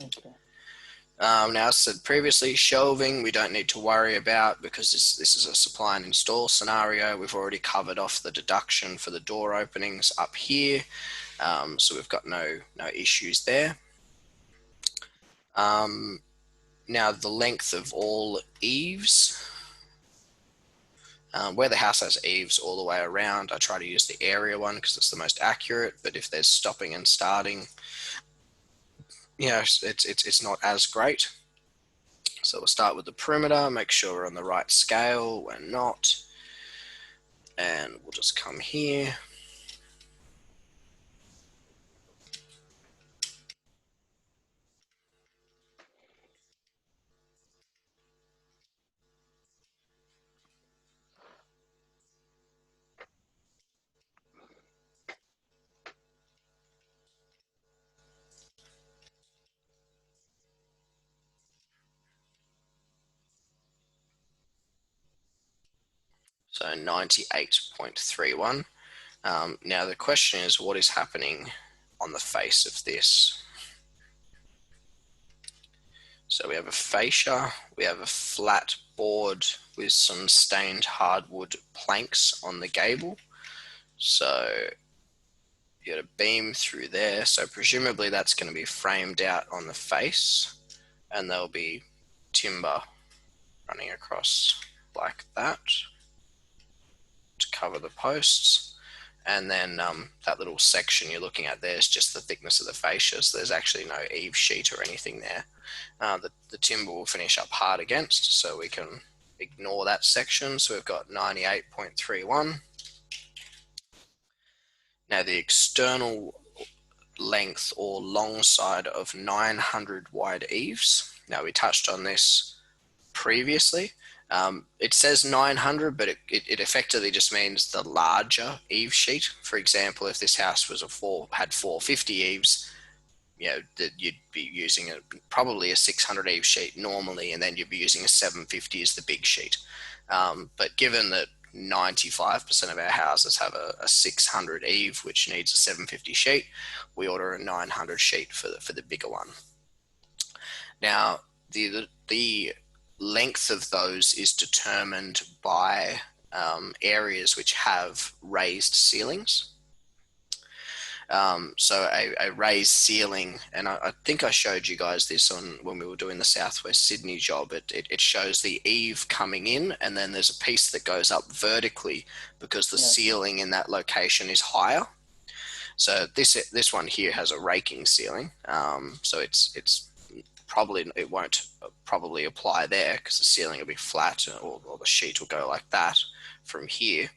S4: Okay.
S1: Now, as said previously, shelving we don't need to worry about because this is a supply and install scenario. We've already covered off the deduction for the door openings up here, so we've got no issues there. Now, the length of all eaves. Where the house has eaves all the way around, I try to use the area one because it's the most accurate, but if there's stopping and starting, it's not as great. So we'll start with the perimeter, make sure we're on the right scale, we're not, and we'll just come here. So 98.31. Now the question is, what is happening on the face of this? So we have a fascia, we have a flat board with some stained hardwood planks on the gable. So you got a beam through there. So presumably that's going to be framed out on the face, and there'll be timber running across like that to cover the posts. And then that little section you're looking at there is just the thickness of the fascia, so there's actually no eave sheet or anything there. The timber will finish up hard against, so we can ignore that section. So we've got 98.31. Now the external length or long side of 900 wide eaves. Now we touched on this previously. It says 900, but it effectively just means the larger eave sheet. For example, if this house was had 450 eaves, that you'd be using probably a 600 eave sheet normally, and then you'd be using a 750 as the big sheet. But given that 95% of our houses have a 600 eave, which needs a 750 sheet, we order a 900 sheet for the bigger one. Now, the length of those is determined by areas which have raised ceilings. So a raised ceiling, and I think I showed you guys this when we were doing the Southwest Sydney job. It shows the eave coming in, and then there's a piece that goes up vertically because the ceiling in that location is higher. So this one here has a raking ceiling, so it's probably, it won't probably apply there because the ceiling will be flat, or the sheet will go like that from here.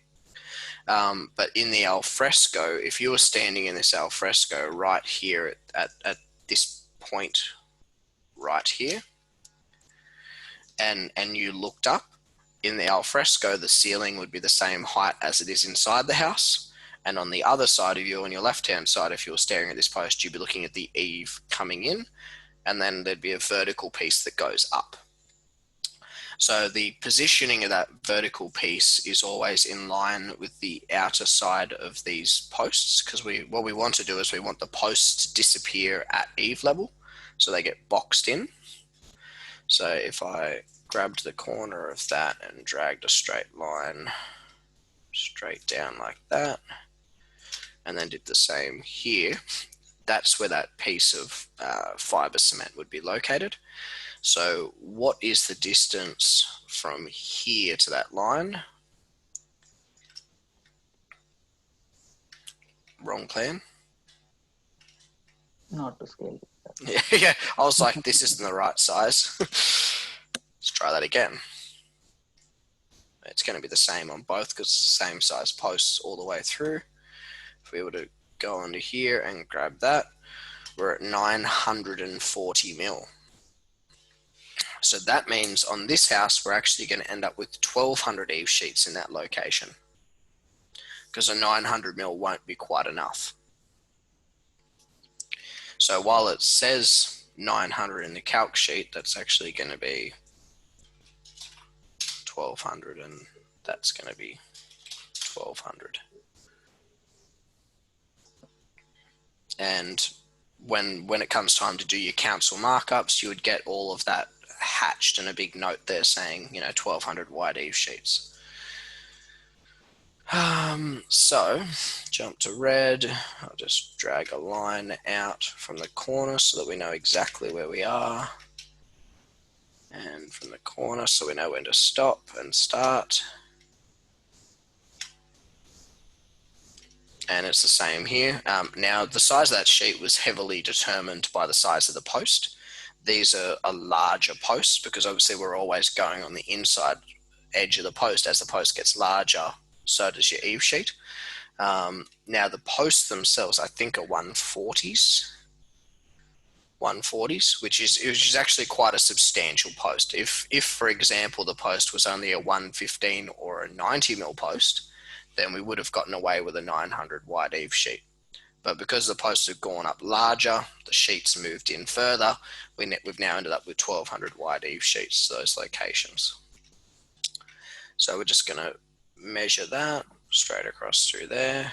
S1: But in the alfresco, if you were standing in this alfresco right here at this point right here, and you looked up, in the alfresco, the ceiling would be the same height as it is inside the house. And on the other side of you, on your left-hand side, if you were staring at this post, you'd be looking at the eave coming in, and then there'd be a vertical piece that goes up. So the positioning of that vertical piece is always in line with the outer side of these posts, because what we want to do is we want the posts to disappear at eave level, so they get boxed in. So if I grabbed the corner of that and dragged a straight line straight down like that, and then did the same here, that's where that piece of fiber cement would be located. So what is the distance from here to that line? Wrong plan.
S4: Not to scale.
S1: Yeah, I was like, this isn't the right size. Let's try that again. It's going to be the same on both because it's the same size posts all the way through. If we were to go under here and grab that, we're at 940 mil. So that means on this house, we're actually going to end up with 1,200 eave sheets in that location, because a 900 mil won't be quite enough. So while it says 900 in the calc sheet, that's actually going to be 1,200, and that's going to be 1,200. And when it comes time to do your council markups, you would get all of that hatched and a big note there saying, 1,200 wide eave sheets. So jump to red. I'll just drag a line out from the corner so that we know exactly where we are, and from the corner so we know when to stop and start. And it's the same here. Now the size of that sheet was heavily determined by the size of the post. These are a larger posts because obviously we're always going on the inside edge of the post. As the post gets larger, so does your eave sheet. Now the posts themselves, I think, are 140s, which is actually quite a substantial post. If for example the post was only a 115 or a 90 mil post, then we would have gotten away with a 900 wide eave sheet. But because the posts have gone up larger, the sheets moved in further, we've now ended up with 1,200 wide eave sheets to those locations. So we're just going to measure that straight across through there.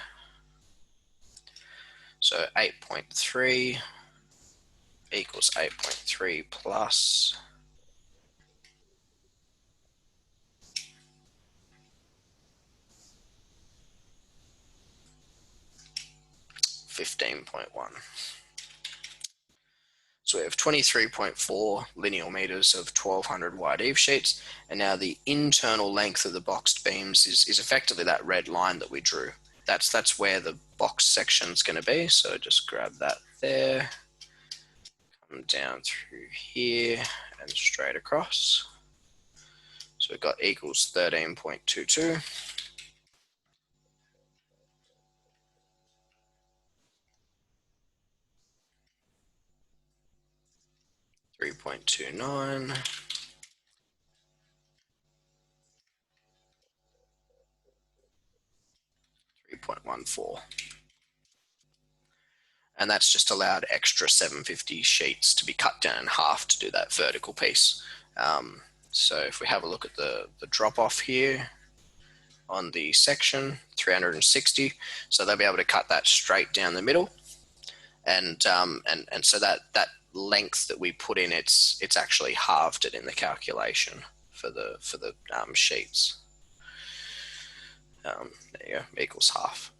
S1: So 8.3 equals 8.3 plus 15.1. So we have 23.4 linear meters of 1,200 wide eave sheets, and now the internal length of the boxed beams is effectively that red line that we drew. That's where the box section is going to be. So just grab that there, come down through here and straight across. So we've got equals 13.22. 3.29, 3.14. And that's just allowed extra 750 sheets to be cut down in half to do that vertical piece. So if we have a look at the drop off here on the section, 360, so they'll be able to cut that straight down the middle. And so that length that we put in, it's actually halved it in the calculation for the sheets. There you go, equals half.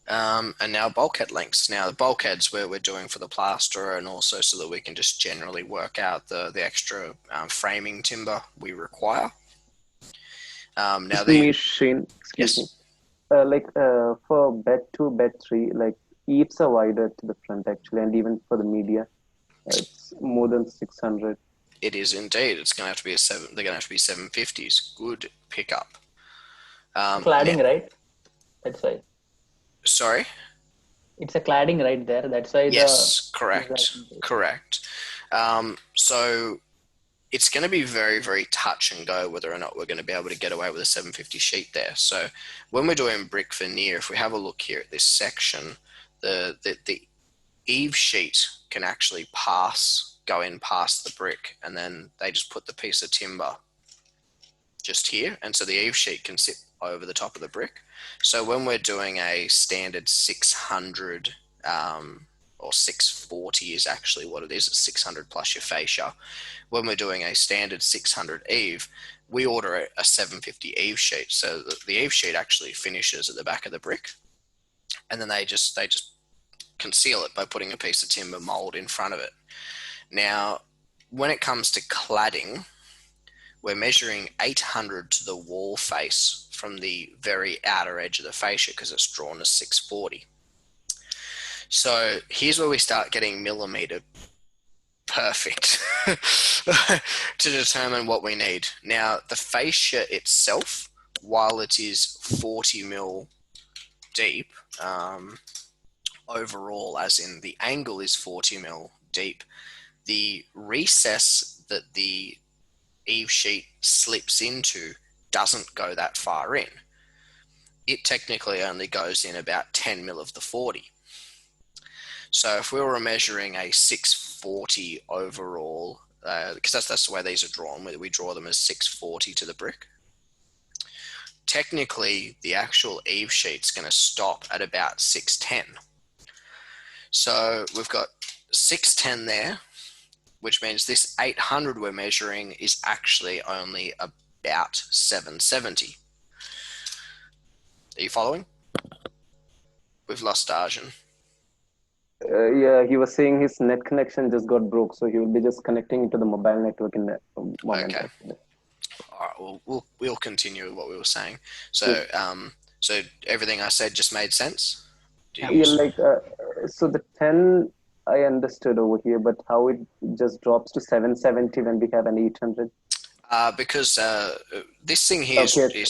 S1: And now bulkhead lengths. Now the bulkheads we're doing for the plasterer, and also so that we can just generally work out the extra framing timber we require. Now
S2: Shane, excuse
S1: yes.
S2: me. For bed 2, bed 3, eaves are wider to the front actually, and even for the media, it's more than 600.
S1: It is indeed. It's going to have to be they're going to have to be 750s. Good pickup.
S4: Cladding, right? That's why.
S1: Sorry?
S4: It's a cladding right there. That's why
S1: Yes,
S4: the
S1: correct. Correct. So it's going to be very, very touch and go whether or not we're going to be able to get away with a 750 sheet there. So when we're doing brick veneer, if we have a look here at this section, the eave sheet can actually go in past the brick, and then they just put the piece of timber just here, and so the eave sheet can sit over the top of the brick. So when we're doing a standard 600 or 640 is actually what it is, it's 600 plus your fascia. When we're doing a standard 600 eave, we order a 750 eave sheet. So the eave sheet actually finishes at the back of the brick, and then they just conceal it by putting a piece of timber mold in front of it. Now, when it comes to cladding, we're measuring 800 to the wall face from the very outer edge of the fascia because it's drawn as 640. So here's where we start getting millimeter perfect to determine what we need. Now, the fascia itself, while it is 40 mil deep, overall, as in the angle is 40 mil deep, the recess that the eave sheet slips into doesn't go that far in. It technically only goes in about 10 mil of the 40. So if we were measuring a 640 overall, because that's the way these are drawn, we draw them as 640 to the brick. Technically, the actual eave sheet's going to stop at about 610. So we've got 610 there, which means this 800 we're measuring is actually only about 770. Are you following? We've lost Arjun.
S2: Yeah, he was saying his net connection just got broke, so he will be just connecting to the mobile network in that moment.
S1: Okay. All right, we'll continue with what we were saying. So, so everything I said just made sense?
S2: Yeah, like, so the 10 I understood over here, but how it just drops to 770 when we have an 800?
S1: Because this thing here
S2: Okay,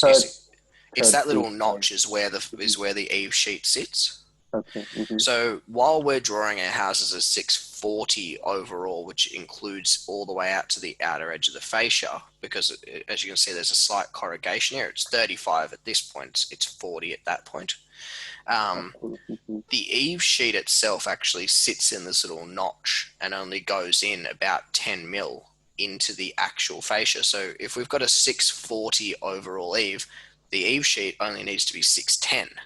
S1: it's that little
S2: sheet,
S1: notch is where the eave sheet sits.
S2: Okay.
S1: So while we're drawing our houses as 640 overall, which includes all the way out to the outer edge of the fascia, because as you can see, there's a slight corrugation here. It's 35 at this point. It's 40 at that point. The eave sheet itself actually sits in this little notch and only goes in about 10 mil into the actual fascia. So if we've got a 640 overall eave, the eave sheet only needs to be 610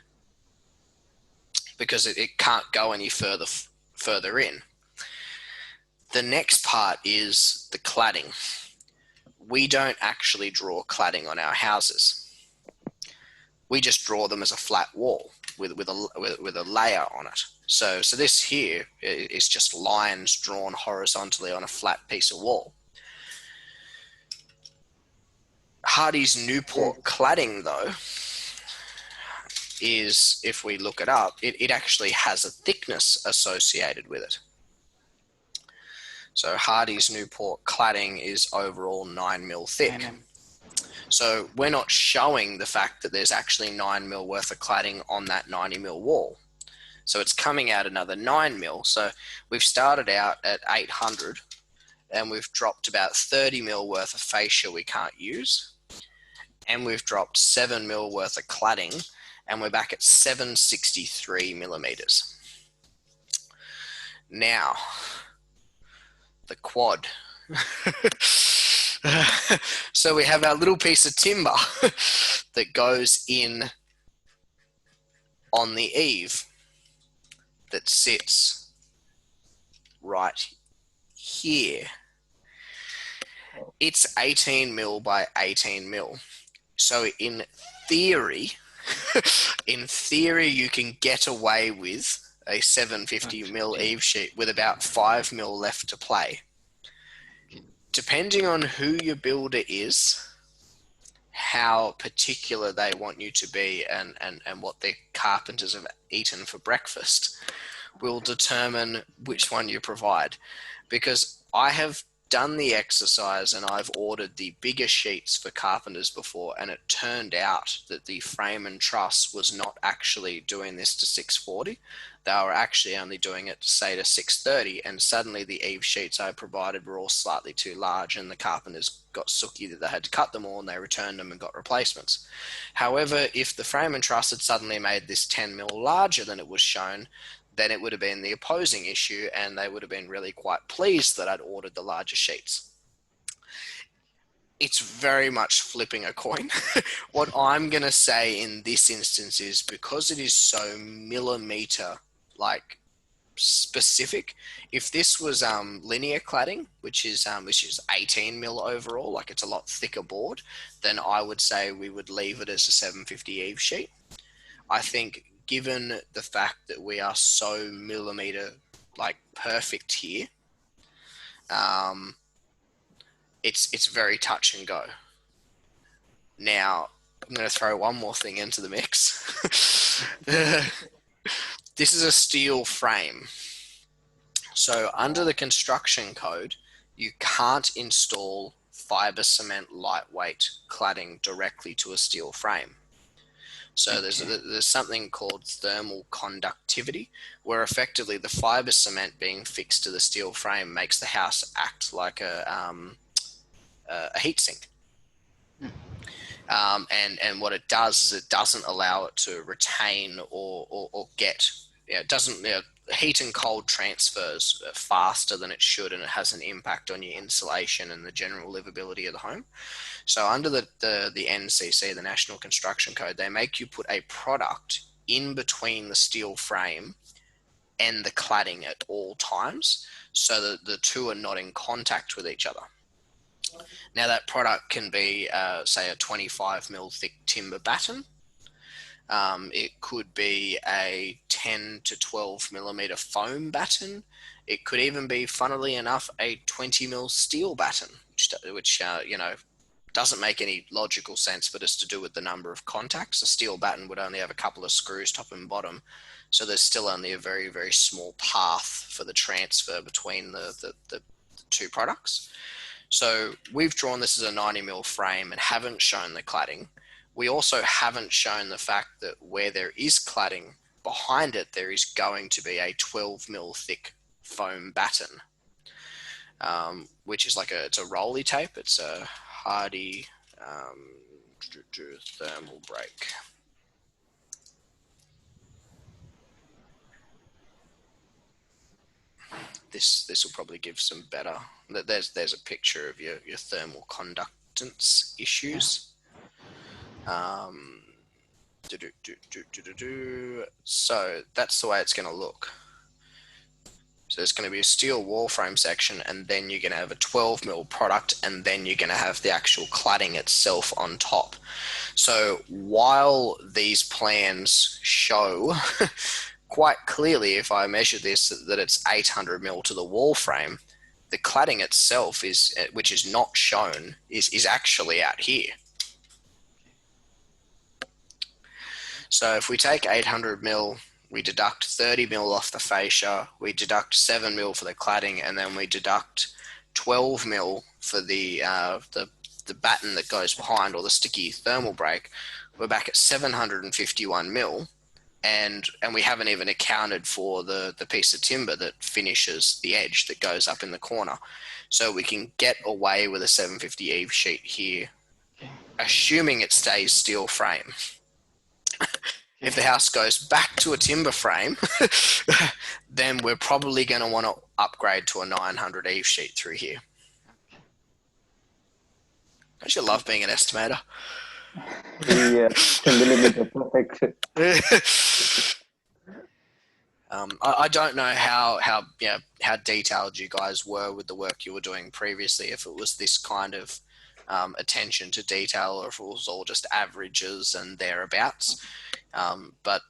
S1: because it can't go any further in. The next part is the cladding. We don't actually draw cladding on our houses. We just draw them as a flat wall with a layer on it. So this here is just lines drawn horizontally on a flat piece of wall. Hardy's Newport cladding, though, is, if we look it up, it actually has a thickness associated with it. So Hardy's Newport cladding is overall 9 mil thick. So we're not showing the fact that there's actually 9 mil worth of cladding on that 90 mil wall. So it's coming out another 9 mil. So we've started out at 800 and we've dropped about 30 mil worth of fascia we can't use. And we've dropped 7 mil worth of cladding and we're back at 763 millimeters. Now, the quad. So we have our little piece of timber that goes in on the eave that sits right here. It's 18 mil by 18 mil. So in theory, you can get away with a 750 mil eave sheet with about 5 mil left to play. Depending on who your builder is, how particular they want you to be, and what their carpenters have eaten for breakfast will determine which one you provide. Because I have done the exercise and I've ordered the bigger sheets for carpenters before, and it turned out that the frame and truss was not actually doing this to 640. They were actually only doing it, say, to 630, and suddenly the eave sheets I provided were all slightly too large, and the carpenters got sooky that they had to cut them all, and they returned them and got replacements. However, if the frame and truss had suddenly made this 10 mil larger than it was shown, then it would have been the opposing issue, and they would have been really quite pleased that I'd ordered the larger sheets. It's very much flipping a coin. What I'm going to say in this instance is, because it is so millimeter like specific, if this was linear cladding, which is 18 mil overall, like it's a lot thicker board, then I would say we would leave it as a 750 eave sheet. I think given the fact that we are so millimeter like perfect here, it's very touch and go. Now, I'm going to throw one more thing into the mix. This is a steel frame. So under the construction code, you can't install fiber cement lightweight cladding directly to a steel frame. So there's something called thermal conductivity, where effectively the fiber cement being fixed to the steel frame makes the house act like a heat sink. And what it does is it doesn't allow it to retain or get, it doesn't, heat and cold transfers faster than it should, and it has an impact on your insulation and the general livability of the home. So under the NCC, the National Construction Code, they make you put a product in between the steel frame and the cladding at all times, so that the two are not in contact with each other. Now that product can be, say, a 25 mil thick timber batten. It could be a 10 to 12 millimeter foam batten. It could even be, funnily enough, a 20 mil steel batten, which doesn't make any logical sense, but it's to do with the number of contacts. A steel batten would only have a couple of screws top and bottom, so there's still only a very, very small path for the transfer between the two products. So we've drawn this as a 90 mil frame and haven't shown the cladding. We also haven't shown the fact that where there is cladding, behind it there is going to be a 12 mil thick foam batten, which is like it's a rolly tape. It's a hardy thermal break. This will probably give some better. There's a picture of your thermal conductance issues. So that's the way it's going to look. So there's going to be a steel wall frame section, and then you're going to have a 12 mil product, and then you're going to have the actual cladding itself on top. So while these plans show quite clearly, if I measure this, that it's 800 mil to the wall frame, the cladding itself is, which is not shown, is actually out here. So if we take 800 mil, we deduct 30 mil off the fascia, we deduct 7 mil for the cladding, and then we deduct 12 mil for the batten that goes behind, or the sticky thermal break, we're back at 751 mil, and we haven't even accounted for the piece of timber that finishes the edge that goes up in the corner. So we can get away with a 750 eave sheet here, assuming it stays steel frame. If the house goes back to a timber frame, then we're probably going to want to upgrade to a 900 eave sheet through here. Don't you love being an estimator?
S2: Yeah, 10 millimeter, perfect.
S1: I don't know how detailed you guys were with the work you were doing previously, if it was this kind of attention to detail, or if it was all just averages and thereabouts. But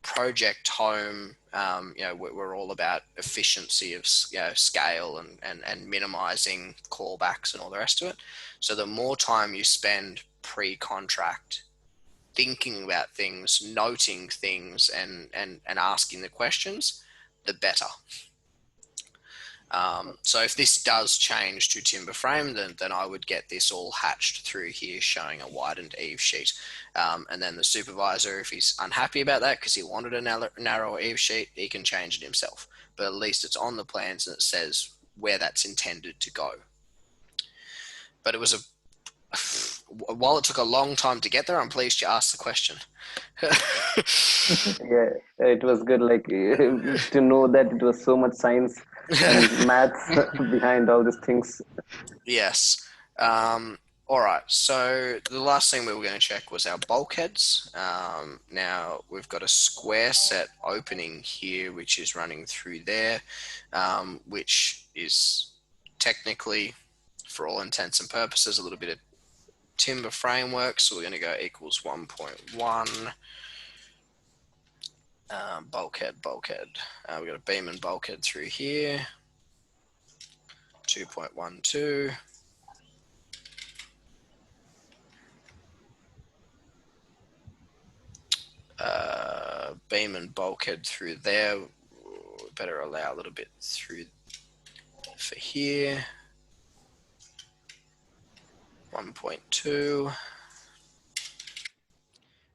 S1: project home, we're all about efficiency of scale and minimizing callbacks and all the rest of it. So the more time you spend pre-contract thinking about things, noting things, and asking the questions, the better. So if this does change to timber frame, then I would get this all hatched through here showing a widened eave sheet. And then the supervisor, if he's unhappy about that because he wanted a narrow eave sheet, he can change it himself. But at least it's on the plans and it says where that's intended to go. But it was while it took a long time to get there, I'm pleased you asked the question.
S2: Yeah, it was good, like to know that it was so much science and maths behind all these things.
S1: Yes. All right. So the last thing we were going to check was our bulkheads. Now we've got a square set opening here, which is running through there, which is technically, for all intents and purposes, a little bit of timber framework. So we're going to go equals 1.1. Bulkhead. We've got a beam and bulkhead through here. 2.12. Beam and bulkhead through there. Better allow a little bit through for here. 1.2.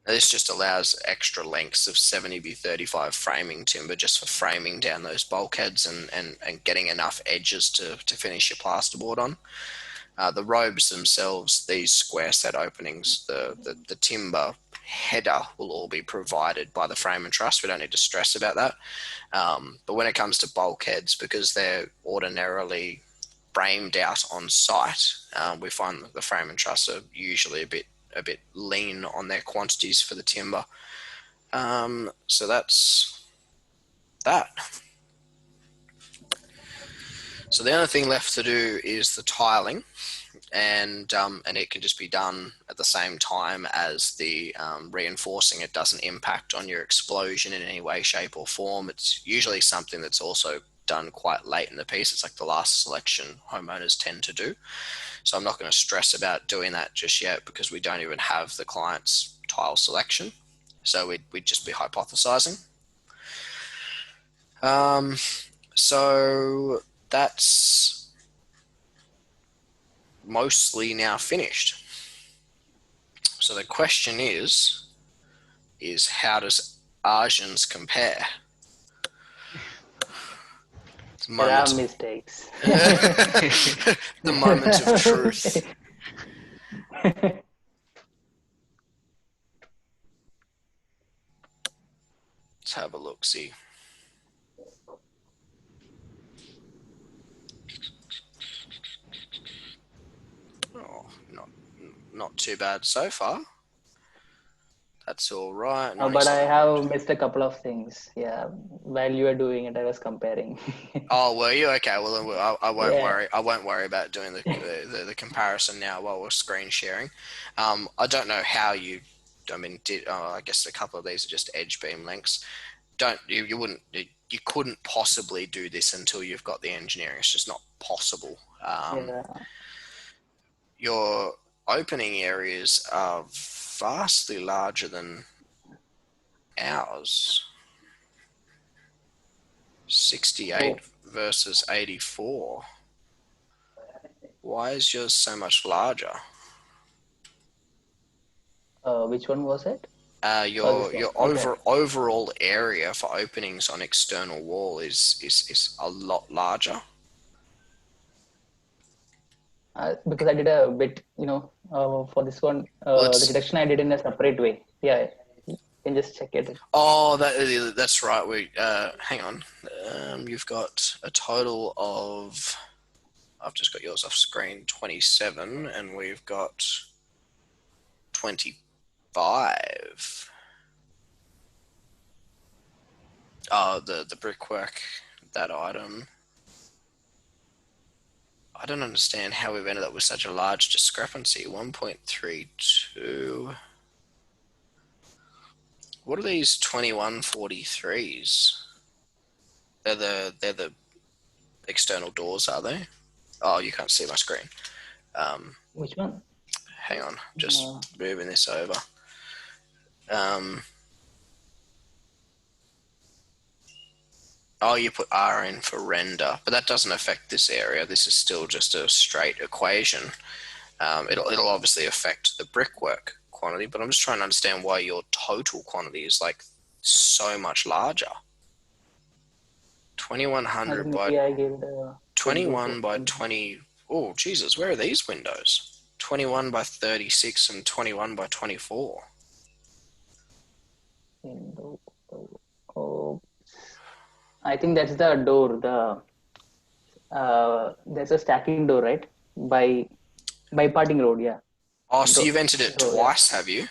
S1: Now this just allows extra lengths of 70x35 framing timber just for framing down those bulkheads and getting enough edges to finish your plasterboard on. The robes themselves, these square set openings, the timber header will all be provided by the frame and truss. We don't need to stress about that. But when it comes to bulkheads, because they're ordinarily framed out on site, we find that the frame and truss are usually a bit lean on their quantities for the timber. So that's that. So the only thing left to do is the tiling. And it can just be done at the same time as the reinforcing. It doesn't impact on your explosion in any way, shape or form. It's usually something that's also done quite late in the piece. It's like the last selection homeowners tend to do. So I'm not going to stress about doing that just yet because we don't even have the client's tile selection. So we'd just be hypothesizing. So that's mostly now finished. So the question is how does Arjun's compare?
S4: There are mistakes.
S1: The moment of truth. Let's have a look, see. Oh, not too bad so far. That's all right.
S4: But I have missed a couple of things. Yeah, while you were doing it, I was comparing.
S1: Oh, were you? Okay. Well, I won't worry. I won't worry about doing the comparison now while we're screen sharing. I don't know how you. I mean, I guess a couple of these are just edge beam lengths. You couldn't possibly do this until you've got the engineering. It's just not possible. Your opening areas are vastly larger than ours. 68 versus 84. Why is yours so much larger?
S4: Which one was it?
S1: Your overall area for openings on external wall is a lot larger.
S4: Because I did a bit, for this one, the deduction I did in a separate way. Yeah, you can just check it.
S1: Oh, that's right. Hang on. You've got a total of, I've just got yours off screen, 27, and we've got 25. Oh, the brickwork, that item. I don't understand how we've ended up with such a large discrepancy. 1.32. What are these 2143s? They're the external doors, are they? Oh, you can't see my screen.
S4: Which one?
S1: Hang on, just moving this over. Oh, you put R in for render, but that doesn't affect this area. This is still just a straight equation. It'll obviously affect the brickwork quantity, but I'm just trying to understand why your total quantity is like so much larger. 2100 by
S4: Maybe I gave the
S1: 21 by 20. Oh, Jesus, where are these windows? 21 by 36 and 21 by 24.
S4: window. Oh, I think that's the door. There's a stacking door, right? By parting road, yeah.
S1: Oh, so you've entered it
S4: Door,
S1: twice, have you?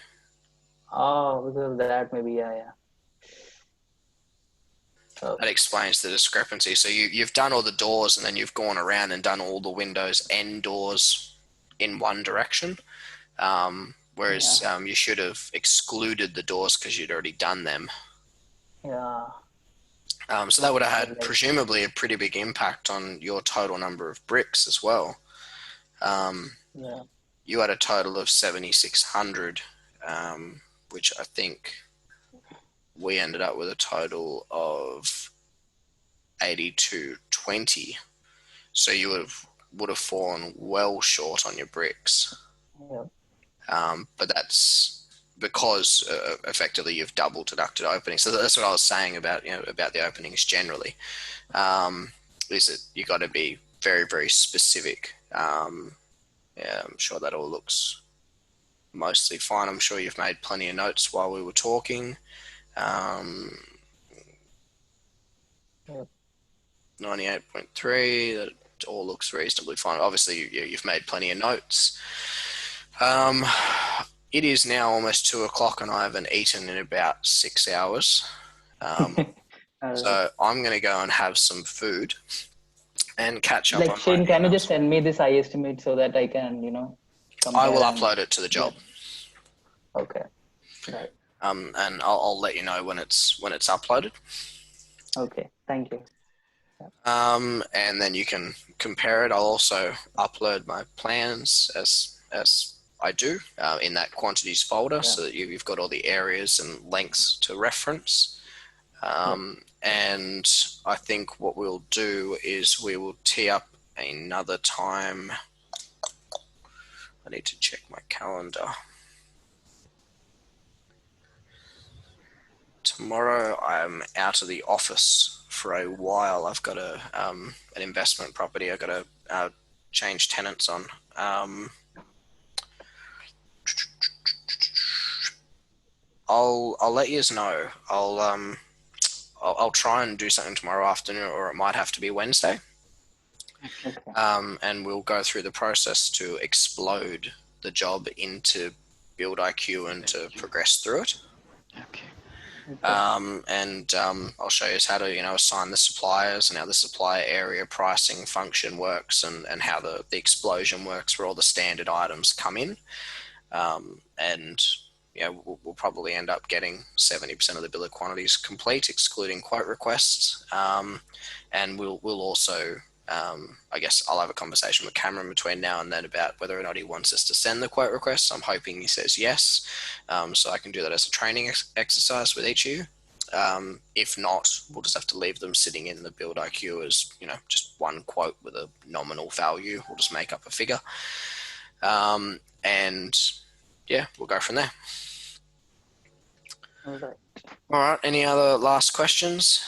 S4: Oh, because of that, maybe, yeah.
S1: That explains the discrepancy. So you've done all the doors and then you've gone around and done all the windows and doors in one direction. Whereas you should have excluded the doors because you'd already done them.
S4: Yeah.
S1: So that would have had presumably a pretty big impact on your total number of bricks as well.
S4: Yeah.
S1: You had a total of 7,600, which I think we ended up with a total of 8,220. So you would have fallen well short on your bricks.
S4: Yeah.
S1: But that's because effectively you've double deducted openings. So that's what I was saying about about the openings generally. Is that you got to be very, very specific. Yeah, I'm sure that all looks mostly fine. I'm sure you've made plenty of notes while we were talking. 98.3, that all looks reasonably fine. Obviously, you've made plenty of notes. It is now almost 2 o'clock and I haven't eaten in about 6 hours. So I'm going to go and have some food and catch up on
S4: Shane,
S1: my
S4: can you
S1: emails.
S4: just send me this iEstimate so that I can, compare?
S1: I will upload it to the job.
S4: Okay. Right.
S1: And I'll let you know when it's uploaded.
S4: Okay. Thank you.
S1: And then you can compare it. I'll also upload my plans as I do in that quantities folder, so that you've got all the areas and lengths to reference. And I think what we'll do is we will tee up another time. I need to check my calendar. Tomorrow I'm out of the office for a while. I've got an investment property I've got to change tenants on. I'll let you know. I'll try and do something tomorrow afternoon, or it might have to be Wednesday.
S4: Okay.
S1: And we'll go through the process to explode the job into Build.iQ and to progress through it.
S3: Okay.
S1: And I'll show you how to assign the suppliers and how the supplier area pricing function works, and how the explosion works, where all the standard items come in. And we'll probably end up getting 70% of the bill of quantities complete, excluding quote requests. And we'll also, I guess I'll have a conversation with Cameron between now and then about whether or not he wants us to send the quote requests. I'm hoping he says yes, so I can do that as a training exercise with each of you. If not, we'll just have to leave them sitting in the Build.iQ as just one quote with a nominal value. We'll just make up a figure, and yeah, we'll go from there.
S4: All right.
S1: All right. Any other last questions?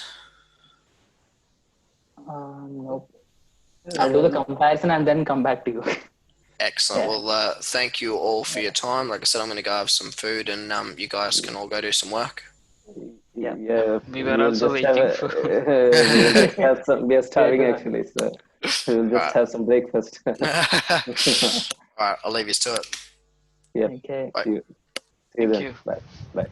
S4: Nope. I'll do the comparison and then come back to you.
S1: Excellent. Well, thank you all for your time. Like I said, I'm going to go have some food, and you guys can all go do some work.
S2: Yeah.
S3: We were also waiting for.
S2: We are starving actually, so we'll just have some breakfast.
S1: All right. I'll leave you to it.
S2: Yeah.
S4: Okay.
S2: See you
S3: Thank
S2: then.
S3: you.
S2: Bye.